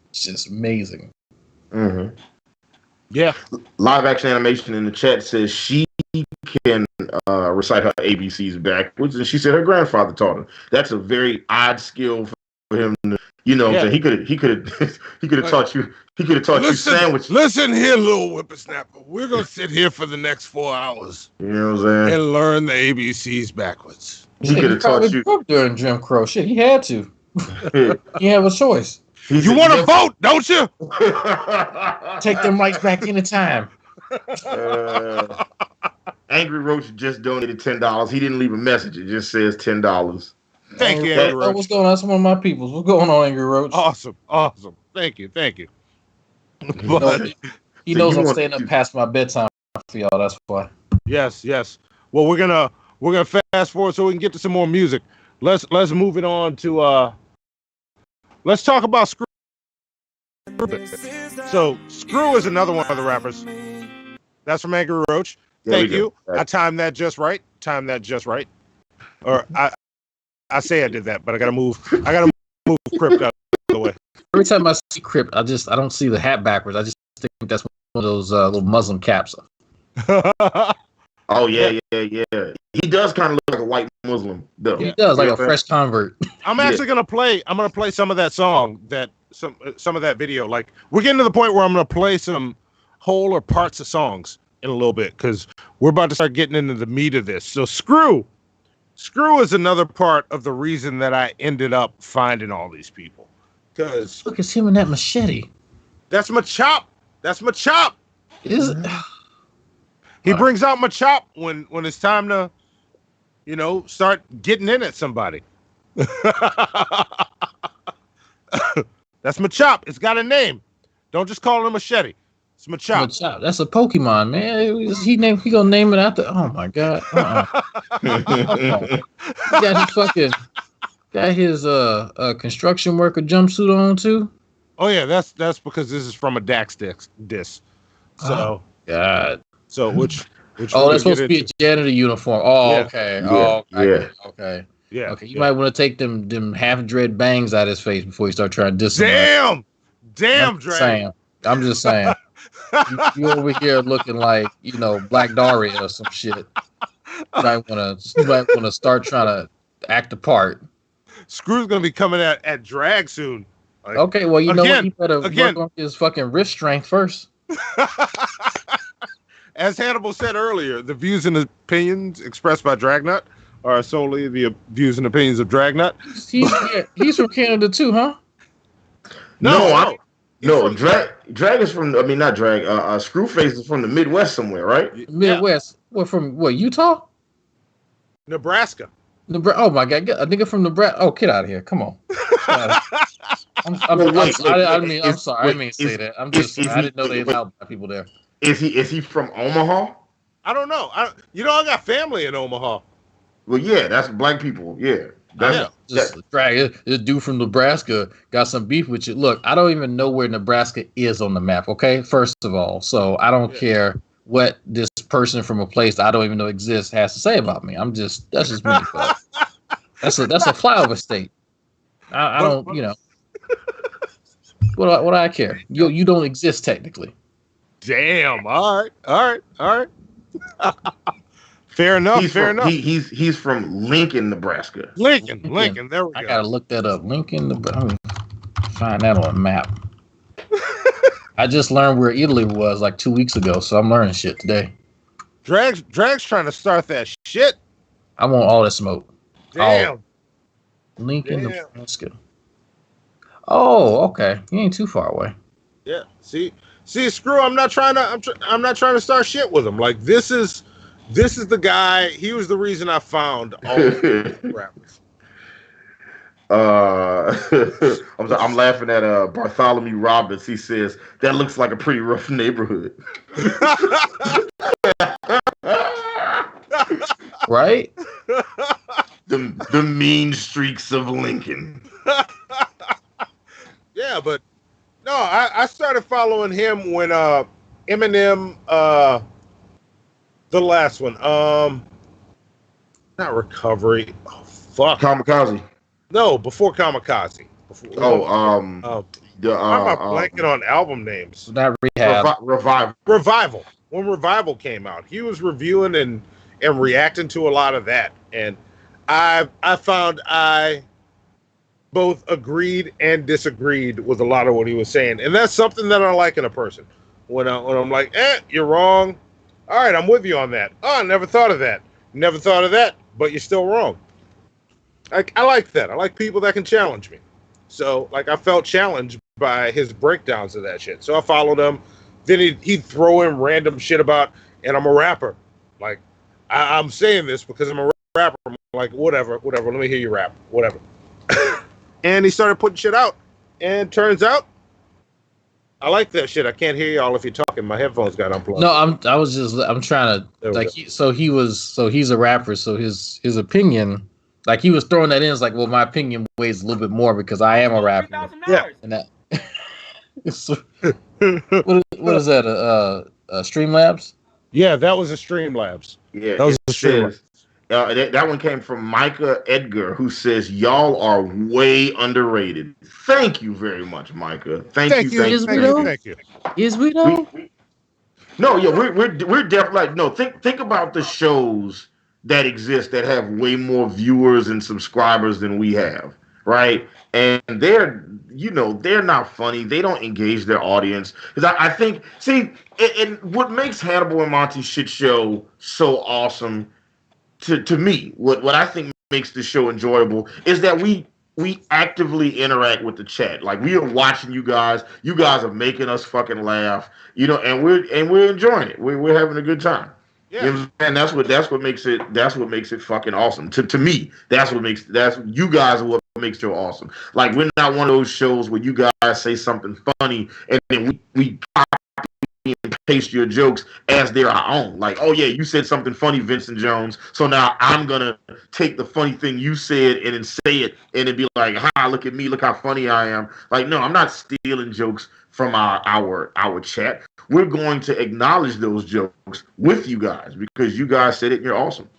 it's just amazing. Mm-hmm. Yeah. Live action animation in the chat says she can recite her ABCs backwards, and she said her grandfather taught her. That's a very odd skill for him to, so he could have taught you. He could have taught you sandwich. Listen here, little whippersnapper. We're gonna sit here for the next 4 hours. You know what I'm saying? And learn the ABCs backwards. He could have taught you during Jim Crow. Shit, he had to. He had a choice. You want to vote, don't you? Take them rights back into time. Angry Roach just donated $10. He didn't leave a message. It just says $10. Thank you, Angry Roach. What's going on? That's one of my peoples. What's going on, Angry Roach? Awesome. Thank you. But, he knows I'm staying up past my bedtime for y'all. That's why. Yes. Well, we're gonna fast forward so we can get to some more music. Let's move it on to let's talk about Screw. So Screw is another one of the rappers. That's from Angry Roach. Thank you. I timed that just right. Or I say I did that, but I gotta move Crypt out of the way. Every time I see Crypt, I don't see the hat backwards. I just think that's one of those little Muslim caps. Oh yeah. He does kind of look like a white Muslim, though. He does, like a fresh convert. I'm actually gonna play some of that song, some of that video. Like, we're getting to the point where I'm gonna play some whole or parts of songs in a little bit, because we're about to start getting into the meat of this. So Screw is another part of the reason that I ended up finding all these people. Because look, it's him and that machete. That's my chop. Is it? He brings out my chop when it's time to, start getting in at somebody. That's my chop. It's got a name. Don't just call it a machete. It's Machop. Machop. That's a Pokemon, man. He gonna name it after. Oh my god. He got his construction worker jumpsuit on too. Oh yeah, that's because this is from a DAX disc. So God. So which oh, that's supposed to be a janitor uniform. Oh, yeah. okay. Yeah. Oh, Yeah. Okay. Yeah. Okay. You might want to take them half dread bangs out of his face before you start trying to diss him. Damn, Dragon. I'm just saying. you over here looking like, Black Daria or some shit. You might wanna start trying to act the part. Screw's gonna be coming at Drag soon. Like, okay, well, you know what? He better work on his fucking wrist strength first. As Hannibal said earlier, the views and opinions expressed by Dragnaught are solely the views and opinions of Dragnaught. He's from Canada too, huh? No, Drag is from. I mean, not Drag. Screwface is from the Midwest somewhere, right? Midwest. Yeah. From Utah? Nebraska. Oh my God! A nigga from Nebraska. Oh, get out of here! Come on. I'm sorry. I didn't mean to say that. I didn't know they allowed black people there. Is he from Omaha? I don't know. I got family in Omaha. Well, yeah, that's black people. Yeah. This dude from Nebraska got some beef with you. Look, I don't even know where Nebraska is on the map. Okay, first of all, so I don't care what this person from a place that I don't even know exists has to say about me. That's just me. That's a flyover state. I don't, what do I care? You don't exist technically. Damn. All right. Fair enough. He's from Lincoln, Nebraska. Lincoln. There we go. I gotta look that up. Lincoln, Nebraska. Let me find that on a map. I just learned where Italy was like 2 weeks ago, so I'm learning shit today. Drag's trying to start that shit. I want all the smoke. Damn. Lincoln, Nebraska. Oh, okay. He ain't too far away. Yeah. See, Screw. I'm not trying to start shit with him. Like this is the guy. He was the reason I found all the rappers. I'm laughing at Bartholomew Roberts. He says that looks like a pretty rough neighborhood. Right? The mean streaks of Lincoln. Yeah, but no, I started following him when Eminem, the last one, not Recovery. Oh fuck, Kamikaze. No, before Kamikaze. I'm blanking on album names. That Rehab. Revival. When Revival came out, he was reviewing and reacting to a lot of that, and I found I both agreed and disagreed with a lot of what he was saying, and that's something that I like in a person. When I'm like, you're wrong. All right, I'm with you on that. Oh, I never thought of that. Never thought of that, but you're still wrong. I like that. I like people that can challenge me. So, I felt challenged by his breakdowns of that shit. So I followed him. Then he'd throw in random shit about, and I'm a rapper. Like, I'm saying this because I'm a rapper. I'm like, whatever. Let me hear you rap. Whatever. And he started putting shit out. And turns out, I like that shit. I can't hear y'all if you're talking. My headphones got unplugged. No, I'm trying to he's a rapper. So his opinion. Like he was throwing that in, it's like, well, my opinion weighs a little bit more because I am a rapper. Yeah. And that. what is that? Streamlabs? Yeah, that was a Streamlabs. Yeah, that was a Streamlabs. That one came from Micah Edgar, who says y'all are way underrated. Thank you very much, Micah. Thank you. Is we though? No, yeah, we're definitely like no. Think about the shows that exist that have way more viewers and subscribers than we have, right? And they're not funny. They don't engage their audience. Because I think, and what makes Hannibal and Monty's shit show so awesome to me, what I think makes the show enjoyable is that we actively interact with the chat. Like we are watching you guys. You guys are making us fucking laugh, and we're enjoying it. We're having a good time. Yeah, and that's what makes it fucking awesome. To me, you guys are what makes it awesome. Like we're not one of those shows where you guys say something funny and then we copy and paste your jokes as they're our own. Like, oh yeah, you said something funny, Vincent Jones. So now I'm gonna take the funny thing you said and then say it and then be like, ha, look at me, look how funny I am. Like, no, I'm not stealing jokes from our chat. We're going to acknowledge those jokes with you guys because you guys said it and you're awesome.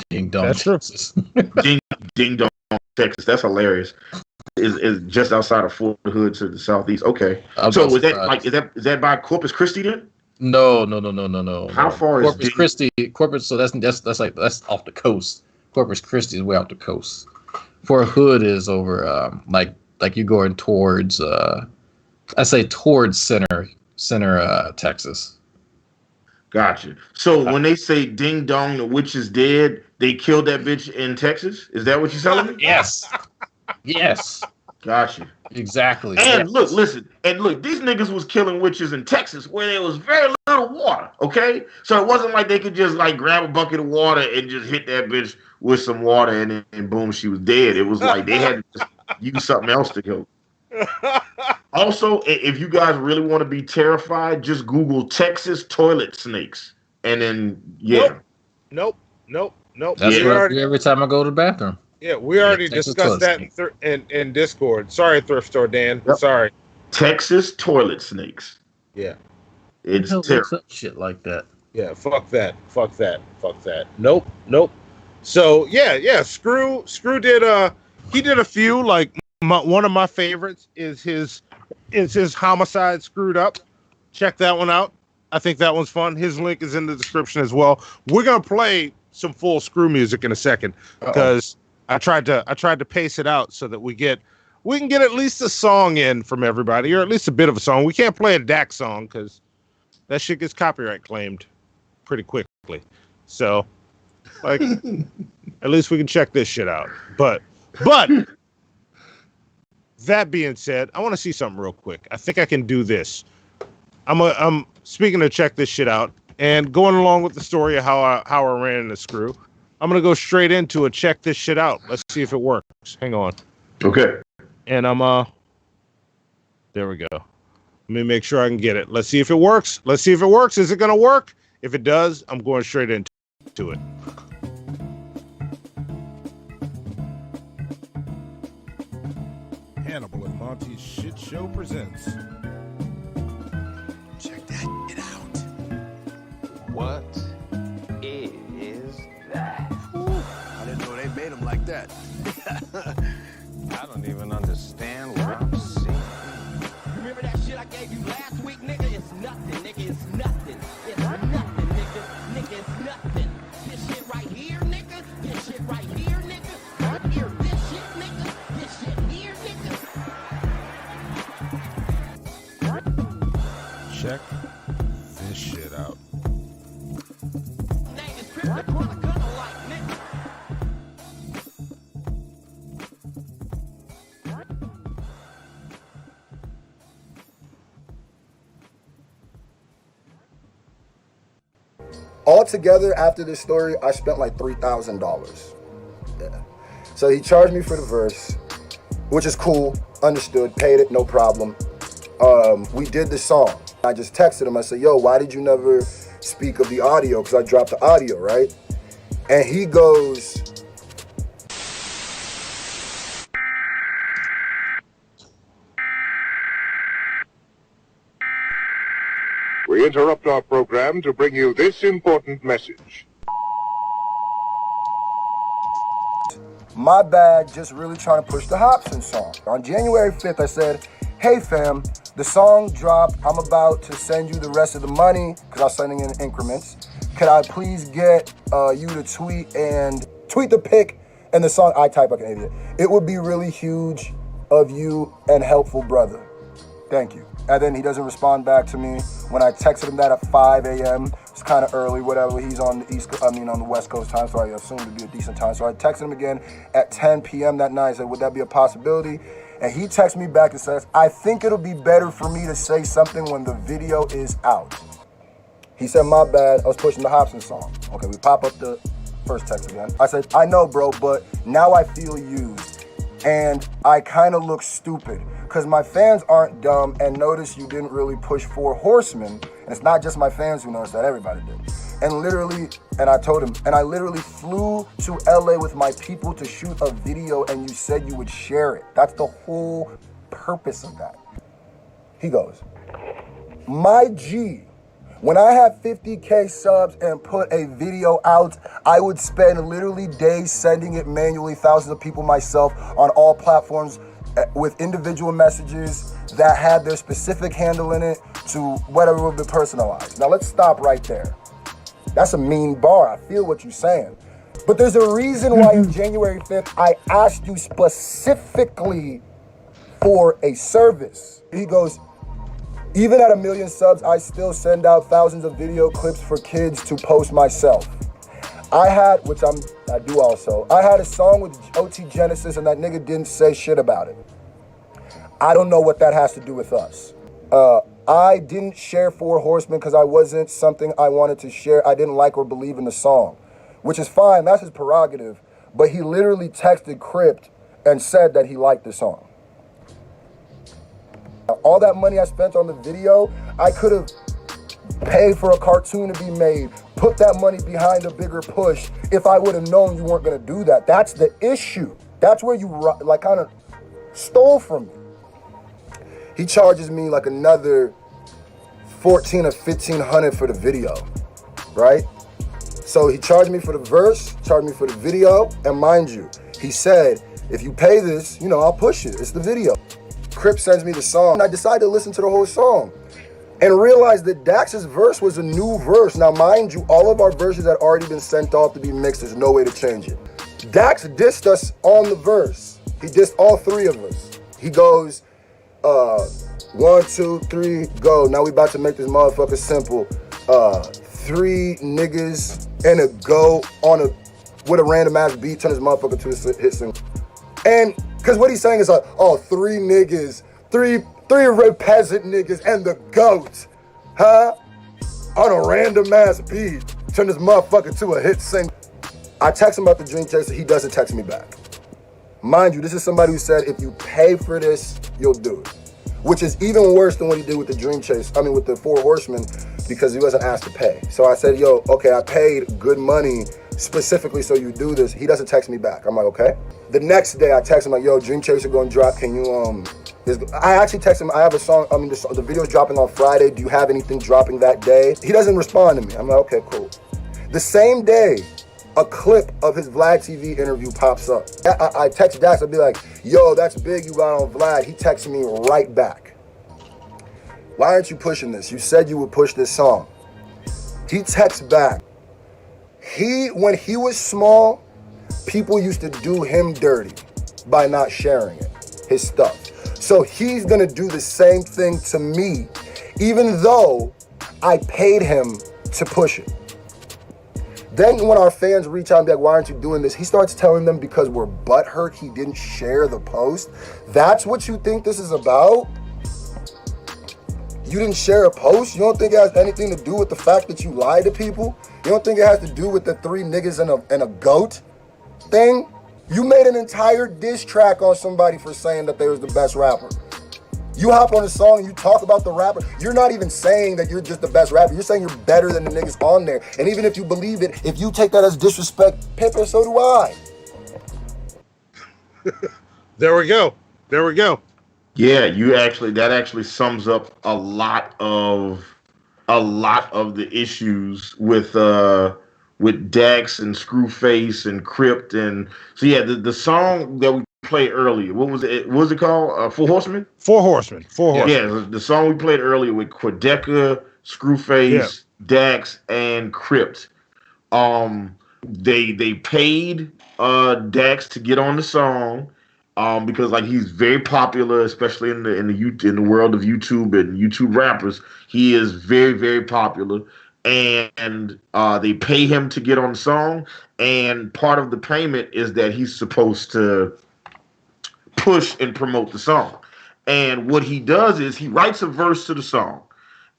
Ding dong, That's true. Texas. Ding dong, Texas. That's hilarious. Is just outside of Fort Hood to the southeast. Okay. So was that like is that by Corpus Christi then? No. How far is Corpus Christi? Corpus. So that's off the coast. Corpus Christi is way off the coast. Fort Hood is over like you're going towards I say towards center Texas. Gotcha. So when they say ding dong, the witch is dead, they killed that bitch in Texas? Is that what you're telling me? Yes. Yes. Gotcha. Exactly. And look, listen, these niggas was killing witches in Texas where there was very little water, okay? So it wasn't like they could just like grab a bucket of water and just hit that bitch with some water and then boom, she was dead. It was like they had to just use something else to kill. Also, if you guys really want to be terrified, just Google Texas toilet snakes. And then, yeah. Nope. That's what I do every time I go to the bathroom. Yeah, we already discussed that in Discord. Sorry, Thrift Store Dan. Yep. Sorry. Texas toilet snakes. Yeah. It's terrible. Shit like that. Yeah, fuck that. Nope. So, yeah, Screw did he did a few, like one of my favorites is his Homicide Screwed Up. Check that one out. I think that one's fun. His link is in the description as well. We're gonna play some full Screw music in a second because I tried to pace it out so that we can get at least a song in from everybody, or at least a bit of a song. We can't play a DAX song because that shit gets copyright claimed pretty quickly. So, like, at least we can check this shit out. But that being said, I want to see something real quick. I think I can do this. I'm speaking to check this shit out and going along with the story of how I ran into Screw. I'm gonna go straight into a check this shit out. Let's see if it works. Hang on. Okay. And there we go. Let me make sure I can get it. Let's see if it works. Is it gonna work? If it does, I'm going straight into it. Hannibal and Monty's Shit Show presents. Check that shit out. What is that? I didn't know they made them like that. I don't even understand what I'm seeing. Remember that shit I gave you last week, nigga? It's nothing, nigga. It's nothing. It's nothing, nigga. Nigga, it's nothing. This shit right here, nigga. This shit right here, nigga. Right here, this shit, nigga. This shit here, nigga. Check this shit out. Name is Chris the Corner Gunner like, nigga. Altogether, after this story, I spent like $3,000. Yeah. So he charged me for the verse, which is cool, understood, paid it, no problem. We did the song. I just texted him. I said, yo, why did you never speak of the audio? Because I dropped the audio, right? And he goes, We interrupt our program to bring you this important message. my bad, just really trying to push the Hobson song. On January 5th, I said, hey fam, the song dropped. I'm about to send you the rest of the money because I was sending in increments. Could I please get you to tweet the pic and the song? I type like an idiot. It would be really huge of you and helpful, brother. Thank you. And then he doesn't respond back to me. When I texted him that at 5 a.m., it's kind of early, whatever. He's on the on the West Coast time, so I assumed it'd be a decent time. So I texted him again at 10 p.m. that night. I said, would that be a possibility? And he texts me back and says, I think it'll be better for me to say something when the video is out. He said, my bad, I was pushing the Hobson song. Okay, we pop up the first text again. I said, I know, bro, but now I feel used. And I kind of look stupid. because my fans aren't dumb and notice you didn't really push 4 Horsemen. And it's not just my fans who noticed that, everybody did. And literally, and I told him, and I literally flew to LA with my people to shoot a video and you said you would share it. That's the whole purpose of that. He goes, my G, when I had 50K subs and put a video out, I would spend literally days sending it manually, thousands of people myself on all platforms with individual messages that had their specific handle in it to whatever would be personalized. Now let's stop right there. That's a mean bar. I feel what you're saying. But there's a reason why on January 5th, I asked you specifically for a service. He goes, even at 1 million subs, I still send out thousands of video clips for kids to post myself. I had, which I do also, I had a song with OT Genesis and that nigga didn't say shit about it. I don't know what that has to do with us. I didn't share 4 Horsemen because I wasn't something I wanted to share. I didn't like or believe in the song, which is fine. That's his prerogative. But he literally texted Crypt and said that he liked the song. All that money I spent on the video, I could have paid for a cartoon to be made, put that money behind a bigger push if I would have known you weren't going to do that. That's the issue. That's where you like kind of stole from me. He charges me like another $1,400 or $1,500 for the video, right? So he charged me for the verse, charged me for the video, and mind you, he said, if you pay this, you know, I'll push it. It's the video. Crip sends me the song, and I decided to listen to the whole song and realized that Dax's verse was a new verse. Now, mind you, all of our verses had already been sent off to be mixed. There's no way to change it. Dax dissed us on the verse. He dissed all 3 of us. He goes, 1, 2, 3, go. Now we about to make this motherfucker simple. 3 niggas and a go on with a random ass beat, turn this motherfucker to a hit single. And because what he's saying is like, oh, 3 niggas, three peasant niggas and the goat, huh? On a random ass beat, turn this motherfucker to a hit single. I text him about the Dream Chaser, he doesn't text me back. Mind you, this is somebody who said, if you pay for this, you'll do it. Which is even worse than what he did with the Dream Chase, with the 4 Horsemen, because he wasn't asked to pay. So I said, yo, okay, I paid good money specifically so you do this. He doesn't text me back. I'm like, okay. The next day I text him like, yo, Dream Chaser gonna drop, can you, I actually text him, I have a song, the video's dropping on Friday, do you have anything dropping that day? He doesn't respond to me. I'm like, okay, cool. The same day, a clip of his Vlad TV interview pops up. I text Dax, I'd be like, yo, that's big you got on Vlad. He texted me right back. Why aren't you pushing this? You said you would push this song. He texts back. When he was small, people used to do him dirty by not sharing it, his stuff. So he's gonna do the same thing to me, even though I paid him to push it. Then when our fans reach out and be like, why aren't you doing this? He starts telling them because we're butthurt he didn't share the post. That's what you think this is about? You didn't share a post? You don't think it has anything to do with the fact that you lied to people? You don't think it has to do with the 3 niggas and a goat thing? You made an entire diss track on somebody for saying that they was the best rapper. You hop on a song and you talk about the rapper. You're not even saying that you're just the best rapper. You're saying you're better than the niggas on there. And even if you believe it, if you take that as disrespect, Pippa, so do I. There we go. There we go. Yeah, that actually sums up a lot of the issues with Dax and Screwface and Crypt. And so yeah, the song that we played earlier, what was it called? 4 Horsemen? 4 Horsemen. 4 Horsemen. Yeah, the song we played earlier with Quedeca, Screwface, Dax, and Crypt. They paid Dax to get on the song because like he's very popular, especially in the world of YouTube and YouTube rappers. He is very, very popular. And they pay him to get on the song, and part of the payment is that he's supposed to push and promote the song. And what he does is he writes a verse to the song,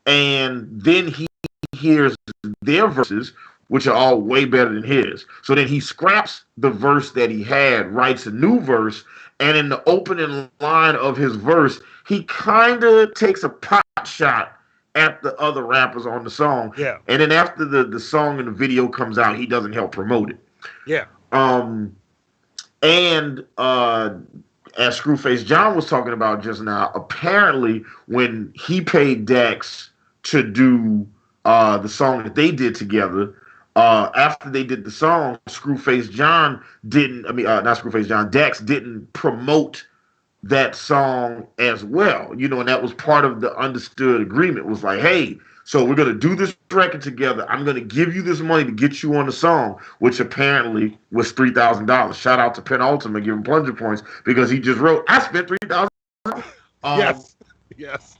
and then he hears their verses, which are all way better than his. So then he scraps the verse that he had, writes a new verse, and in the opening line of his verse, he kind of takes a pot shot at the other rappers on the song. Yeah. And then after the song and the video comes out, he doesn't help promote it. Yeah. And as Screwface John was talking about just now, apparently when he paid Dax to do the song that they did together, after they did the song, Screwface John didn't, not Screwface John, Dax didn't promote that song as well, and that was part of the understood agreement. Was like, hey, so we're going to do this record together. I'm going to give you this money to get you on the song, which apparently was $3,000. Shout out to Penultimate, giving plunger points because he just wrote, I spent $3,000. Yes.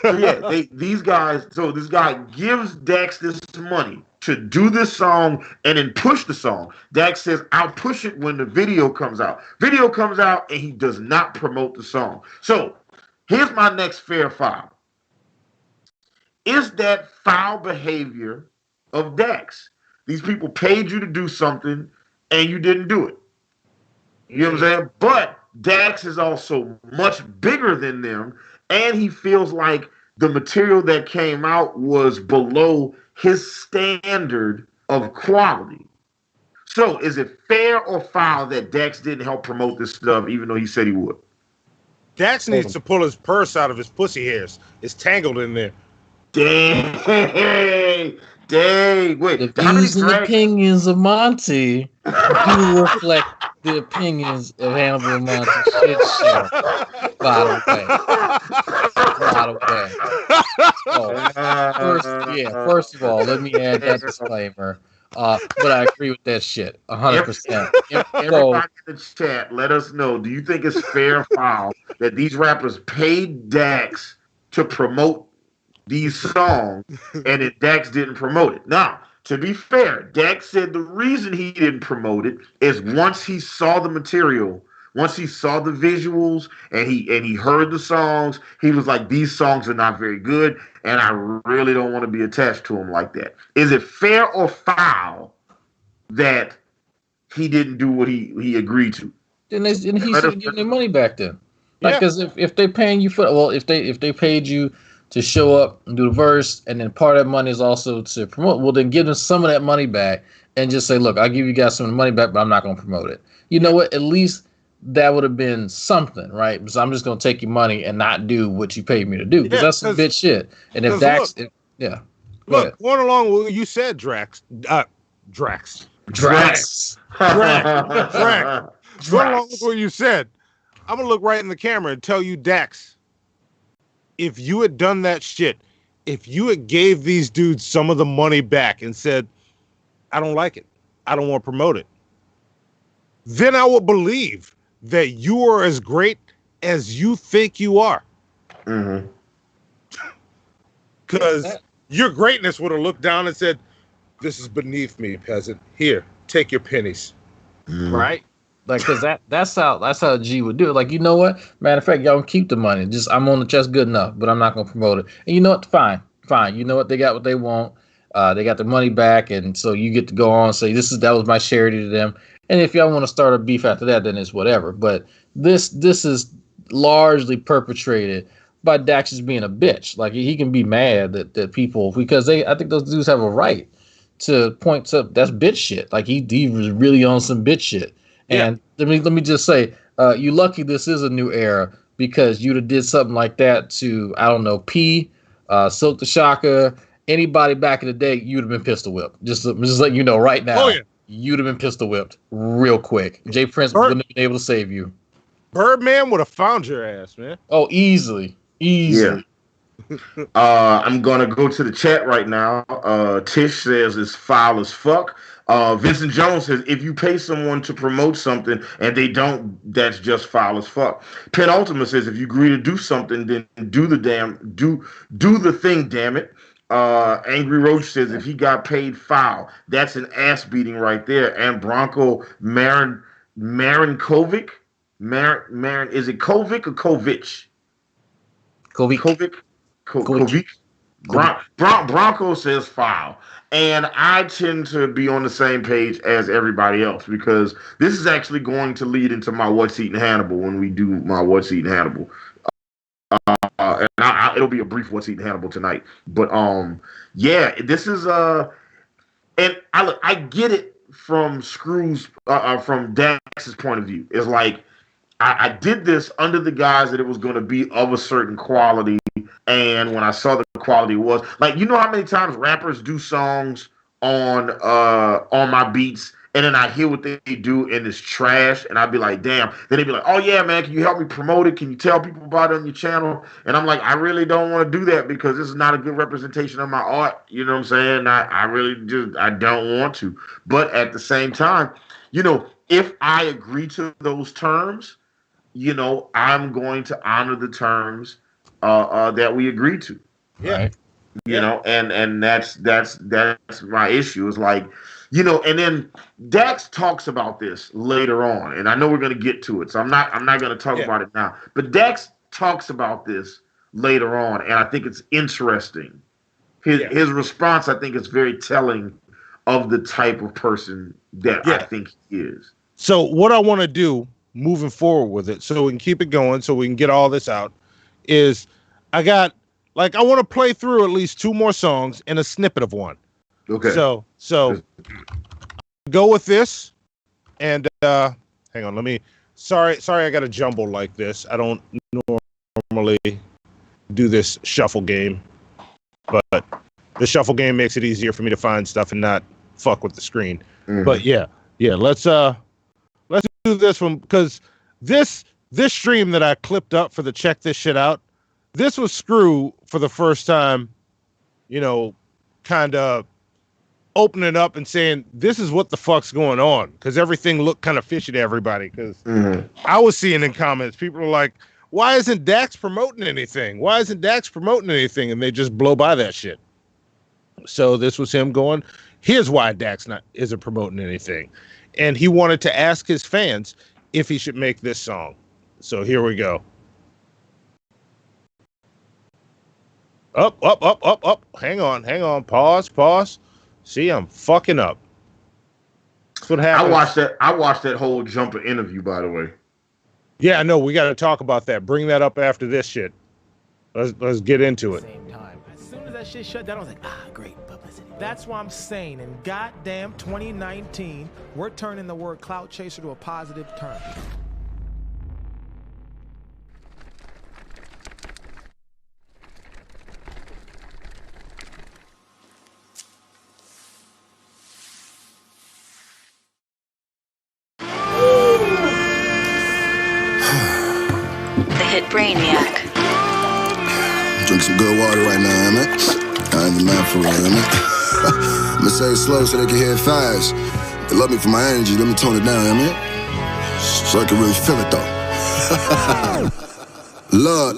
So yeah, these guys. So this guy gives Dax this money to do this song and then push the song. Dax says, I'll push it when the video comes out. Video comes out and he does not promote the song. So here's my next fair foul. Is that foul behavior of Dax? These people paid you to do something and you didn't do it. You know what I'm saying? But Dax is also much bigger than them, and he feels like the material that came out was below his standard of quality. So is it fair or foul that Dax didn't help promote this stuff even though he said he would? Dax needs to pull his purse out of his pussy hairs. It's tangled in there. Dang. Wait, the views and opinions of Monty do reflect the opinions of Hannibal Monty shit show. By the way. First of all, let me add that disclaimer. But I agree with that shit 100%. Everybody in the chat, let us know. Do you think it's fair or foul that these rappers paid Dax to promote these songs and that Dax didn't promote it? Now, to be fair, Dax said the reason he didn't promote it is once he saw the material, once he saw the visuals and he heard the songs, he was like, these songs are not very good and I really don't want to be attached to them like that. Is it fair or foul that he didn't do what he agreed to? Then he should give their money back then. Like, because if they're paying you if they paid you to show up and do the verse, and then part of that money is also to promote, well, then give them some of that money back and just say, look, I'll give you guys some of the money back, but I'm not going to promote it. You know what? At least that would have been something, right? Because I'm just going to take your money and not do what you paid me to do. Because that's some bitch shit. And if Dax... Look, going along with what you said, Drax. Going along with what you said, I'm going to look right in the camera and tell you, Dax, if you had done that shit, if you had gave these dudes some of the money back and said, I don't like it, I don't want to promote it, then I will believe that you are as great as you think you are. Because your greatness would have looked down and said, this is beneath me, peasant. Here, take your pennies. Right? Like, because that's how G would do it. Like, you know what? Matter of fact, y'all can keep the money. Just, I'm on the chest good enough, but I'm not going to promote it. And you know what? Fine. You know what? They got what they want. They got the money back, and so you get to go on and say, that was my charity to them. And if y'all want to start a beef after that, then it's whatever. But this is largely perpetrated by Dax just being a bitch. Like, he can be mad that people, because I think those dudes have a right to point to, that's bitch shit. Like, he was really on some bitch shit. And let me just say, you lucky this is a new era, because you'd have did something like that to, I don't know, P, Silk the Shocker, anybody back in the day, you'd have been pistol whipped. Just letting you know right now, you'd have been pistol whipped real quick. Jay Prince wouldn't have been able to save you. Birdman would have found your ass, man. Oh, easily. Yeah. I'm gonna go to the chat right now. Tish says it's foul as fuck. Vincent Jones says, if you pay someone to promote something and they don't, that's just foul as fuck. Penultimate says, if you agree to do something, then do the thing, damn it. Angry Roach says, if he got paid, foul. That's an ass beating right there. And Bronco Marinkovic, is it Kovic or Kovic? Kovic. Bronco says foul. And I tend to be on the same page as everybody else because this is actually going to lead into my What's Eating Hannibal when we do my What's Eating Hannibal. And it'll be a brief What's Eating Hannibal tonight. But yeah, this is and I get it from from Dax's point of view. It's like I did this under the guise that it was going to be of a certain quality. And when I saw the quality was like, you know how many times rappers do songs on my beats and then I hear what they do and it's trash and I'd be like, damn. Then they'd be like, oh yeah, man, can you help me promote it? Can you tell people about it on your channel? And I'm like, I really don't want to do that because this is not a good representation of my art. You know what I'm saying? I really just, I don't want to. But at the same time, you know, if I agree to those terms, you know, I'm going to honor the terms that we agreed to. Yeah. Right? You know, and that's my issue. Is like, you know, and then Dax talks about this later on, and I know we're gonna get to it, so I'm not gonna talk about it now. But Dax talks about this later on, and I think it's interesting. His response, I think, is very telling of the type of person that I think he is. So what I want to do moving forward with it, so we can keep it going, so we can get all this out, is I want to play through at least 2 more songs and a snippet of one. Okay. So go with this, and hang on. Let me. Sorry, I got a jumble like this. I don't normally do this shuffle game, but the shuffle game makes it easier for me to find stuff and not fuck with the screen. Mm-hmm. But yeah. Let's do this one because this stream that I clipped up for the check this shit out. This was Screw for the first time, you know, kind of opening up and saying, this is what the fuck's going on. Because everything looked kind of fishy to everybody. Because I was seeing in comments, people were like, why isn't Dax promoting anything? Why isn't Dax promoting anything? And they just blow by that shit. So this was him going, here's why Dax isn't promoting anything. And he wanted to ask his fans if he should make this song. So here we go. Up. Hang on. Pause. See, I'm fucking up. That's what happened. I watched that whole Jumper interview, by the way. Yeah, I know. We got to talk about that. Bring that up after this shit. Let's get into it. Same time. As soon as that shit shut down, I was like, great publicity. That's why I'm saying in goddamn 2019, we're turning the word clout chaser to a positive term. Brainiac. Drink some good water right now, man. I ain't the man for real, man. I'm gonna say it slow so they can hear it fast. They love me for my energy, let me tone it down, man. So I can really feel it though. Lord.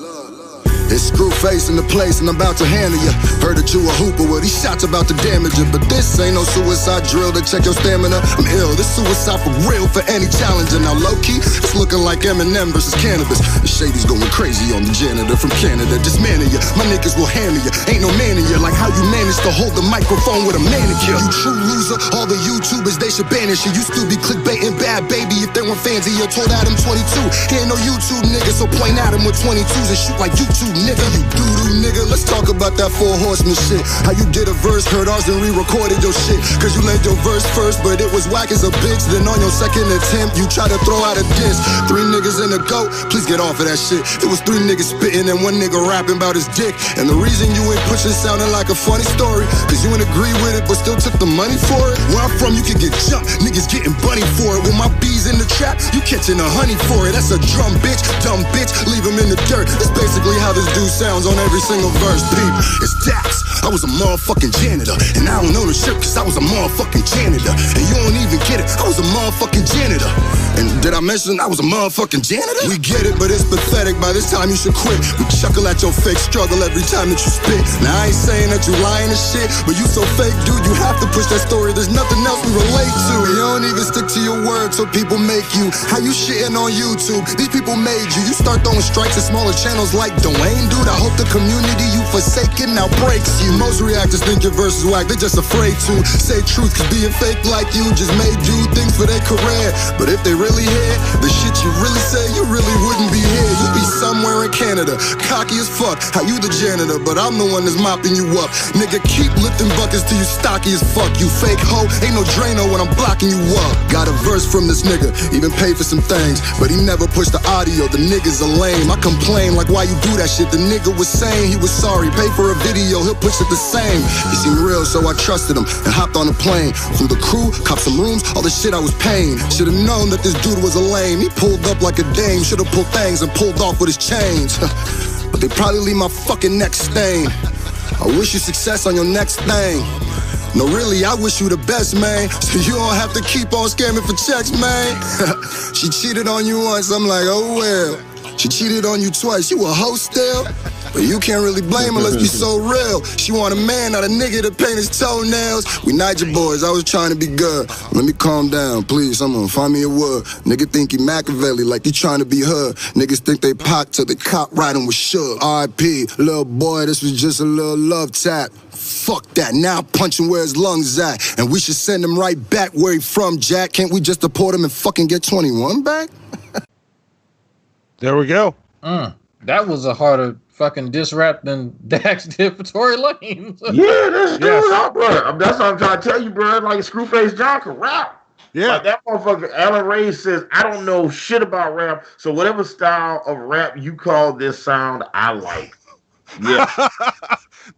It's Screwface in the place and I'm about to handle you. Heard that you a hooper, well these shots about to damage you. But this ain't no suicide drill to check your stamina. I'm ill, this suicide for real for any challenger. Now low-key, it's looking like Eminem versus cannabis. The Shady's going crazy on the janitor from Canada. Dismantle you, my niggas will hammer you. Ain't no man in you, like how you managed to hold the microphone with a manicure. You true loser, all the YouTubers, they should banish you. Used to be clickbaiting bad baby if they weren't fans of you. Told Adam 22, he ain't no YouTube nigga, so point at him with 22s and shoot like YouTube nigga, you doo-doo nigga. Let's talk about that 4 horseman shit. How you did a verse, heard ours and re-recorded your shit. Cause you laid your verse first, but it was whack as a bitch. Then on your second attempt, you try to throw out a diss. 3 niggas in a goat, please get off of that shit. It was 3 niggas spitting and 1 nigga rapping about his dick. And the reason you ain't pushing sounding like a funny story, cause you ain't agree with it, but still took the money for it. Where I'm from, you can get jumped, niggas getting bunny for it. With my bees in the trap, you catching a honey for it. That's a drum bitch, dumb bitch, leave him in the dirt. That's basically how this dude sounds on every single verse, peep. It's Dax, I was a motherfucking janitor. And I don't know the shit cause I was a motherfucking janitor. And you don't even get it, I was a motherfucking janitor. And did I mention I was a motherfucking janitor? We get it, but it's pathetic. By this time you should quit. We chuckle at your fake struggle every time that you spit. Now I ain't saying that you lying and shit, but you so fake, dude. You have to push that story. There's nothing else we relate to. You don't even stick to your word, so people make you. How you shitting on YouTube? These people made you. You start throwing strikes at smaller channels like Dwayne, dude. I hope the community you forsaken now breaks you. Most reactors think your verse is whack. They're just afraid to say truth, cause being fake like you just made you things for their career. But if they really hear the shit you really say, you really wouldn't be here. You'd be somewhere in Canada, cocky as fuck. How you the janitor, but I'm the one that's mopping you up. Nigga, keep lifting buckets till you stocky as fuck. You fake hoe, ain't no Drano when I'm blocking you up. Got a verse from this nigga, even paid for some things, but he never pushed the audio. The niggas are lame. I complain like, why you do that shit? The nigga was saying he was sorry. Pay for a video, he'll push it the same. He seemed real, so I trusted him and hopped on a plane. Flew the crew, copped some rooms, all the shit I was paying. Should've known that this dude was a lame. He pulled up like a dame, should've pulled things and pulled off with his chains. But they probably leave my fucking neck stain. I wish you success on your next thing. No, really, I wish you the best, man, so you don't have to keep on scamming for checks, man. She cheated on you once, I'm like, oh well. She cheated on you twice, you a hoe still? But you can't really blame her, let's be so real. She want a man, not a nigga to paint his toenails. We Niger boys, I was trying to be good. Let me calm down, please, someone find me a word. Nigga think he Machiavelli like he trying to be her. Niggas think they Pac till they cop riding with Suge. R.I.P. Little boy, this was just a little love tap. Fuck that, now I'm punching where his lungs at. And we should send him right back where he from, Jack. Can't we just deport him and fucking get 21 back? There we go. That was a harder fucking diss rap than Dax did for Tory Lanez. Yeah, this dude out, bro. That's what I'm trying to tell you, bro. Like Screwface John can rap. Yeah. Like that motherfucker, Alan Ray says, I don't know shit about rap, so whatever style of rap you call this sound, I like. Yeah.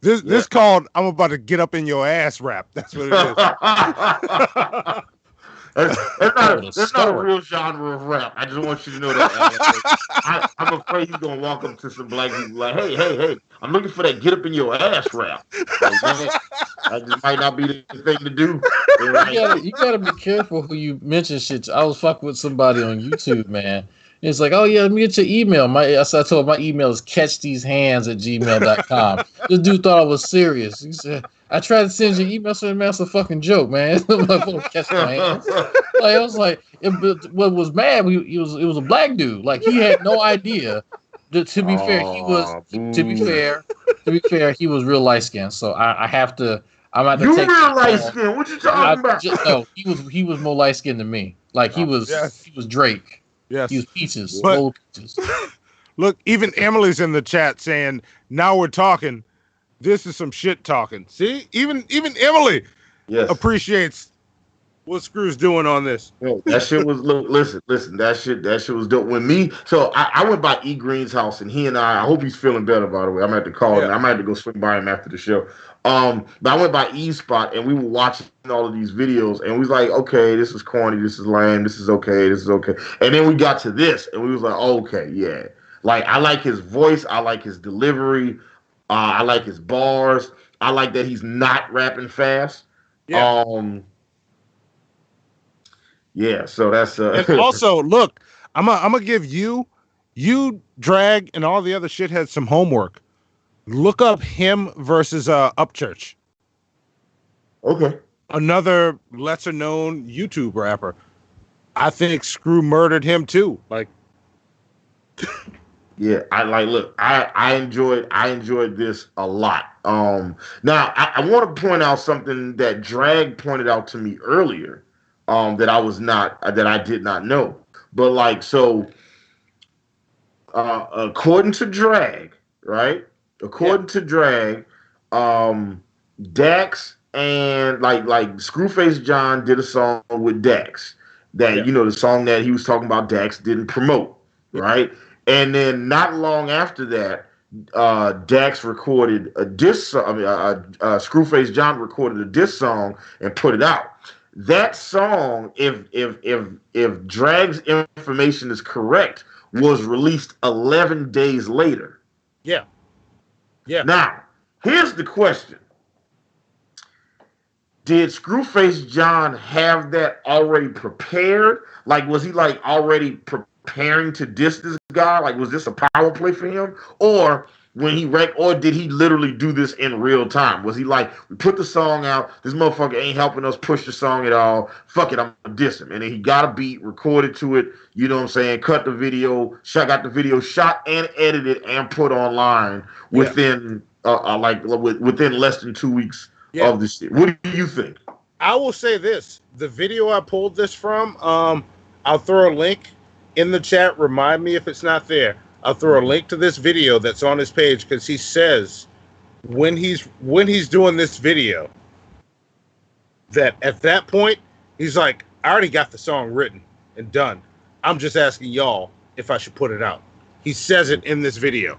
This called I'm about to get up in your ass rap. That's what it is. That's not a real genre of rap. I just want you to know that. I'm afraid he's gonna walk up to some black people like, hey, I'm looking for that get up in your ass rap. Like, man, that just might not be the thing to do. You gotta be careful who you mention shit. I was fucking with somebody on YouTube, man. It's like, oh yeah, let me get your email. I told him my email is catchthesehands@gmail.com. This dude thought I was serious. He said, I tried to send you an email, so that's a fucking joke, man. Catch my hands. Like, I was like, what was mad? It was a black dude. Like, he had no idea. To be fair, he was real light skinned. So I have to. I'm about to you take. real light skinned? What you talking about? No, he was more light skinned than me. Like he was Drake. Yes. He was peaches. But, peaches. Look, even Emily's in the chat saying, now we're talking. This is some shit talking. See? Even Emily appreciates what Screw's doing on this. Yeah, that shit was listen, that shit was dope. When I went by E Green's house and he and I hope he's feeling better, by the way. I'm gonna have to call him. I might have to go swing by him after the show. But I went by E's spot and we were watching all of these videos and we was like, okay, this is corny, this is lame, this is okay. And then we got to this and we was like, oh, okay, yeah. Like I like his voice, I like his delivery, I like his bars, I like that he's not rapping fast. Yeah. Yeah, so that's and also look, I'm gonna give you Drag and all the other shitheads some homework. Look up him versus Upchurch. Okay. Another lesser known YouTube rapper. I think Screw murdered him too. Like yeah, I enjoyed this a lot. Now I want to point out something that Drag pointed out to me earlier, that I did not know. But like, so according to Drag, right? According to Drag, Dax and like Screwface John did a song with Dax that the song that he was talking about Dax didn't promote, right? And then not long after that, Dax recorded a diss song. Screwface John recorded a diss song and put it out. That song, if Drag's information is correct, was released 11 days later. Yeah. Now, here's the question. did Screwface John have that already prepared? Like, was he like already preparing to diss this guy? Like, was this a power play for him? Or or did he literally do this in real time? Was he like, we put the song out, this motherfucker ain't helping us push the song at all, fuck it, I'm gonna diss him. And then he got a beat, recorded to it, you know what I'm saying, cut the video, got the video shot and edited and put online within within less than 2 weeks of this shit. What do you think? I will say this. The video I pulled this from, I'll throw a link in the chat. Remind me if it's not there. I'll throw a link to this video that's on his page because he says when he's doing this video that at that point he's like, I already got the song written and done. I'm just asking y'all if I should put it out. He says it in this video.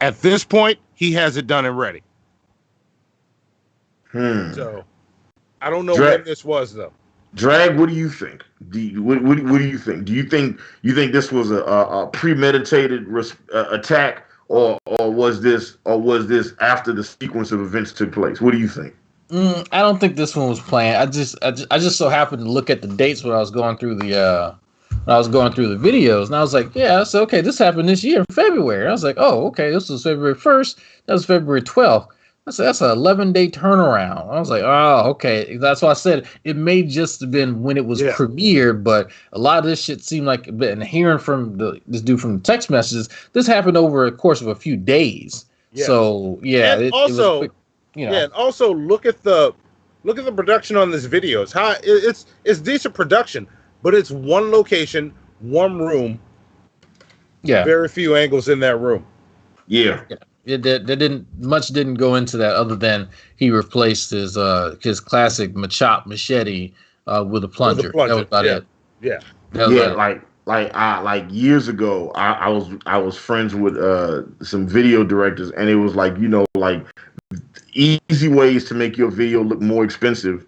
At this point, he has it done and ready. So I don't know when this was though. Drag, what do you think? What do you think? Do you think this was a premeditated attack, or was this after the sequence of events took place? What do you think? I don't think this one was planned. I just so happened to look at the dates when I was going through the videos, and I was like, yeah, so okay, this happened this year in February. I was like, oh, okay, this was February 1st. That was February 12th. That's an 11-day turnaround. I was like, oh, okay. That's why I said it may just have been when it was premiered, but a lot of this shit seemed like, and hearing from this dude from the text messages, this happened over a course of a few days. Yeah. So yeah, and also, it was quick, you know. Yeah, and also look at the production on this video. It's decent production, but it's one location, one room. Yeah, very few angles in that room. Yeah. Didn't go into that other than he replaced his classic machete with a plunger. That was about it. Yeah. Like years ago, I was friends with some video directors, and it was like, you know, like easy ways to make your video look more expensive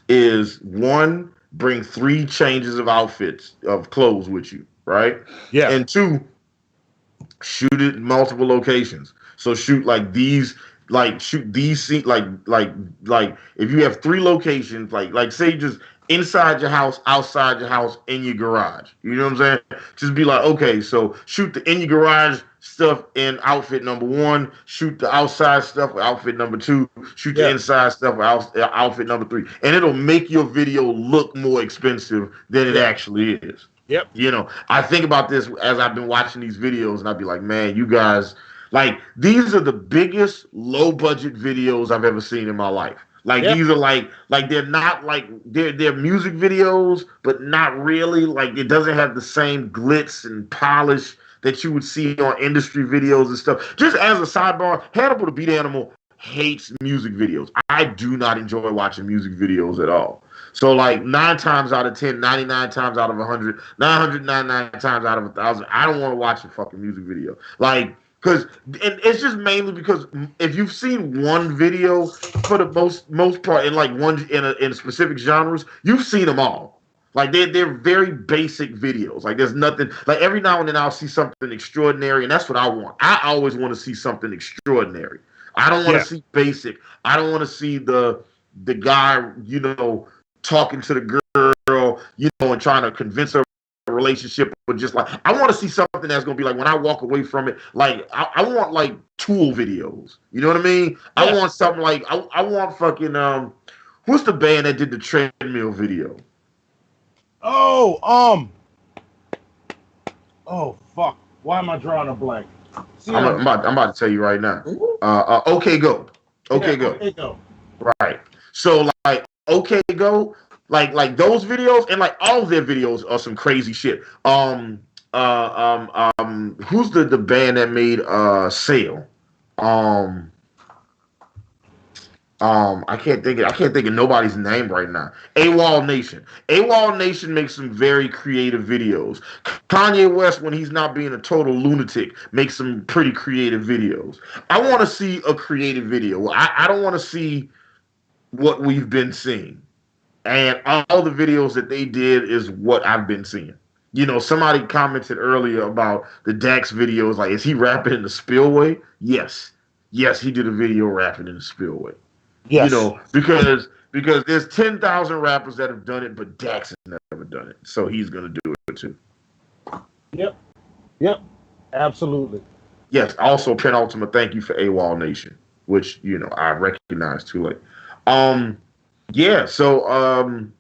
is one, bring 3 changes of outfits of clothes with you, right? Yeah. And 2, shoot it in multiple locations. So shoot these scenes, like if you have 3 locations, like say just inside your house, outside your house, in your garage. You know what I'm saying? Just be like, okay, so shoot the in your garage stuff in outfit number 1, shoot the outside stuff with outfit number 2, shoot the inside stuff with outfit number 3. And it'll make your video look more expensive than it actually is. Yep. You know, I think about this as I've been watching these videos, and I'd be like, man, you guys, like, these are the biggest low budget videos I've ever seen in my life. Like, these are like they're not like they're music videos, but not really. Like, it doesn't have the same glitz and polish that you would see on industry videos and stuff. Just as a sidebar, Hannibal the Beat Animal hates music videos. I do not enjoy watching music videos at all. So like 9 times out of 10, 99 times out of 100, 999 times out of 1,000, I don't want to watch a fucking music video. Like, and it's just mainly because if you've seen one video for the most part in like one in specific genres, you've seen them all. Like they're very basic videos. Like there's nothing, like every now and then I'll see something extraordinary, and that's what I want. I always want to see something extraordinary. I don't want to see basic. I don't want to see the guy, you know, talking to the girl, you know, and trying to convince her a relationship, but just like, I want to see something that's going to be like, when I walk away from it, like, I want like Tool videos. You know what I mean? Yeah. I want something like, I want fucking, who's the band that did the treadmill video? Oh, fuck. Why am I drawing a blank? I'm about to tell you right now. OK Go. OK Go. OK Go. Right. So like, OK Go, like those videos, and like all of their videos are some crazy shit. Who's the band that made Sail? I can't think of nobody's name right now. AWOL Nation. AWOL Nation makes some very creative videos. Kanye West, when he's not being a total lunatic, makes some pretty creative videos. I want to see a creative video. I don't want to see what we've been seeing. And all the videos that they did is what I've been seeing. You know, somebody commented earlier about the Dax videos. Like, is he rapping in the spillway? Yes. Yes, he did a video rapping in the spillway. Yes. You know, because there's 10,000 rappers that have done it, but Dax has never done it, so he's gonna do it too. Yep, absolutely. Yes. Also, penultimate thank you for AWOL Nation, which I recognize too late. Yeah. So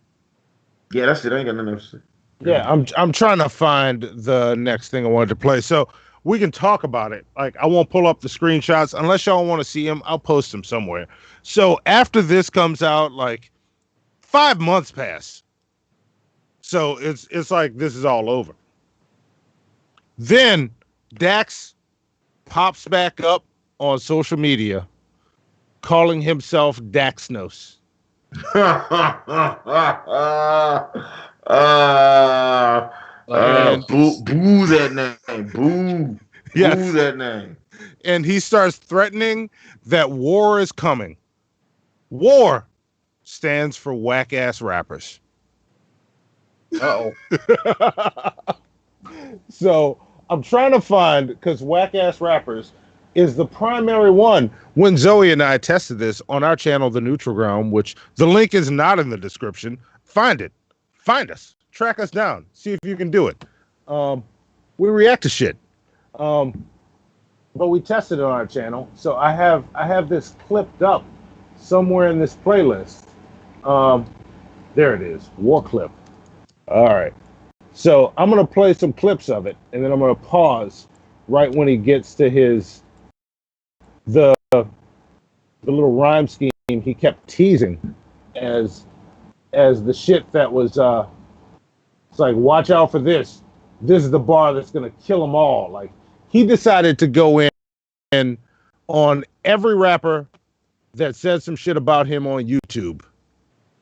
yeah, that's it. I ain't got nothing else to say. Yeah, I'm trying to find the next thing I wanted to play, so we can talk about it. Like, I won't pull up the screenshots unless y'all want to see them. I'll post them somewhere. So after this comes out, like 5 months pass. So it's like this is all over. Then Dax pops back up on social media, calling himself DAXNOS. Boo that name. Boo. Yes. Boo that name. And he starts threatening that war is coming. WAR stands for whack ass rappers. Uh-oh. So I'm trying to find, because whack ass rappers is the primary one. When Zoe and I tested this on our channel, The Neutral Ground, which the link is not in the description, find it. Find us. Track us down. See if you can do it. We react to shit. But we tested it on our channel. So I have this clipped up somewhere in this playlist. There it is. War clip. All right. So I'm going to play some clips of it, and then I'm going to pause right when he gets to the little rhyme scheme he kept teasing as the shit that was it's like, watch out for this. This is the bar that's going to kill them all. Like, he decided to go in on every rapper that said some shit about him on YouTube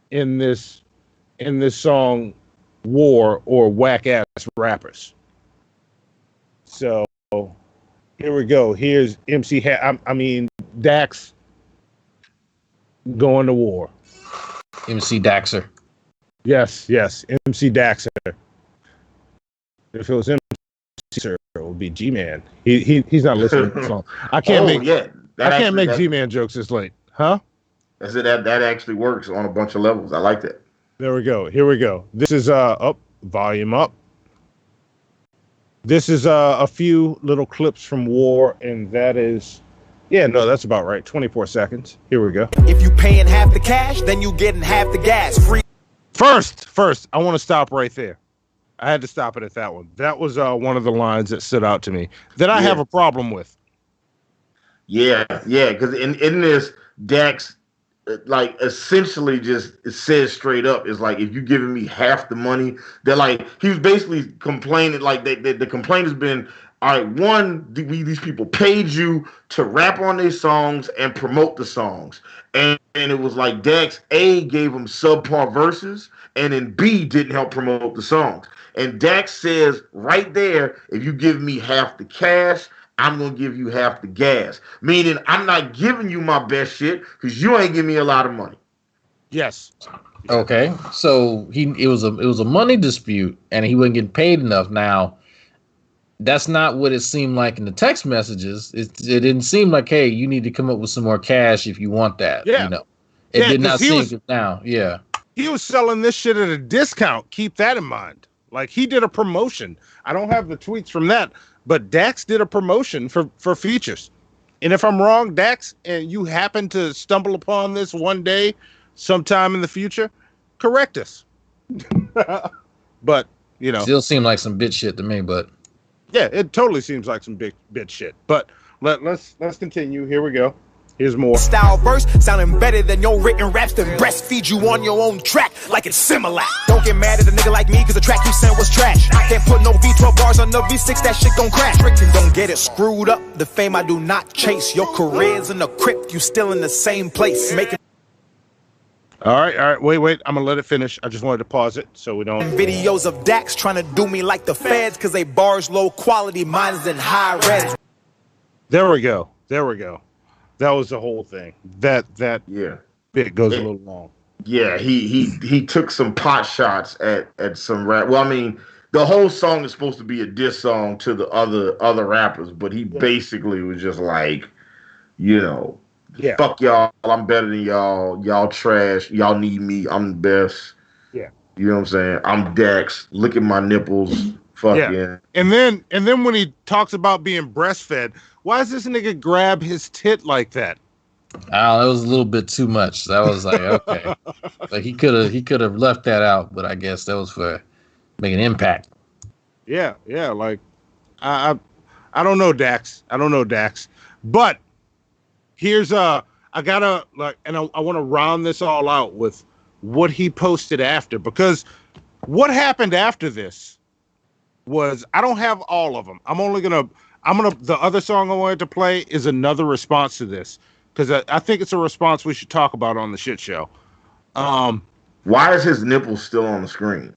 in this song War or whack ass rappers. So here we go. Here's Dax going to war. MC Daxer. Yes, MC Daxer. If it was MC Daxer, it would be G-Man. He's not listening to the song. I can't make G-Man jokes this late, huh? That's it. That actually works on a bunch of levels. I like that. There we go. Here we go. This is volume up. This is a few little clips from War, and that is, that's about right. 24 seconds. Here we go. If you paying half the cash, then you getting half the gas. Free. First, I want to stop right there. I had to stop it at that one. That was one of the lines that stood out to me that I have a problem with. Yeah, because in this, Dax like essentially just says straight up, is like, if you're giving me half the money, they're like, he was basically complaining, like the complaint has been, all right, one, these people paid you to rap on their songs and promote the songs, and it was like Dax A gave him subpar verses, and then B didn't help promote the songs. And Dax says right there, if you give me half the cash, I'm going to give you half the gas. Meaning, I'm not giving you my best shit because you ain't giving me a lot of money. Yes. Okay. So it was a money dispute and he wasn't getting paid enough. Now, that's not what it seemed like in the text messages. It didn't seem like, hey, you need to come up with some more cash if you want that. Yeah. You know, it did not seem it now. Yeah. He was selling this shit at a discount. Keep that in mind. Like, he did a promotion. I don't have the tweets from that, but Dax did a promotion for features. And if I'm wrong, Dax, and you happen to stumble upon this one day, sometime in the future, correct us. But, you know. Still seemed like some bitch shit to me, but. Yeah, it totally seems like some big bitch shit. But let's continue. Here we go. Here's more. Style verse sounding better than your written raps, then breastfeed you on your own track like it's similar. Don't get mad at a nigga like me cause the track you sent was trash. I can't put no V12 bars on the V6, that shit gon' crash. Freaking don't get it screwed up. The fame I do not chase. Your career's in the crypt, you still in the same place. Making All right. Wait. I'm gonna let it finish. I just wanted to pause it so we don't. videos of Dax trying to do me like the feds cause they bars low quality, mine's in high res. There we go. That was the whole thing. That bit goes a little long. Yeah, he took some pot shots at some rap. Well, I mean, the whole song is supposed to be a diss song to the other rappers, but he basically was just like, you know, Yeah. Fuck y'all. I'm better than y'all. Y'all trash. Y'all need me. I'm the best. Yeah. You know what I'm saying? I'm Dax. Look at my nipples. Fuck yeah. And then when he talks about being breastfed, why does this nigga grab his tit like that? Oh, that was a little bit too much. That was like, okay. Like he could have left that out, but I guess that was for making impact. Yeah. Like I don't know, Dax. I don't know, Dax. But here's I gotta like, and I want to round this all out with what he posted after, because what happened after this was, I don't have all of them. The other song I wanted to play is another response to this, because I think it's a response we should talk about on the shit show. Why is his nipple still on the screen?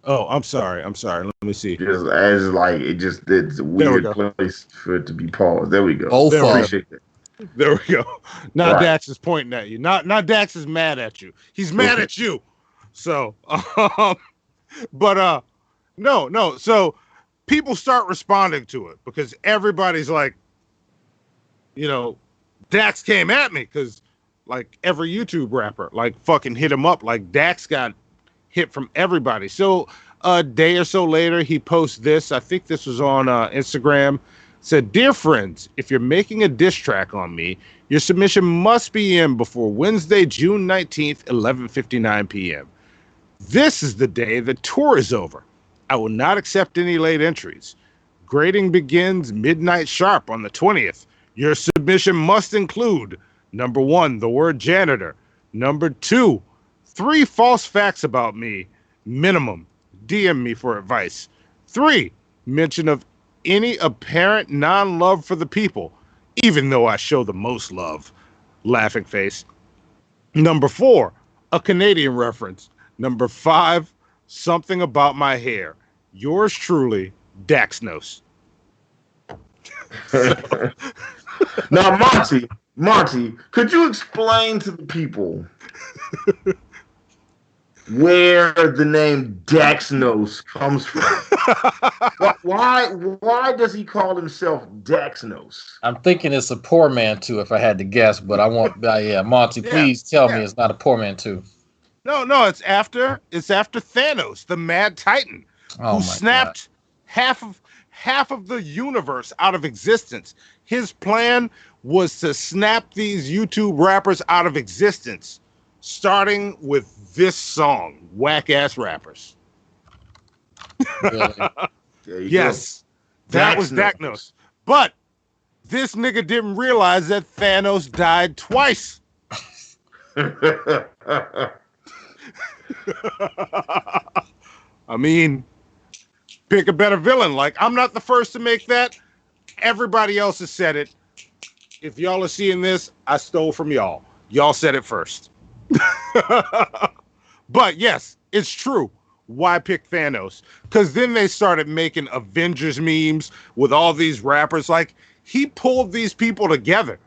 Oh, I'm sorry. Let me see. Just as like it's a weird place for it to be paused. There we go. Appreciate that. There we go. Now Right. Dax is pointing at you. Not Dax is mad at you. He's mad at you. So, but no. So people start responding to it because everybody's like, you know, Dax came at me, because like every YouTube rapper like fucking hit him up. Like Dax got hit from everybody. So a day or so later, he posts this. I think this was on Instagram. Said, "Dear friends, if you're making a diss track on me, your submission must be in before Wednesday, June 19th, 11:59 p.m. This is the day the tour is over. I will not accept any late entries. Grading begins midnight sharp on the 20th. Your submission must include, number 1, the word janitor. Number 2, 3 false facts about me, minimum. DM me for advice. 3, mention of any apparent non-love for the people, even though I show the most love. Laughing face. Number 4, a Canadian reference. Number 5, something about my hair. Yours truly, DAXNOS." Now, Monty, could you explain to the people where the name DAXNOS comes from? Why does he call himself DAXNOS? I'm thinking it's a poor man too, if I had to guess, but I won't. Monty, please tell me it's not a poor man too. No, it's after Thanos, the Mad Titan, who snapped half of the universe out of existence. His plan was to snap these YouTube rappers out of existence, starting with this song, Whack Ass Rappers. Really? Yes, that was DAXNOS. But this nigga didn't realize that Thanos died twice. I mean, pick a better villain. Like, I'm not the first to make that. Everybody else has said it. If y'all are seeing this, I stole from y'all. Y'all said it first. But yes, it's true. Why pick Thanos? Because then they started making Avengers memes with all these rappers. Like, he pulled these people together.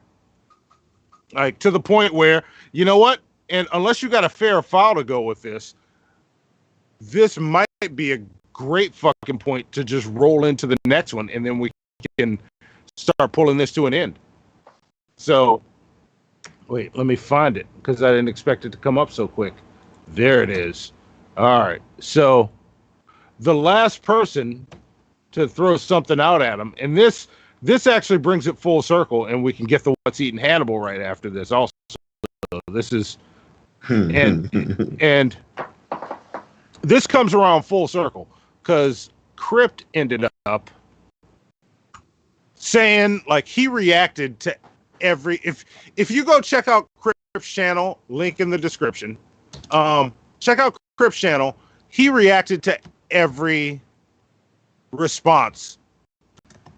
Like, to the point where, you know what? And unless you got a fair foul to go with this might be a great fucking point to just roll into the next one, and then we can start pulling this to an end. So, wait, let me find it, because I didn't expect it to come up so quick. There it is. All right. So, the last person to throw something out at him, and this actually brings it full circle, and we can get the What's Eating Hannibal right after this also. This is and this comes around full circle, because Crypt ended up saying, like, he reacted to every, if you go check out Crypt's channel, link in the description, check out Crypt's channel, he reacted to every response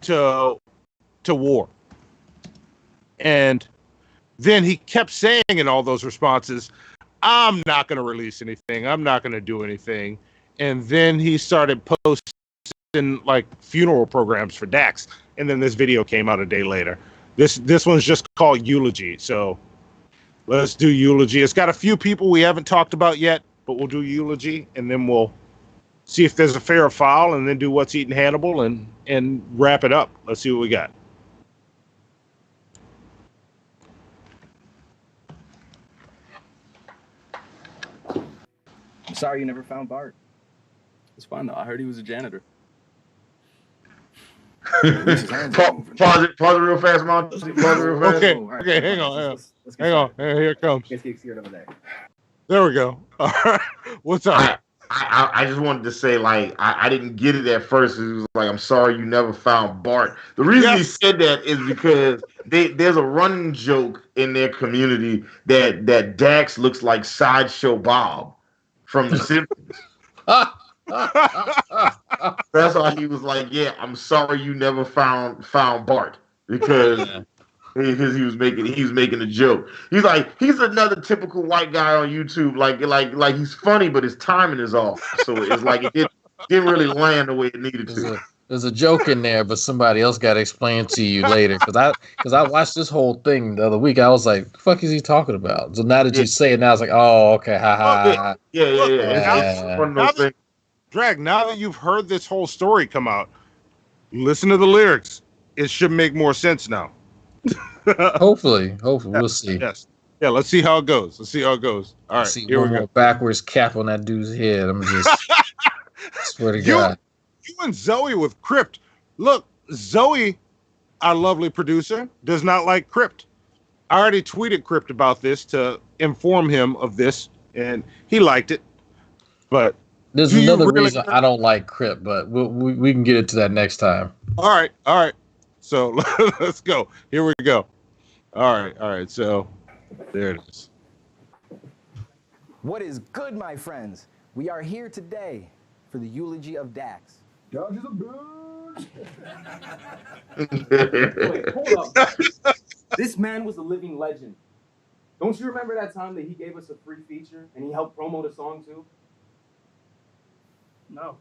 to war. And then he kept saying in all those responses, I'm not going to release anything. I'm not going to do anything. And then he started posting like funeral programs for Dax. And then this video came out a day later. This one's just called Eulogy. So let's do Eulogy. It's got a few people we haven't talked about yet, but we'll do Eulogy, and then we'll see if there's a fair or foul, and then do What's Eating Hannibal and wrap it up. Let's see what we got. sorry you never found Bart. It's fine though. I heard he was a janitor. Pause it real fast, Monty. Pause it real fast. Okay, hang on. Hang on. Here it comes. There we go. All right. What's up? I just wanted to say, like, I didn't get it at first. It was like, I'm sorry you never found Bart. The reason he said that is because there's a running joke in their community that Dax looks like Sideshow Bob from The Simpsons. That's why he was like, yeah, I'm sorry you never found Bart. Because he was making a joke. He's like, he's another typical white guy on YouTube. Like he's funny, but his timing is off. So it's like it didn't really land the way it needed to. There's a joke in there, but somebody else got to explain to you later. Because I watched this whole thing the other week. I was like, the fuck is he talking about? So now that you say it, now it's like, oh, okay, ha ha. Yeah. Drag, now that you've heard this whole story come out, listen to the lyrics. It should make more sense now. Hopefully, we'll see. Yes. Yeah, let's see how it goes. All right. See one more backwards cap on that dude's head. I'm just swear to God. You and Zoe with Crypt. Look, Zoe, our lovely producer, does not like Crypt. I already tweeted Crypt about this to inform him of this, and he liked it. But there's another reason I don't like Crypt, but we can get into that next time. All right. So let's go. Here we go. All right. So there it is. What is good, my friends? We are here today for the eulogy of Dax. Dax is a bitch. Wait, hold up. This man was a living legend. Don't you remember that time that he gave us a free feature and he helped promote a song too? No.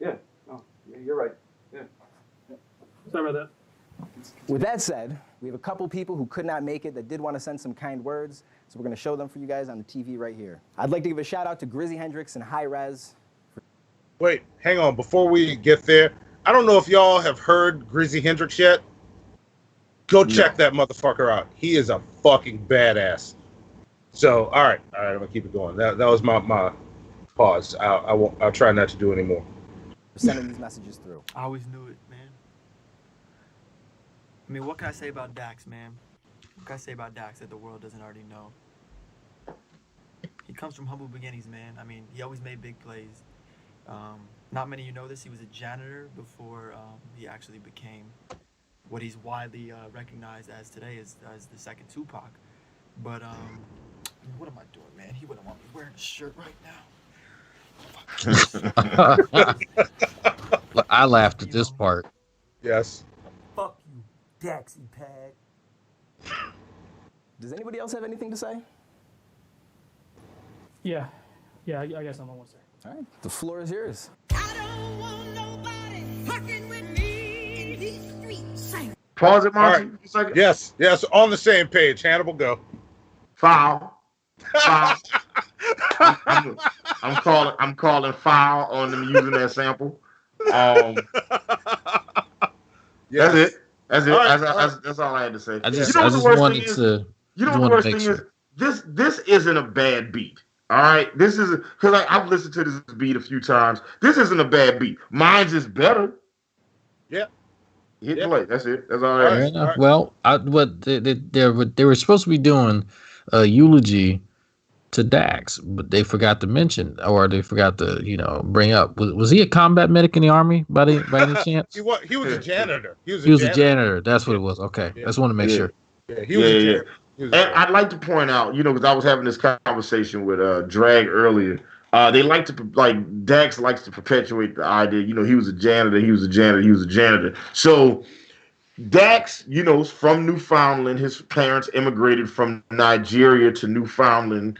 Yeah. Oh, yeah, you're right. Yeah. Sorry about that. With that said, we have a couple people who could not make it that did want to send some kind words, so we're going to show them for you guys on the TV right here. I'd like to give a shout out to Grizzy Hendrix and High Res. Wait, hang on. Before we get there, I don't know if y'all have heard Grizzy Hendrix yet. Go check that motherfucker out. He is a fucking badass. So, all right, I'm gonna keep it going. That was my pause. I'll try not to do anymore. Sending these messages through. I always knew it, man. I mean, what can I say about Dax, man? What can I say about Dax that the world doesn't already know? He comes from humble beginnings, man. I mean, he always made big plays. Not many of you know this. He was a janitor before he actually became what he's widely recognized as today as the second Tupac. But what am I doing, man? He wouldn't want me wearing a shirt right now. I laughed at this part. Yes. Fuck you, Daxy Pad. Does anybody else have anything to say? Yeah, I guess I'm almost there. All right, the floor is yours. Pause it, Monty. Right. Yes, on the same page. Hannibal, go. Foul. I'm calling foul on them using that sample. That's it. That's all I had to say. I just wanted to. You know what the worst thing is? This isn't a bad beat. All right, this is because I've listened to this beat a few times. This isn't a bad beat. Mine's is better. Yeah. Hit play. That's it. That's all right. Fair enough. Right. Well, they were supposed to be doing a eulogy to Dax, but they forgot to mention, or they forgot to bring up. Was he a combat medic in the army by any chance? He was a janitor. He was a janitor. That's what it was. Okay, I just want to make sure. Yeah, he was a janitor. And I'd like to point out, because I was having this conversation with Drag earlier. Dax likes to perpetuate the idea, he was a janitor. So Dax, is from Newfoundland. His parents immigrated from Nigeria to Newfoundland.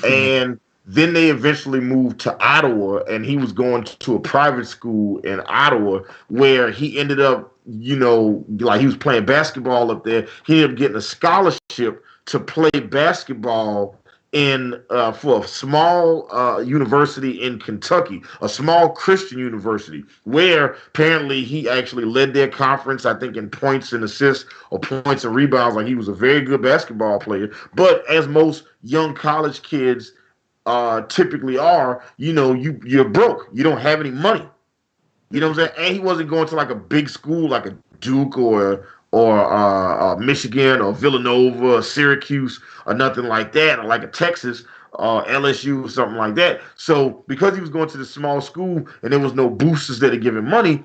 And then they eventually moved to Ottawa, and he was going to a private school in Ottawa where he ended up, he was playing basketball up there. He ended up getting a scholarship to play basketball in for a small university in Kentucky, a small Christian university, where apparently he actually led their conference, I think, in points and assists or points and rebounds. Like, he was a very good basketball player. But as most young college kids typically are, you know, you're broke. You don't have any money. You know what I'm saying? And he wasn't going to like a big school like a Duke or Michigan or Villanova or Syracuse or nothing like that, or like a Texas or LSU or something like that. So because he was going to the small school and there was no boosters that had given money,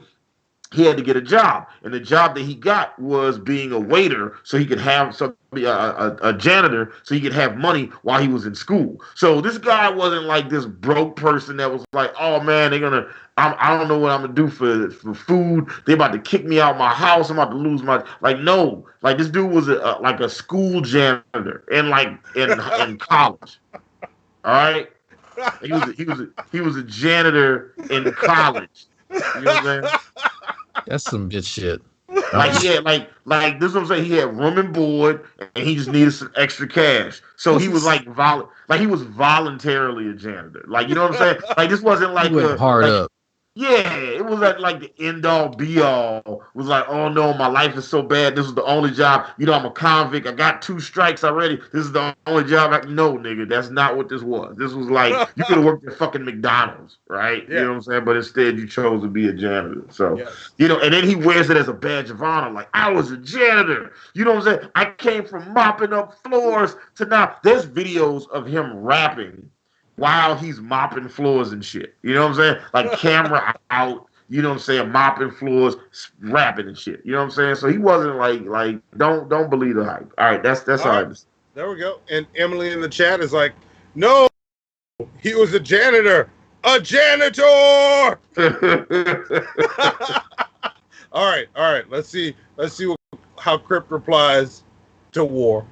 he had to get a job. And the job that he got was being a waiter so he could have a janitor so he could have money while he was in school. So this guy wasn't like this broke person that was like, oh man, I don't know what I'm gonna do for food. They're about to kick me out my house. I'm about to lose my, like, no. Like, this dude was like a school janitor in college. All right? He was a janitor in college. You know what I'm saying? That's some good shit. Like, yeah, like this is what I'm saying. He had room and board, and he just needed some extra cash. So he was he was voluntarily a janitor. Like, you know what I'm saying? Like, this wasn't like he went hard up. Yeah, it was like the end all be all. It was like, oh no, my life is so bad. This is the only job. You know, I'm a convict. I got 2 strikes already. This is the only job. No, nigga, that's not what this was. This was like, you could have worked at fucking McDonald's, right? Yeah. You know what I'm saying? But instead, you chose to be a janitor. So, you know, and then he wears it as a badge of honor. Like, I was a janitor. You know what I'm saying? I came from mopping up floors to now. There's videos of him rapping while he's mopping floors and shit. You know what I'm saying? Like, camera out, you know what I'm saying, mopping floors, rapping and shit. You know what I'm saying? So he wasn't like don't believe the hype. All right, that's all how right. There we go. And Emily in the chat is like, no, he was a janitor. A janitor! All right. Let's see how Crypt replies to War.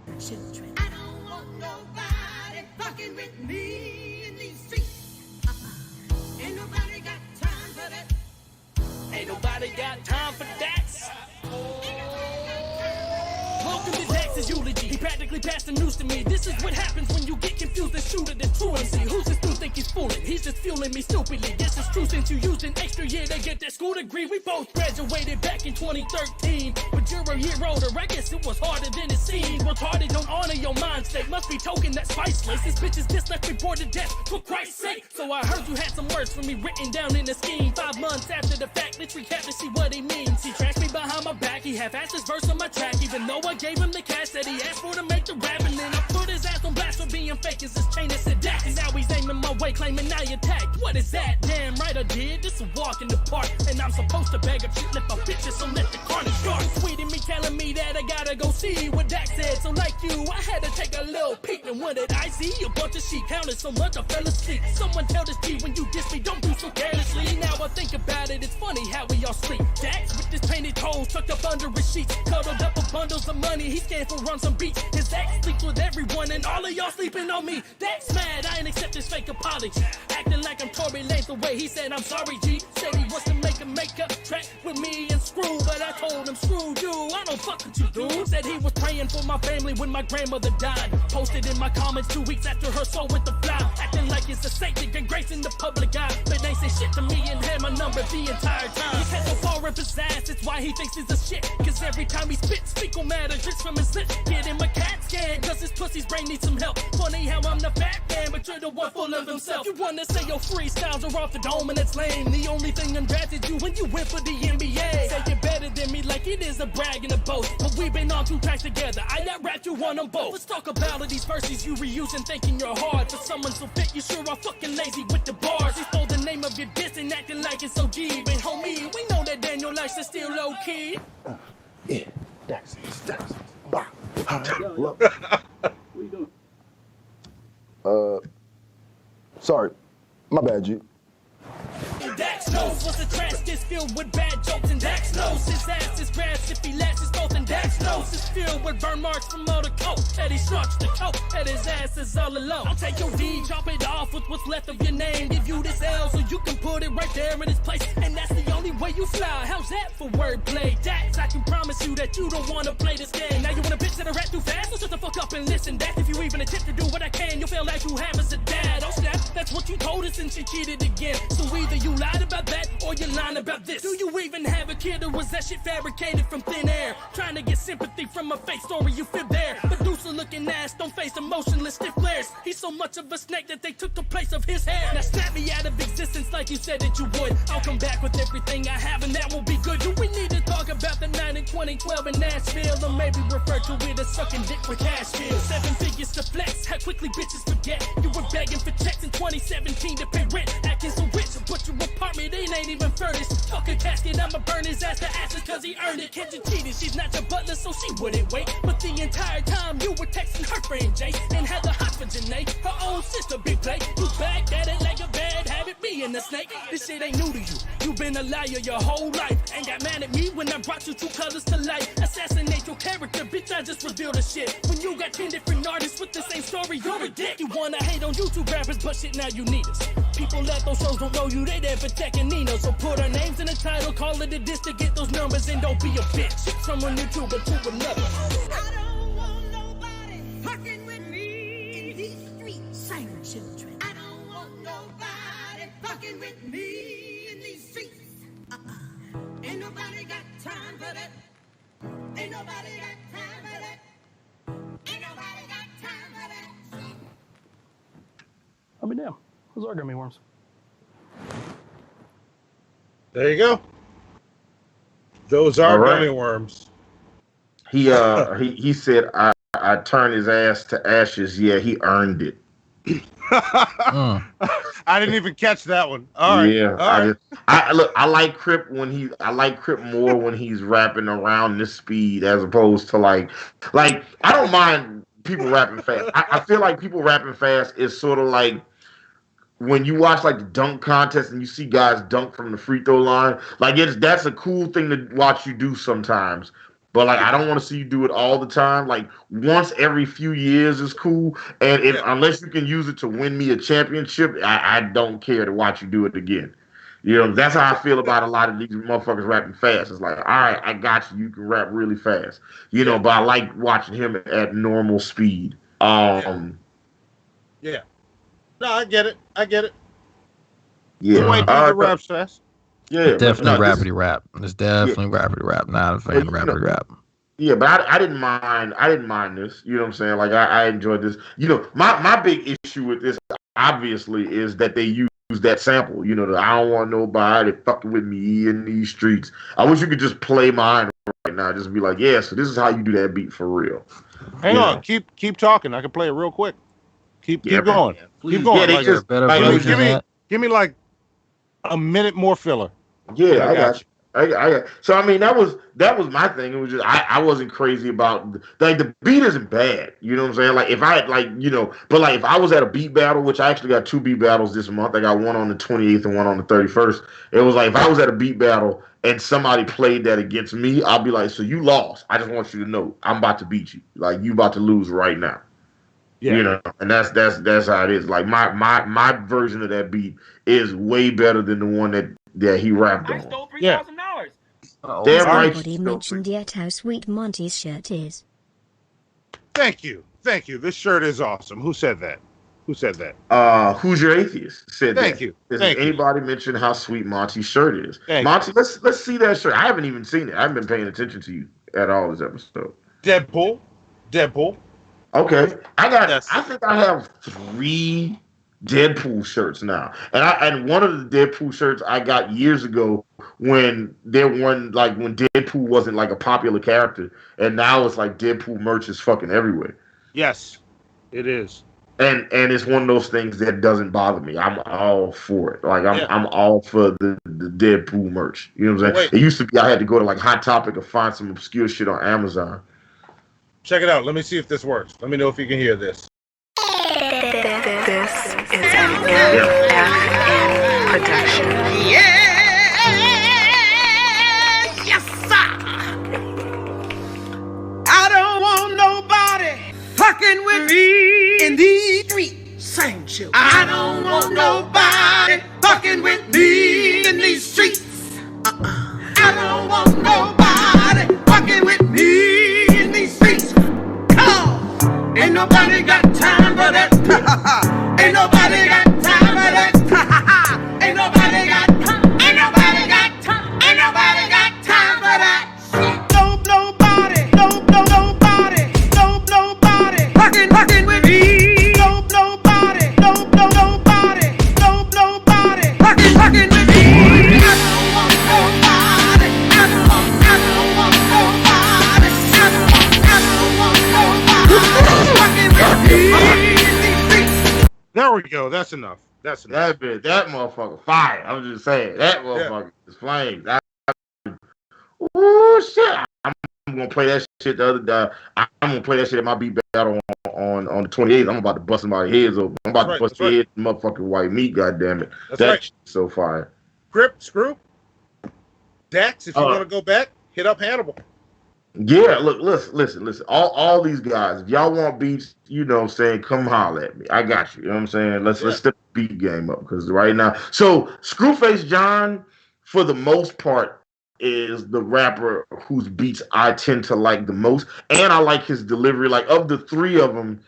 Got time for Dax. Welcome to Dax's eulogy. He practically passed the news to me. This is what happens when you get confused and shoot it and truancy. Who's this dude think he's fooling? He's just fueling me stupidly. Guess it's true since you used an extra year to get that school degree. We both graduated back in 2013, but you're a year older. I guess it was harder than it seemed. Retarded, don't honor your mind state. Must be token that's priceless. This bitch is just left me bored to death, for Christ's sake. So I heard you had some words for me written down in the scheme. 5 months after the fact, let's recap to see what he means. He trashed me behind my back. He half-assed his verse on my track, even though I gave him the cash that he asked for to make the rap. And then I put his ass on blast for being fake as his chain that said Dax. And now he's aiming my way, claiming I attacked. What is that? Damn right I did. This a walk in the park, and I'm supposed to beg a shit if I bitches, so let the carnage start. Tweeting me, telling me that I gotta go see what Dax said. So like you, I had to take a little peek. And what did I see? A bunch of sheep counted so much I fell asleep. Someone tell this G when you diss me, don't do so carelessly. Now I think about it, it's funny how we all sleep. Dax with his painted toes tucked up under his sheets, cuddled up with bundles of money. He scared for on some beats. His ex sleeps with everyone, and all of y'all sleeping on me. Dax mad, I ain't accept his fake apology. Acting like I'm Tory Lanez the way he said I'm sorry, G. Said he wants to make a makeup track with me and Screw, but I told him, screw you, I don't fuck with you, dude. Said he was praying for my family when my grandmother died. Posted in my comments 2 weeks after her soul went to fly. Acting like it's a saint and grace in the public eye, but they say shit to me and had my number the entire time. His head so far up his ass, it's why he thinks he's a shit. Cause every time he spits, fecal matter drips from his lips. Get him a CAT scan, cause his pussy's brain needs some help. Funny how I'm the fat man, but you're the one full of himself. You wanna say your freestyles are off the dome and it's lame. The only thing undrafted you when you went for the NBA. Say you're better than me like it is a brag and a boast, but we've been on 2 tracks together. I got rapped you on them both. Let's talk about all these verses you reusing, thinking you're hard. For someone so fit, you sure are fucking lazy with the bars. You stole the name of your diss and acting like it's OG. But homie, we know that Daniel Lice is still low key. Yeah, Dax. Bah. What you doing? Sorry. My bad, G. DAXNOS was a trash disc filled with bad jokes, and DAXNOS his ass is grass if he lashes both, and DAXNOS is filled with burn marks from all the coke that he snorts the coke, and his ass is all alone. I'll take your D, chop it off with what's left of your name, give you this L so you can put it right there in its place, and that's the only way you fly, how's that for wordplay? Dax, I can promise you that you don't wanna play this game. Now you wanna bitch that I rap too fast? So shut the fuck up and listen. That if you even attempt to do what I can, you'll fail as you have as a dad. Oh snap, that's what you told us and she cheated again. So either you lied about that or you're lying about this. Do you even have a kid or was that shit fabricated from thin air? Trying to get sympathy from a fake story you fib there. Producer looking ass, don't face emotionless stiff flares. He's so much of a snake that they took the place of his hair. Now snap me out of existence like you said that you would. I'll come back with everything I have and that will be good. Do we need to talk about the night in 2012 in Nashville? Or maybe refer to it as sucking dick for cash deal. 7 figures to flex, how quickly bitches forget. You were begging for checks in 2017 to pay rent. Acting so rich, but your apartment ain't even furnished. Fuck a casket, I'ma burn his ass to ashes cause he earned it. Can't you cheated, she's not your butler so she wouldn't wait. But the entire time you were texting her friend Jay and had the hot for Janae, her own sister big play. You back at it like a bad habit, being a snake. This shit ain't new to you, you been a liar your whole life. Ain't got mad at me when I brought you 2 colors to light. Assassinate your character, bitch, I just revealed the shit. When you got 10 different artists with the same story, you're a dick. You wanna hate on YouTube rappers, but shit, now you need us. People at those shows don't know you, they there for Tech and Nino. So put our names in the title, call it a diss to get those numbers, and don't be a bitch. Shit from one YouTuber to another. I don't want nobody fucking with me in these streets, silent children. I don't want nobody fucking with me in these streets. Ain't nobody got time for that. Ain't nobody got time for that. Ain't nobody got time for that. I'll be damn. Those are gummy worms. There you go. Those are All right. gummy worms. He said I turned his ass to ashes. Yeah, he earned it. I didn't even catch that one. All right. Yeah. All right. I like Crip more when he's rapping around this speed as opposed to like I don't mind people rapping fast. I feel like people rapping fast is sort of like when you watch like the dunk contest and you see guys dunk from the free throw line. Like that's a cool thing to watch you do sometimes. But like I don't want to see you do it all the time. Like once every few years is cool. And unless you can use it to win me a championship, I don't care to watch you do it again. You know, that's how I feel about a lot of these motherfuckers rapping fast. It's like, all right, I got you. You can rap really fast. You know, but I like watching him at normal speed. Yeah. No, I get it. Yeah. Wait, raps fast. Yeah. Definitely rapidy rap. It's definitely rapidy rap. Not a fan of rapidy rap. Yeah, but I didn't mind this. You know what I'm saying? Like I enjoyed this. You know, my big issue with this obviously is that they use that sample. You know, I don't want nobody fucking with me in these streets. I wish you could just play mine right now. Just be like, yeah, so this is how you do that beat for real. Hang on, keep talking. I can play it real quick. Keep going. Keep going. Yeah, give me like a minute more filler. Yeah, I got you. I got. So I mean, that was my thing. It was just I wasn't crazy about like the beat isn't bad. You know what I'm saying? Like if I had but like if I was at a beat battle, which I actually got 2 beat battles this month. I got one on the 28th and one on the 31st. It was like if I was at a beat battle and somebody played that against me, I'll be like, so you lost. I just want you to know I'm about to beat you. Like you about to lose right now. Yeah. You know, and that's how it is. Like my version of that beat is way better than the one that he rapped on. I stole $3,000. Damn right. Nobody mentioned yet how sweet Monty's shirt is. Thank you. This shirt is awesome. Who said that? Who's Your Atheist said Thank that. you. Does Thank you. anybody mention how sweet Monty's shirt is? Thank Monty, let's see that shirt. I haven't even seen it. I haven't been paying attention to you at all this episode. Deadpool. Okay, I think I have 3 Deadpool shirts now, and one of the Deadpool shirts I got years ago when when Deadpool wasn't like a popular character, and now it's like Deadpool merch is fucking everywhere. Yes, it is. And it's one of those things that doesn't bother me. I'm all for it. Like I'm all for the Deadpool merch. You know what I'm saying? It used to be I had to go to like Hot Topic or find some obscure shit on Amazon. Check it out. Let me see if this works. Let me know if you can hear this. This is an MFN production. Yes, sir. I don't want nobody fucking with me in these streets. Same children. I don't want nobody fucking with me in these streets. know, that's enough. That's enough. That motherfucker fire. I'm just saying that motherfucker is flames. Oh shit! I'm gonna play that shit the other day. I'm gonna play that shit at my beat battle on the 28th. I'm about to bust somebody's heads open. I'm about to bust the head of motherfucking white meat. Goddamn it! That's shit's so fire. Grip, screw. Dax, if you want to go back, hit up Hannibal. Yeah, look, listen. All these guys, if y'all want beats, you know what I'm saying, come holler at me. I got you. You know what I'm saying? Let's step the beat game up because right now. So Screwface John, for the most part, is the rapper whose beats I tend to like the most. And I like his delivery. Like of the three of them,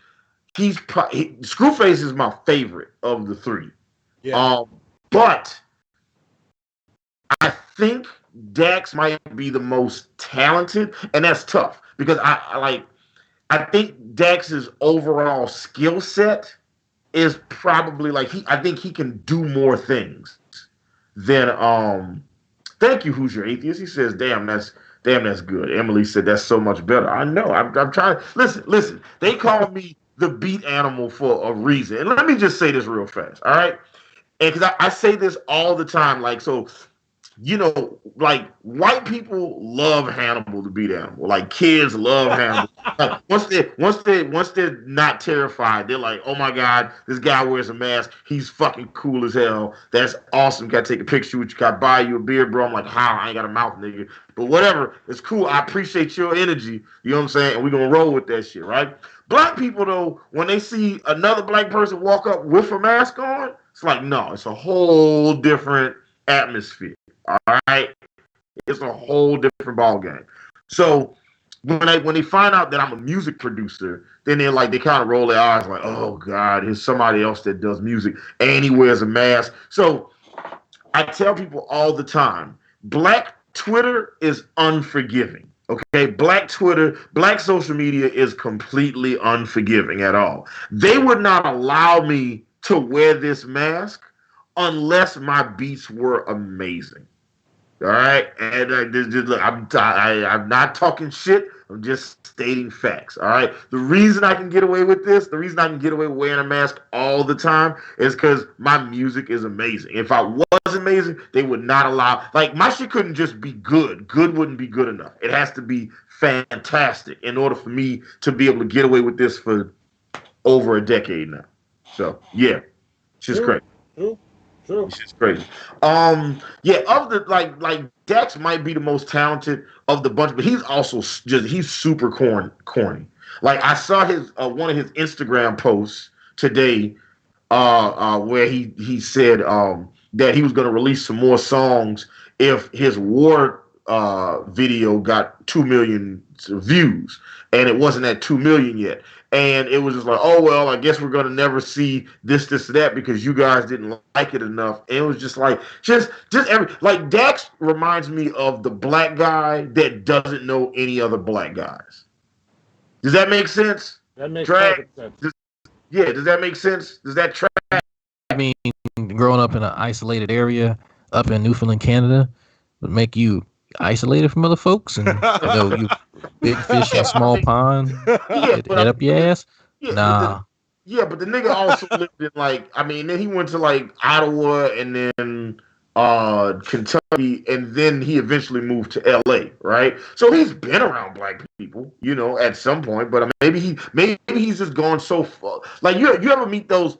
Screwface is my favorite of the three. Yeah. But I think Dax might be the most talented, and that's tough because I think Dax's overall skill set is probably I think he can do more things than thank you, Who's Your Atheist? He says, damn, that's good. Emily said that's so much better. I know. I'm trying. Listen. They call me the beat animal for a reason. And let me just say this real fast, all right? And because I say this all the time, like so. You know, like white people love Hannibal the beat animal. Like kids love Hannibal. Like, once they're not terrified, they're like, oh my God, this guy wears a mask. He's fucking cool as hell. That's awesome. Got to take a picture with you. Got to buy you a beer, bro. I'm like, how? I ain't got a mouth, nigga. But whatever. It's cool. I appreciate your energy. You know what I'm saying? And we're gonna roll with that shit, right? Black people though, when they see another black person walk up with a mask on, it's like, no, it's a whole different atmosphere. All right, it's a whole different ball game. So when they find out that I'm a music producer, then they kind of roll their eyes like, oh God, here's somebody else that does music and he wears a mask. So I tell people all the time, Black Twitter is unforgiving. Okay, Black Twitter, Black social media is completely unforgiving at all. They would not allow me to wear this mask unless my beats were amazing. All right, and look, I'm not talking shit. I'm just stating facts. All right, the reason I can get away with this, the reason I can get away with wearing a mask all the time, is because my music is amazing. If I was amazing, they would not allow. Like my shit couldn't just be good. Good wouldn't be good enough. It has to be fantastic in order for me to be able to get away with this for over a decade now. So yeah, it's just crazy. True. It's just crazy. Yeah, of the like Dax might be the most talented of the bunch, but he's also he's super corny. Like I saw his one of his Instagram posts today, where he said that he was going to release some more songs if his war video got 2 million views, and it wasn't at 2 million yet. And it was just like, oh, well, I guess we're going to never see this, that, because you guys didn't like it enough. And it was just like, like Dax reminds me of the black guy that doesn't know any other black guys. Does that make sense? That makes perfect sense. Does that make sense? Does that track? I mean, growing up in an isolated area up in Newfoundland, Canada, would make you isolated from other folks, and you big fish in small pond, head up your ass. Nah. But the nigga also lived in then he went to Ottawa and then Kentucky, and then he eventually moved to LA, right? So he's been around black people, at some point, but maybe he's just gone so far. Like you ever meet those?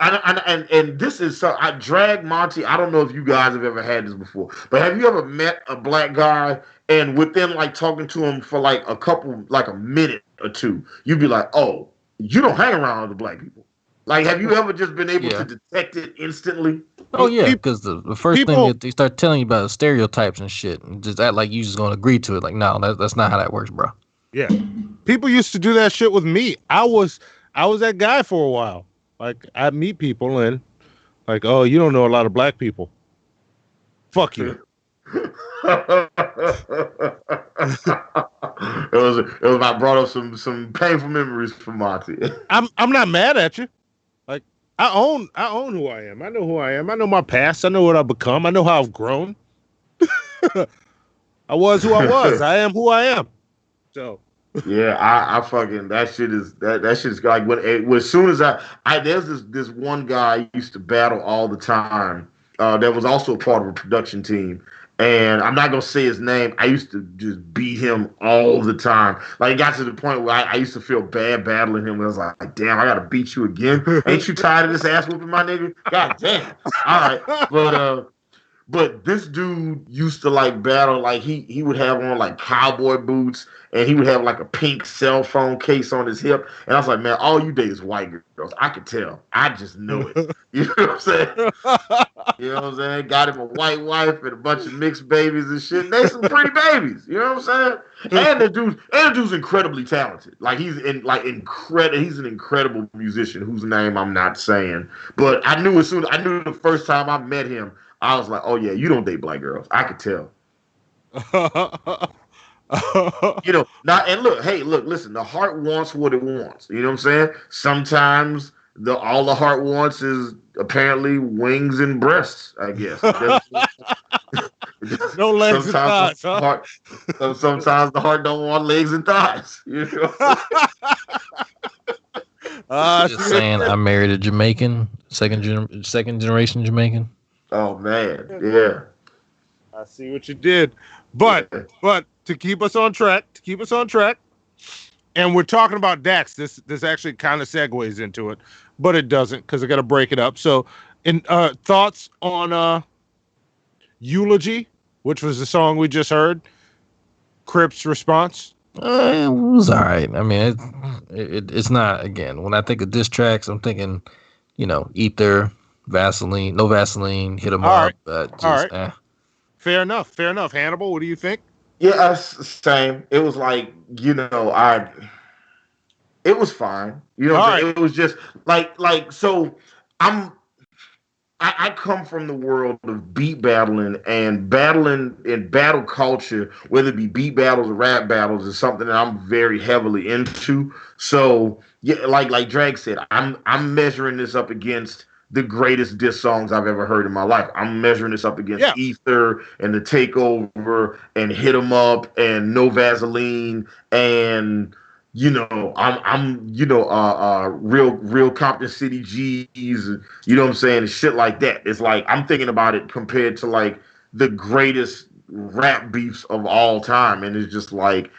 And this is Drag Monty. I don't know if you guys have ever had this before, but have you ever met a black guy and within talking to him for a minute or two, you'd be like, oh, you don't hang around other black people. Like, have you ever just been able to detect it instantly? Oh yeah, because the first thing that they start telling you about is stereotypes and shit, and just act like you just gonna agree to it. Like, no, that's not how that works, bro. Yeah, people used to do that shit with me. I was that guy for a while. Like, I'd meet people and oh, you don't know a lot of black people. Fuck you. It was I brought up some painful memories from Monty. I'm not mad at you. Like, I own who I am. I know who I am. I know my past. I know what I've become. I know how I've grown. I was who I was. I am who I am. So Yeah, I fucking that shit is like as soon as there's this one guy I used to battle all the time that was also part of a production team, and I'm not gonna say his name. I used to just beat him all the time. Like it got to the point where I used to feel bad battling him. I was like, damn, I gotta beat you again. Ain't you tired of this ass whooping, my nigga? God damn. All right, but this dude used to like battle, like he would have on like cowboy boots and he would have like a pink cell phone case on his hip. And I was like, man, all you date is white girls. I could tell. I just knew it. You know what I'm saying? You know what I'm saying? Got him a white wife and a bunch of mixed babies and shit. And they some pretty babies. You know what I'm saying? And the dude's incredibly talented. Like he's an incredible musician whose name I'm not saying. But I knew the first time I met him, I was like, oh yeah, you don't date black girls. I could tell. You know, listen, the heart wants what it wants. You know what I'm saying? Sometimes all the heart wants is apparently wings and breasts, I guess. No legs and thighs, huh? Sometimes the heart don't want legs and thighs. You know? Just saying, I married a Jamaican, second generation Jamaican. Oh man, yeah. I see what you did, but to keep us on track, and we're talking about Dax. This actually kind of segues into it, but it doesn't because I got to break it up. So, in thoughts on Eulogy, which was the song we just heard, Crip's response. It was all right. I mean, it's not, again, when I think of diss tracks, I'm thinking, Ether, Vaseline, no Vaseline, hit them up. But just, all right. Fair enough. Hannibal, what do you think? Yeah, same. It was like, it was fine. You know what I'm saying? It was just so I come from the world of beat battling, and battling in battle culture, whether it be beat battles or rap battles, is something that I'm very heavily into. So yeah, like Drag said, I'm measuring this up against the greatest diss songs I've ever heard in my life. I'm measuring this up against Ether and The Takeover and Hit 'Em Up and No Vaseline and I'm real Compton City G's, you know what I'm saying, and shit like that. It's like I'm thinking about it compared to like the greatest rap beefs of all time, and it's just like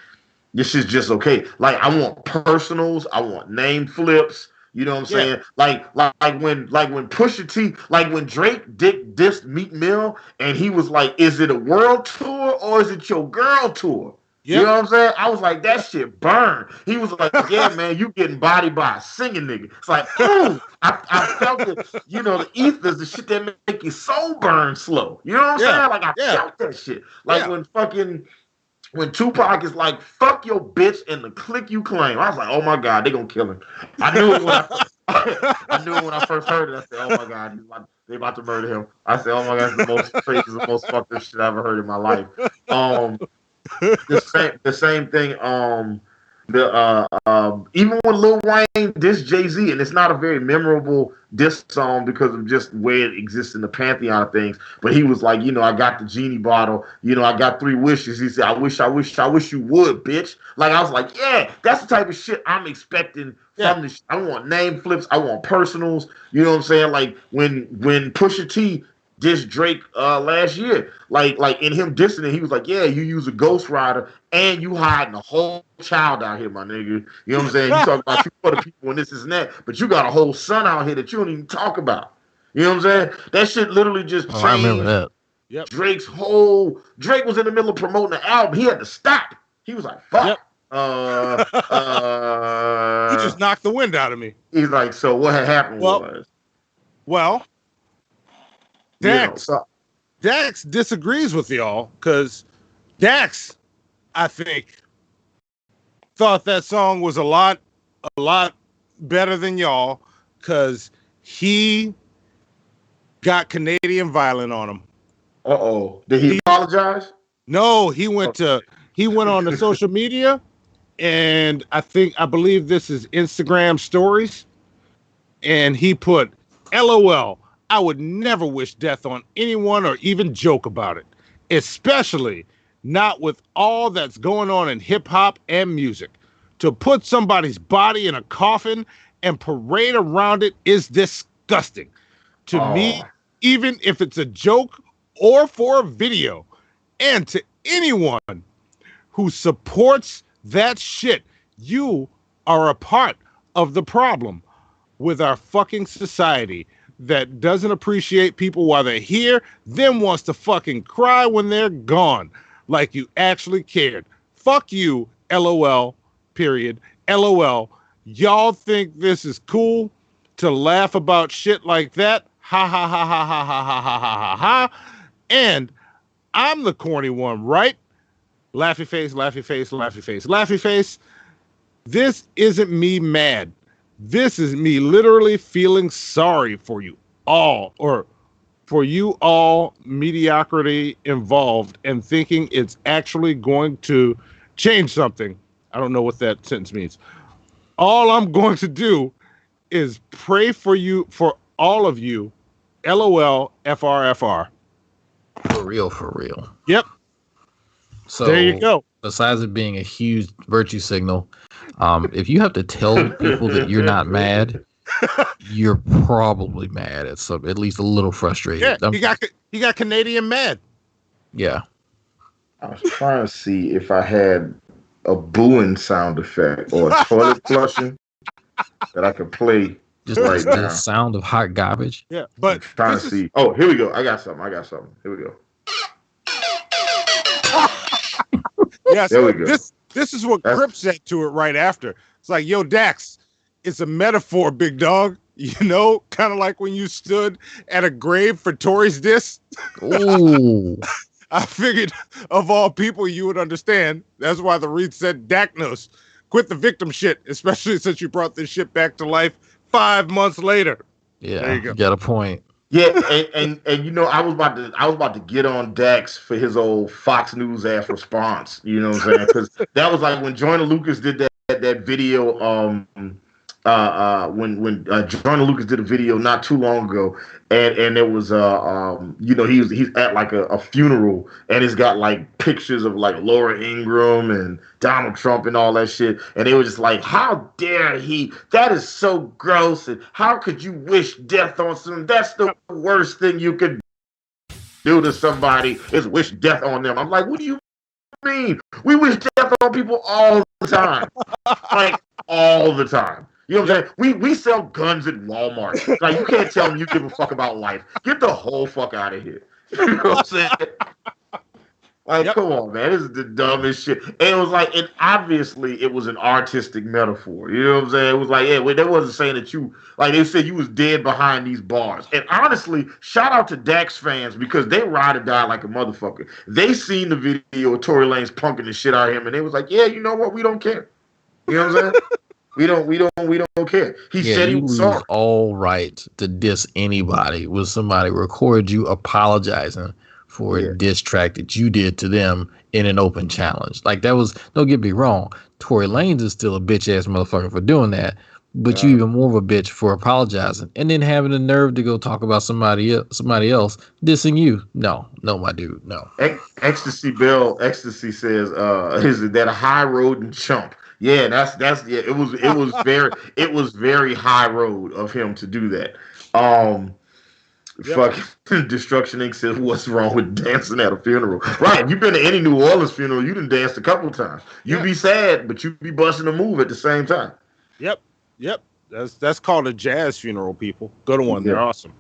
this is just okay. Like I want personals, I want name flips. You know what I'm saying? Like when Pusha T, like when Drake dissed Meek Mill, and he was like, "Is it a world tour or is it your girl tour?" Yep. You know what I'm saying? I was like, that shit burn. He was like, yeah, man, you getting bodied by a singing nigga. It's like, ooh, I felt it. The ethers, the shit that make your soul burn slow. You know what I'm saying? Like I felt that shit. Like when Tupac is like, fuck your bitch and the click you claim. I was like, oh my God, they gonna kill him. I knew it when I first heard it. I said, oh my God, they about to murder him. I said, oh my God, it's the most crazy, the most fucked up shit I ever heard in my life. The same thing. Even when Lil Wayne dissed Jay-Z, and it's not a very memorable diss song because of just where it exists in the pantheon of things. But he was like, I got the genie bottle. I got 3 wishes. He said, I wish you would, bitch. Like I was like, yeah, that's the type of shit I'm expecting from this. I want name flips. I want personals. You know what I'm saying? Like when Pusha T dissed Drake last year, like in him dissing it, he was like, yeah, you use a ghostwriter and you hiding a whole child out here, my nigga. You know what I'm saying? You talk about you for the people and this and that, but you got a whole son out here that you don't even talk about. You know what I'm saying? That shit literally just changed. I remember that. Yep. Drake was in the middle of promoting the album. He had to stop. He was like, fuck. You just knocked the wind out of me. He's like, so what had happened was Dax disagrees with y'all because Dax, I think, thought that song was a lot better than y'all because he got Canadian violent on him. Did he apologize? No, he went on the social media, and I believe this is Instagram stories, and he put, LOL, I would never wish death on anyone or even joke about it, especially not with all that's going on in hip hop and music. to put somebody's body in a coffin and parade around it is disgusting. To me, even if it's a joke or for a video, and to anyone who supports that shit, you are a part of the problem with our fucking society that doesn't appreciate people while they're here, then wants to fucking cry when they're gone, like you actually cared. Fuck you, LOL, period. LOL. Y'all think this is cool to laugh about shit like that? Ha ha ha ha ha ha ha ha ha ha. And I'm the corny one, right? Laughy face, laughy face, laughy face, laughy face. This isn't me mad. This is me literally feeling sorry for you all, or for you all mediocrity involved, and thinking it's actually going to change something. I don't know what that sentence means. All I'm going to do is pray for you, for all of you. LOL, FRFR. For real, for real. Yep. So there you go. Besides it being a huge virtue signal, if you have to tell people that you're not mad, you're probably mad at least a little frustrated. Yeah, he got Canadian mad. Yeah. I was trying to see if I had a booing sound effect or a toilet flushing that I could play just right now. The sound of hot garbage. Yeah, but I'm trying to see. Oh, here we go. I got something. Here we go. Yes, there we go. This is what Crip said to it right after. It's like, yo, Dax, it's a metaphor, big dog. You know, kind of like when you stood at a grave for Tory's disc. Ooh. I figured of all people you would understand. That's why the Reed said, DAXNOS, quit the victim shit, especially since you brought this shit back to life 5 months later. Yeah, there you go. You got a point. Yeah, and you know, I was about to get on Dax for his old Fox News ass response. You know what I'm saying? Because that was like when Joyner Lucas did that video. When Joyner Lucas did a video not too long ago, and it was you know, he's at like a funeral, and it's got like pictures of like Laura Ingraham and Donald Trump and all that shit, and they were just like, how dare he? That is so gross, and how could you wish death on someone? That's the worst thing you could do to somebody, is wish death on them. I'm like, what do you mean? We wish death on people all the time, like all the time. You know what I'm saying? We sell guns at Walmart. Like, you can't tell me you give a fuck about life. Get the whole fuck out of here. You know what I'm saying? Like, come on, man. This is the dumbest shit. And it was like, and obviously it was an artistic metaphor. You know what I'm saying? It was like, yeah, they wasn't saying that you, like they said you was dead behind these bars. And honestly, shout out to Dax fans, because they ride or die like a motherfucker. They seen the video of Tory Lanez punking the shit out of him, and they was like, yeah, you know what? We don't care. You know what I'm saying? We don't care. He said he was sorry. All right to diss anybody when somebody records you apologizing for a diss track that you did to them in an open challenge. Like, that was, don't get me wrong, Tory Lanez is still a bitch ass motherfucker for doing that, but you even more of a bitch for apologizing and then having the nerve to go talk about somebody else dissing you. No, my dude, no. Ecstasy says, is that a high road and chump? Yeah, that's yeah. It was very high road of him to do that. Fucking Destruction Inc. says, what's wrong with dancing at a funeral? Right, you've been to any New Orleans funeral, you done danced a couple times. You be sad, but you be busting a move at the same time. Yep. That's called a jazz funeral. People, go to one. They're awesome.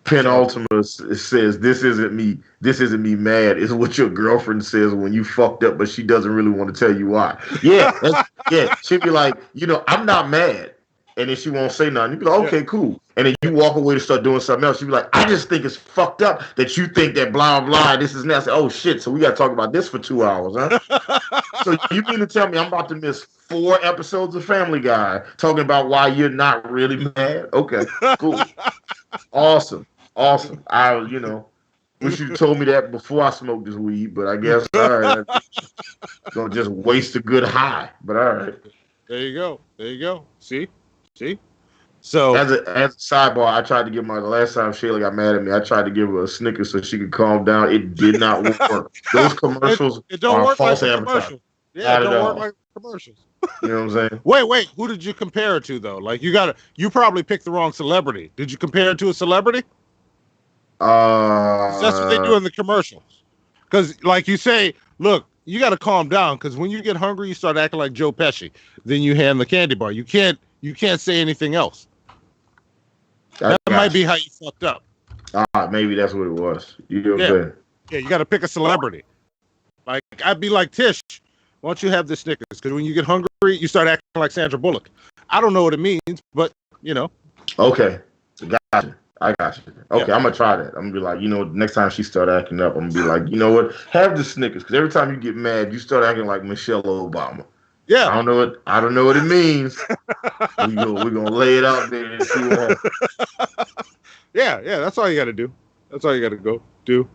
Penultima says, this isn't me mad. It's what your girlfriend says when you fucked up, but she doesn't really want to tell you why. Yeah, she'd be like, you know, I'm not mad. And then she won't say nothing. You'd be like, okay, cool. And then you walk away to start doing something else. She'd be like, I just think it's fucked up that you think that blah, blah, this is that. Oh, shit, so we got to talk about this for 2 hours, huh? So you mean to tell me I'm about to miss 4 episodes of Family Guy talking about why you're not really mad? Okay, cool. Awesome. I, wish you told me that before I smoked this weed, but I guess, all right, gonna just waste a good high, but all right. There you go. See? So as a sidebar, I tried to give the last time Shayla got mad at me, I tried to give her a Snickers so she could calm down. It did not work. Those commercials it don't are work false like advertising. Yeah, it don't work like commercials. You know what I'm saying? Wait. Who did you compare it to though? Like you probably picked the wrong celebrity. Did you compare it to a celebrity? That's what they do in the commercials. Because like you say, look, you got to calm down. Because when you get hungry, you start acting like Joe Pesci. Then you hand the candy bar. You can't say anything else. That might be how you fucked up. Maybe that's what it was. You know what I'm saying? Yeah, you got to pick a celebrity. Like I'd be like Tish. Why don't you have this Snickers? Because when you get hungry, you start acting like Sandra Bullock. I don't know what it means, but you know. Okay, gotcha. I got you. Okay, I'm gonna try that. I'm gonna be like, next time she start acting up, I'm gonna be like, you know what? Have the Snickers, because every time you get mad, you start acting like Michelle Obama. Yeah. I don't know what it means. We're gonna lay it out there and see what happens. Yeah. That's all you got to do. That's all you got to go do.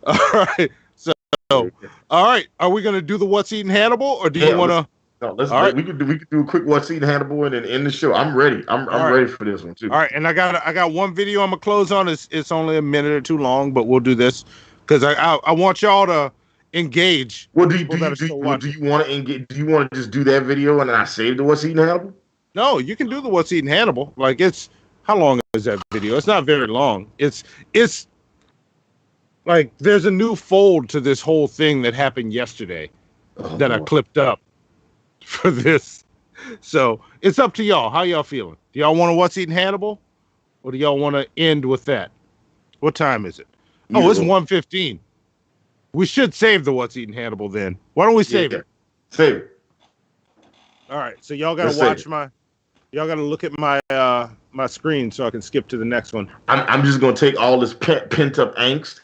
All right. So, all right. Are we gonna do the What's Eating Hannibal, or do you want to? No, right. We could do a quick What's Eating Hannibal and then end the show. I'm ready. I'm ready for this one too. All right, and I got one video I'm gonna close on. It's only a minute or two long, but we'll do this because I want y'all to engage. Well, do you want to engage? Do you want to just do that video and then I save the What's Eating Hannibal? No, you can do the What's Eating Hannibal. Like how long is that video? It's not very long. It's like there's a new fold to this whole thing that happened yesterday that I clipped up for this. So it's up to y'all. How y'all feeling? Do y'all want to What's Eating Hannibal? Or do y'all want to end with that? What time is it? Oh, it's 1:15. We should save the What's Eating Hannibal then. Why don't we save it? Save it. All right. So y'all gotta y'all gotta look at my my screen so I can skip to the next one. I'm just gonna take all this pent up angst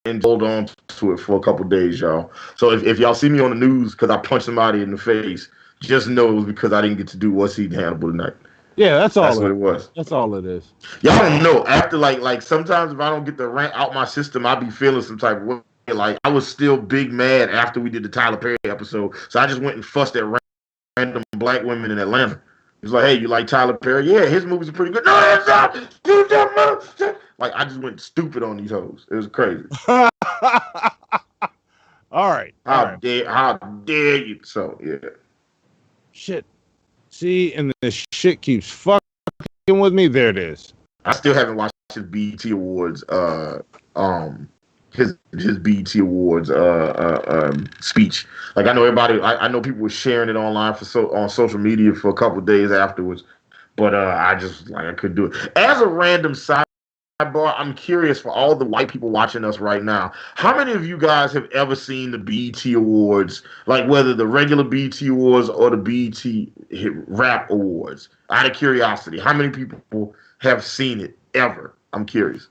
and hold on to it for a couple days, y'all. So if y'all see me on the news because I punched somebody in the face, just know it was because I didn't get to do What's Eating Hannibal tonight. Yeah, that's what it was. That's all it is. Y'all don't know. After like sometimes if I don't get the rant out my system, I be feeling some type of way. Like I was still big mad after we did the Tyler Perry episode, so I just went and fussed at random black women in Atlanta. It's like, hey, you like Tyler Perry? Yeah, his movies are pretty good. No, that's not. Like, I just went stupid on these hoes. It was crazy. All right. How dare you? So, yeah. Shit. See, and this shit keeps fucking with me. There it is. I still haven't watched his BET Awards, his BET Awards speech. Like, I know everybody, I know people were sharing it online on social media for a couple of days afterwards, but I just, like, I couldn't do it. As a random sidebar, I'm curious for all the white people watching us right now, how many of you guys have ever seen the BET Awards, like whether the regular BET Awards or the BET Rap Awards? Out of curiosity, how many people have seen it ever? I'm curious.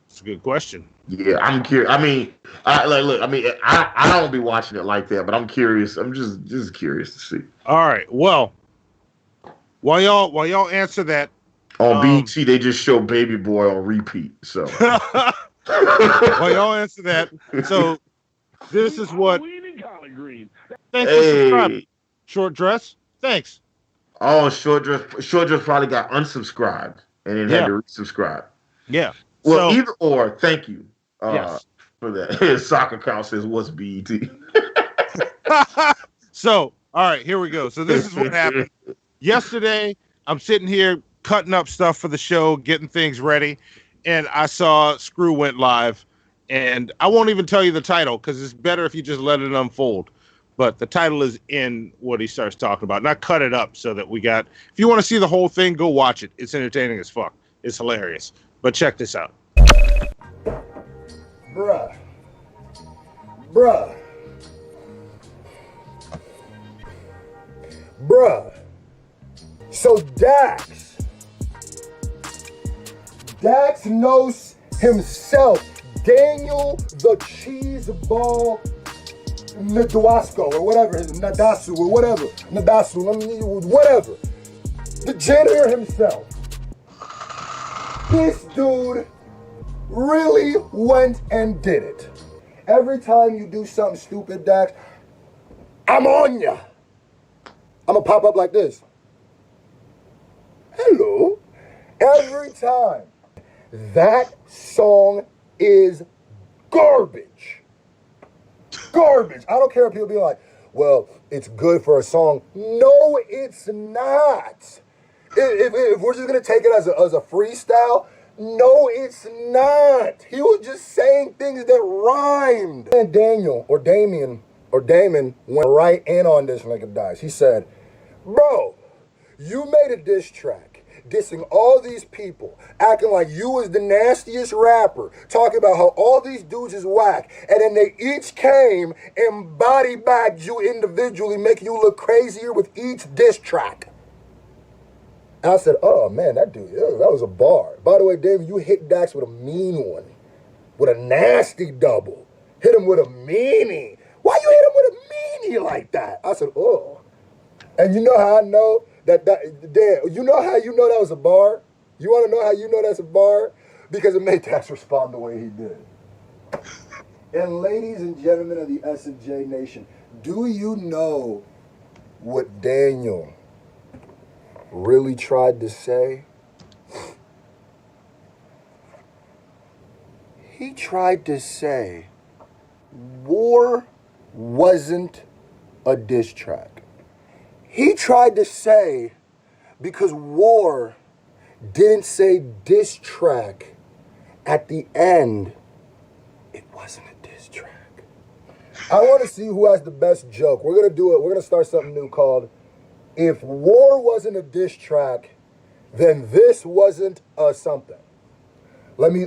That's a good question. Yeah, I'm curious. I mean, I don't be watching it like that, but I'm curious. I'm just curious to see. All right. Well, while y'all answer that, on BET they just show Baby Boy on repeat. So while y'all answer that, so this is what. Thanks for subscribing. Short dress. Thanks. Oh, short dress probably got unsubscribed and then had to resubscribe. Yeah. Well, either or. Thank you yes. for that. His soccer account says, "What's BET?" So, all right, here we go. So this is what happened. Yesterday, I'm sitting here cutting up stuff for the show, getting things ready, and I saw Screw went live. And I won't even tell you the title because it's better if you just let it unfold. But the title is in what he starts talking about. And I cut it up so that we got... If you want to see the whole thing, go watch it. It's entertaining as fuck. It's hilarious. But check this out. Bruh. So DAXNOS himself, Daniel the Cheese Ball Nadwasko or whatever, Nadasu or whatever, whatever. The janitor himself. This dude really went and did it. Every time you do something stupid, Dax, I'm on ya. I'm gonna pop up like this. Hello. Every time. That song is garbage. Garbage. I don't care if people be like, well, it's good for a song. No, it's not. If we're just gonna take it as a freestyle, no, it's not. He was just saying things that rhymed. And Daniel or Damien or Damon went right in on this nigga Dice. He said, bro, you made a diss track dissing all these people, acting like you was the nastiest rapper, talking about how all these dudes is whack, and then they each came and body bagged you individually, making you look crazier with each diss track. And I said, oh man, that dude, that was a bar. By the way, David, you hit Dax with a mean one, with a nasty double. Hit him with a meanie. Why you hit him with a meanie like that? I said, oh. And you know how I know that damn, you know how you know that was a bar? You want to know how you know that's a bar? Because it made Dax respond the way he did. And ladies and gentlemen of the S&J Nation, do you know what Daniel really tried to say? He tried to say war wasn't a diss track. He tried to say because war didn't say diss track at the end, it wasn't a diss track. I want to see who has the best joke. We're going to do it. We're going to start something new called If War Wasn't a Diss Track, Then This Wasn't a Something. Let me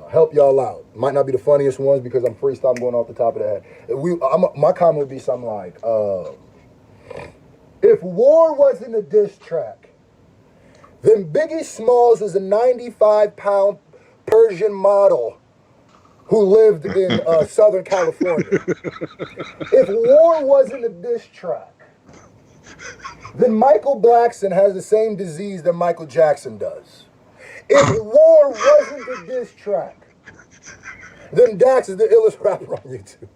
help y'all out. Might not be the funniest ones because I'm freestyle, I'm going off the top of the head. My comment would be something like, if war wasn't a diss track, then Biggie Smalls was a 95-pound Persian model who lived in Southern California. If war wasn't a diss track, then Michael Blackson has the same disease that Michael Jackson does. If war wasn't a diss track, then Dax is the illest rapper on YouTube.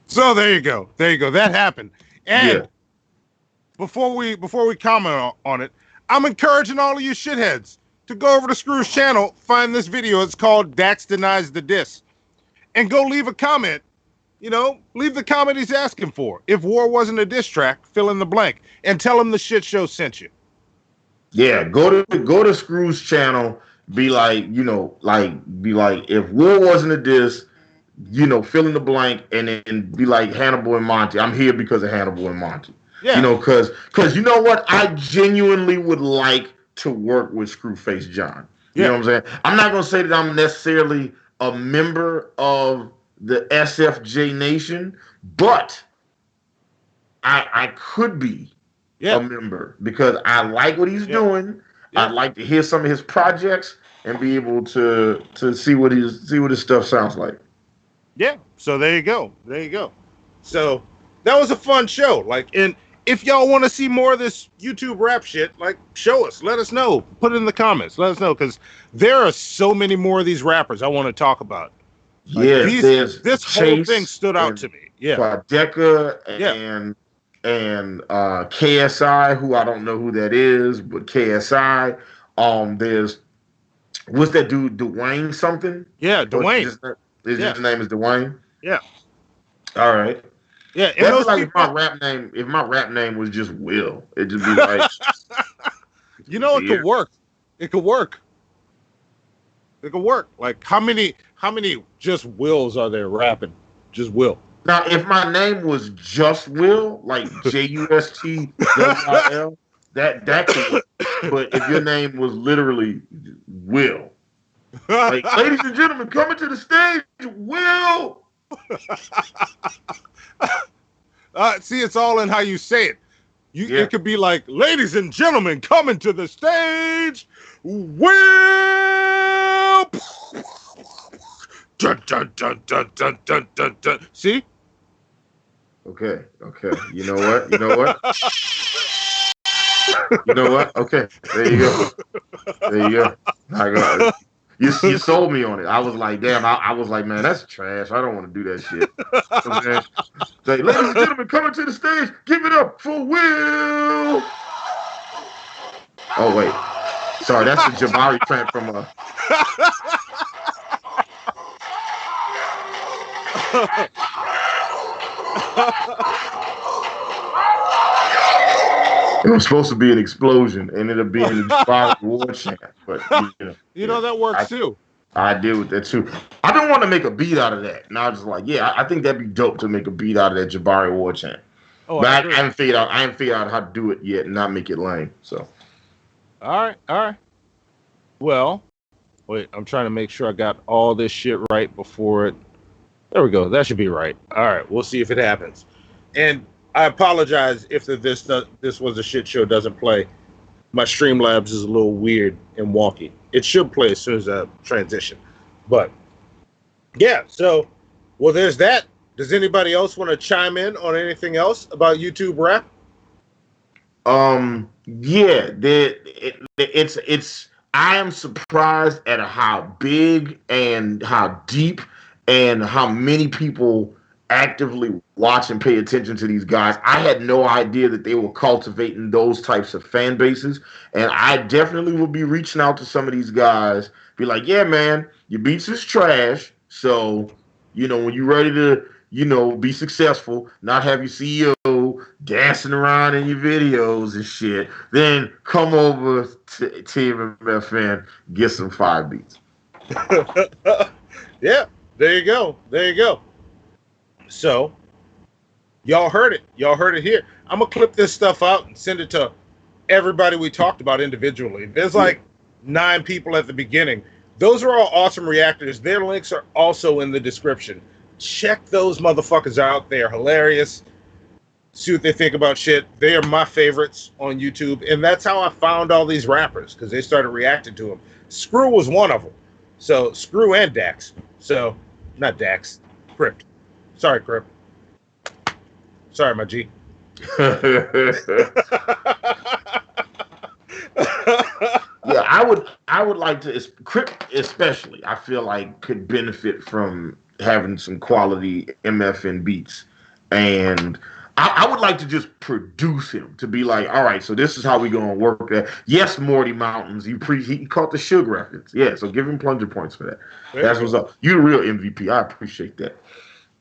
So there you go. There you go. That happened. And before we comment on it, I'm encouraging all of you shitheads to go over to Screw's channel, find this video. It's called Dax Denies the Diss. And go leave a comment. You know, leave the comment he's asking for. If war wasn't a diss track, fill in the blank. And tell him the shit show sent you. Yeah, go to Screw's channel, be like, if war wasn't a diss, fill in the blank, and then be like Hannibal and Monty. I'm here because of Hannibal and Monty. Yeah. Because you know what? I genuinely would like to work with Screwface John. You know what I'm saying? I'm not going to say that I'm necessarily a member of the SFJ Nation, but I could be a member because I like what he's doing. I'd like to hear some of his projects and be able to see what his stuff sounds like. Yeah, so there you go. There you go. So that was a fun show. And if y'all want to see more of this YouTube rap shit, show us. Let us know. Put it in the comments. Let us know, because there are so many more of these rappers I want to talk about. This whole thing stood out to me. Yeah, Quadeca and KSI, who I don't know who that is, but KSI. There's what's that dude? Dwayne something? Yeah, Dwayne. His name is Dwayne. Yeah. All right. Yeah. And that's like if my rap name was just Will, it'd just be like. It could work. It could work. It could work. Like how many just Wills are there rapping? Just Will. Now, if my name was just Will, like JUSTWIL, that could work. But if your name was literally Will. Like, ladies and gentlemen, coming to the stage, Will. See, it's all in how you say it. It could be like, ladies and gentlemen, coming to the stage, Will. Dun, dun, dun, dun, dun, dun, dun, dun. See? Okay. You know what? You know what? Okay. There you go. I got it. You sold me on it. I was like, damn. I was like, man, that's trash. I don't want to do that shit. Okay. Like, ladies and gentlemen, coming to the stage, give it up for Will. Oh wait, sorry, that's the Jabari tramp from It was supposed to be an explosion, and ended up being a Jabari war chant. But you know that works too. I did with that too. I've been wanting to make a beat out of that, and I was just like, yeah, I think that'd be dope to make a beat out of that Jabari war chant. Oh, but I haven't figured out how to do it yet and not make it lame. So, all right. Well, wait, I'm trying to make sure I got all this shit right before it. There we go. That should be right. All right, we'll see if it happens. And I apologize if this was a shit show doesn't play. My Streamlabs is a little weird and wonky. It should play as soon as I transition. But yeah, so well, there's that. Does anybody else want to chime in on anything else about YouTube rap? Yeah, it's. I am surprised at how big and how deep and how many people actively watch and pay attention to these guys. I had no idea that they were cultivating those types of fan bases, and I definitely will be reaching out to some of these guys, be like, yeah, man, your beats is trash, so, when you're ready to, be successful, not have your CEO dancing around in your videos and shit, then come over to TMFN, get some fire beats. Yeah, there you go. So, y'all heard it. Y'all heard it here. I'm going to clip this stuff out and send it to everybody we talked about individually. There's like 9 people at the beginning. Those are all awesome reactors. Their links are also in the description. Check those motherfuckers out. They're hilarious. See what they think about shit. They are my favorites on YouTube. And that's how I found all these rappers, because they started reacting to them. Screw was one of them. So, Screw and Dax. So, not Dax. Crypt. Sorry, Crypt. Sorry, my G. Yeah, I would like to. Crypt especially, I feel like could benefit from having some quality MFN beats, and I would like to just produce him to be like, all right, so this is how we gonna work that. Yes, Morty Mountains, he caught the Suge reference. Yeah, so give him plunger points for that. That's what's up. You're the real MVP. I appreciate that.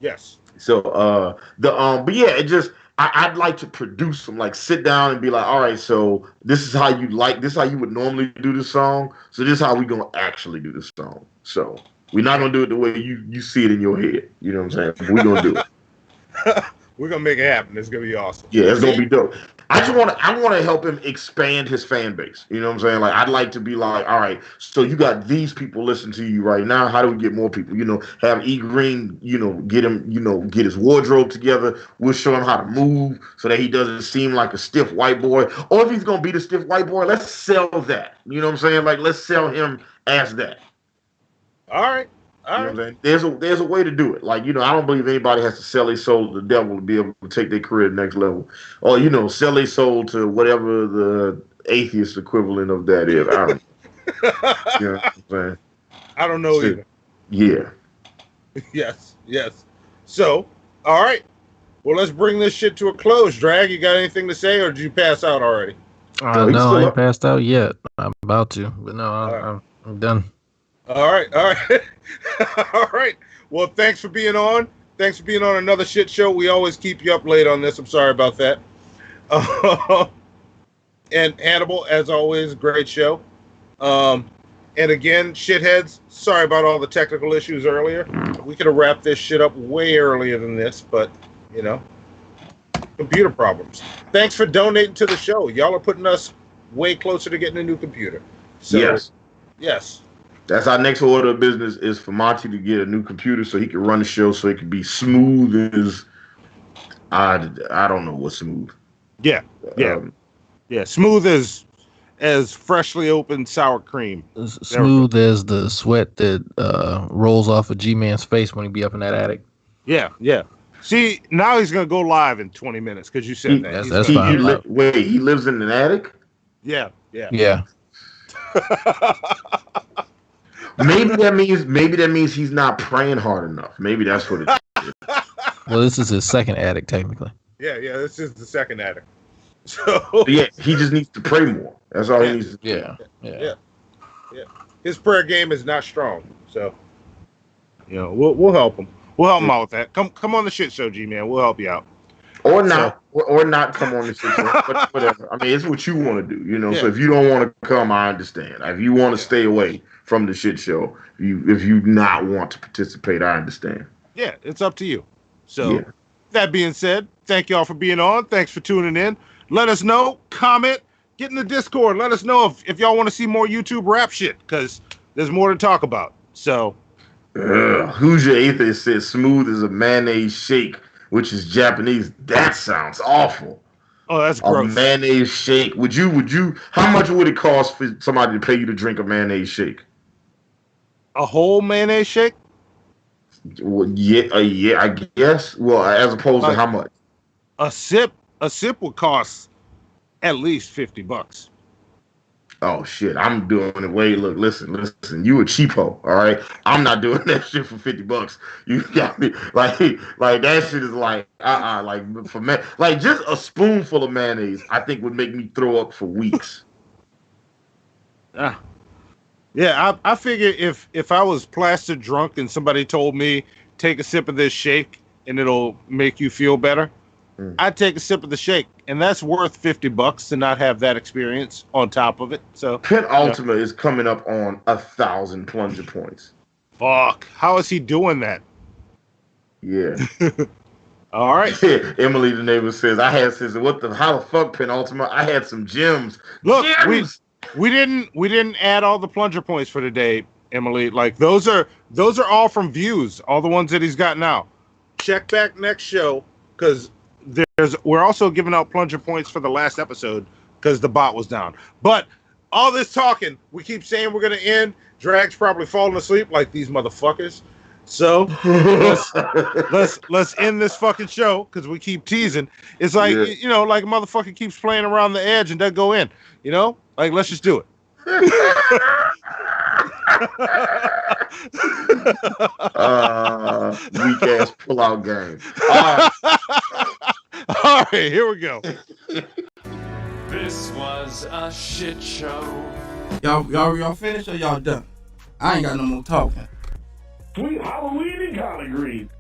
Yes. So but yeah, it just I'd like to produce them, like sit down and be like, all right, so this is how you would normally do the song. So this is how we gonna actually do the song. So we're not gonna do it the way you see it in your head. You know what I'm saying? We're gonna do it. We're gonna make it happen. It's gonna be awesome. Yeah, it's gonna be dope. I want to help him expand his fan base. You know what I'm saying? Like, I'd like to be like, all right, so you got these people listening to you right now. How do we get more people? Have E Green, get him, get his wardrobe together. We'll show him how to move so that he doesn't seem like a stiff white boy. Or if he's gonna be the stiff white boy, let's sell that. You know what I'm saying? Like, let's sell him as that. All right. You know what I'm saying? There's a way to do it. Like, I don't believe anybody has to sell their soul to the devil to be able to take their career to the next level. Or, sell their soul to whatever the atheist equivalent of that is. I don't know. You know what I'm saying? I don't know either. Yeah. Yes. So, all right. Well, let's bring this shit to a close. Drag, you got anything to say, or did you pass out already? No, I ain't passed out yet. I'm about to, but no, I'm done. All right. All right. Well, thanks for being on. Thanks for being on another shit show. We always keep you up late on this. I'm sorry about that. And Hannibal, as always, great show. And again, shitheads, sorry about all the technical issues earlier. We could have wrapped this shit up way earlier than this, but, computer problems. Thanks for donating to the show. Y'all are putting us way closer to getting a new computer. So, yes. That's our next order of business, is for Monty to get a new computer so he can run the show, so it can be smooth as I don't know what's smooth. Yeah. Smooth as freshly opened sour cream. Smooth as the sweat that rolls off of G-Man's face when he be up in that attic. Yeah. See, now he's gonna go live in 20 minutes because you said that. That's fine. Wait, he lives in an attic? Yeah. Maybe that means he's not praying hard enough. Maybe that's what it is. Well, this is his second attic, technically. Yeah, this is the second attic. So yeah, he just needs to pray more. That's all he needs to do. Yeah. His prayer game is not strong, so we'll help him. We'll help him out with that. Come on the shit show, G-Man. We'll help you out. Or not, or not come on the shit show. But whatever. I mean, it's what you want to do, you know. Yeah. So if you don't want to come, I understand. If you want to stay away from the shit show, if you not want to participate, I understand. Yeah, it's up to you. So that being said, thank y'all for being on. Thanks for tuning in. Let us know, comment, get in the Discord. Let us know if y'all want to see more YouTube rap shit, because there's more to talk about. So, Who's Your Atheist says smooth as a mayonnaise shake, which is Japanese. That sounds awful. Oh, that's gross. A mayonnaise shake. Would you? How much would it cost for somebody to pay you to drink a mayonnaise shake? A whole mayonnaise shake? Well, yeah, I guess. Well, as opposed to how much? A sip would cost at least $50. Oh shit, I'm doing it. Wait, look, listen. You a cheapo, all right? I'm not doing that shit for $50. You got me like that shit is like like for like just a spoonful of mayonnaise, I think would make me throw up for weeks. Yeah, I figure if I was plastered drunk and somebody told me take a sip of this shake and it'll make you feel better, I'd take a sip of the shake, and that's worth $50 to not have that experience on top of it. So Penultimate is coming up on 1,000 plunger points. Fuck, how is he doing that? Yeah. All right. Emily the neighbor says, how the fuck Penultimate? I had some gems. Look, gems! we didn't add all the plunger points for today, Emily. Like those are all from views, all the ones that he's got now. Check back next show, because we're also giving out plunger points for the last episode because the bot was down. But all this talking, we keep saying we're gonna end. Drag's probably falling asleep like these motherfuckers. So let's end this fucking show because we keep teasing. It's like you know, like a motherfucker keeps playing around the edge and doesn't go in. You know, like let's just do it. Weak ass pull out game. All right, here we go. This was a shit show. Y'all finished or y'all done? I ain't got no more talking. Sweet Halloween and collard greens.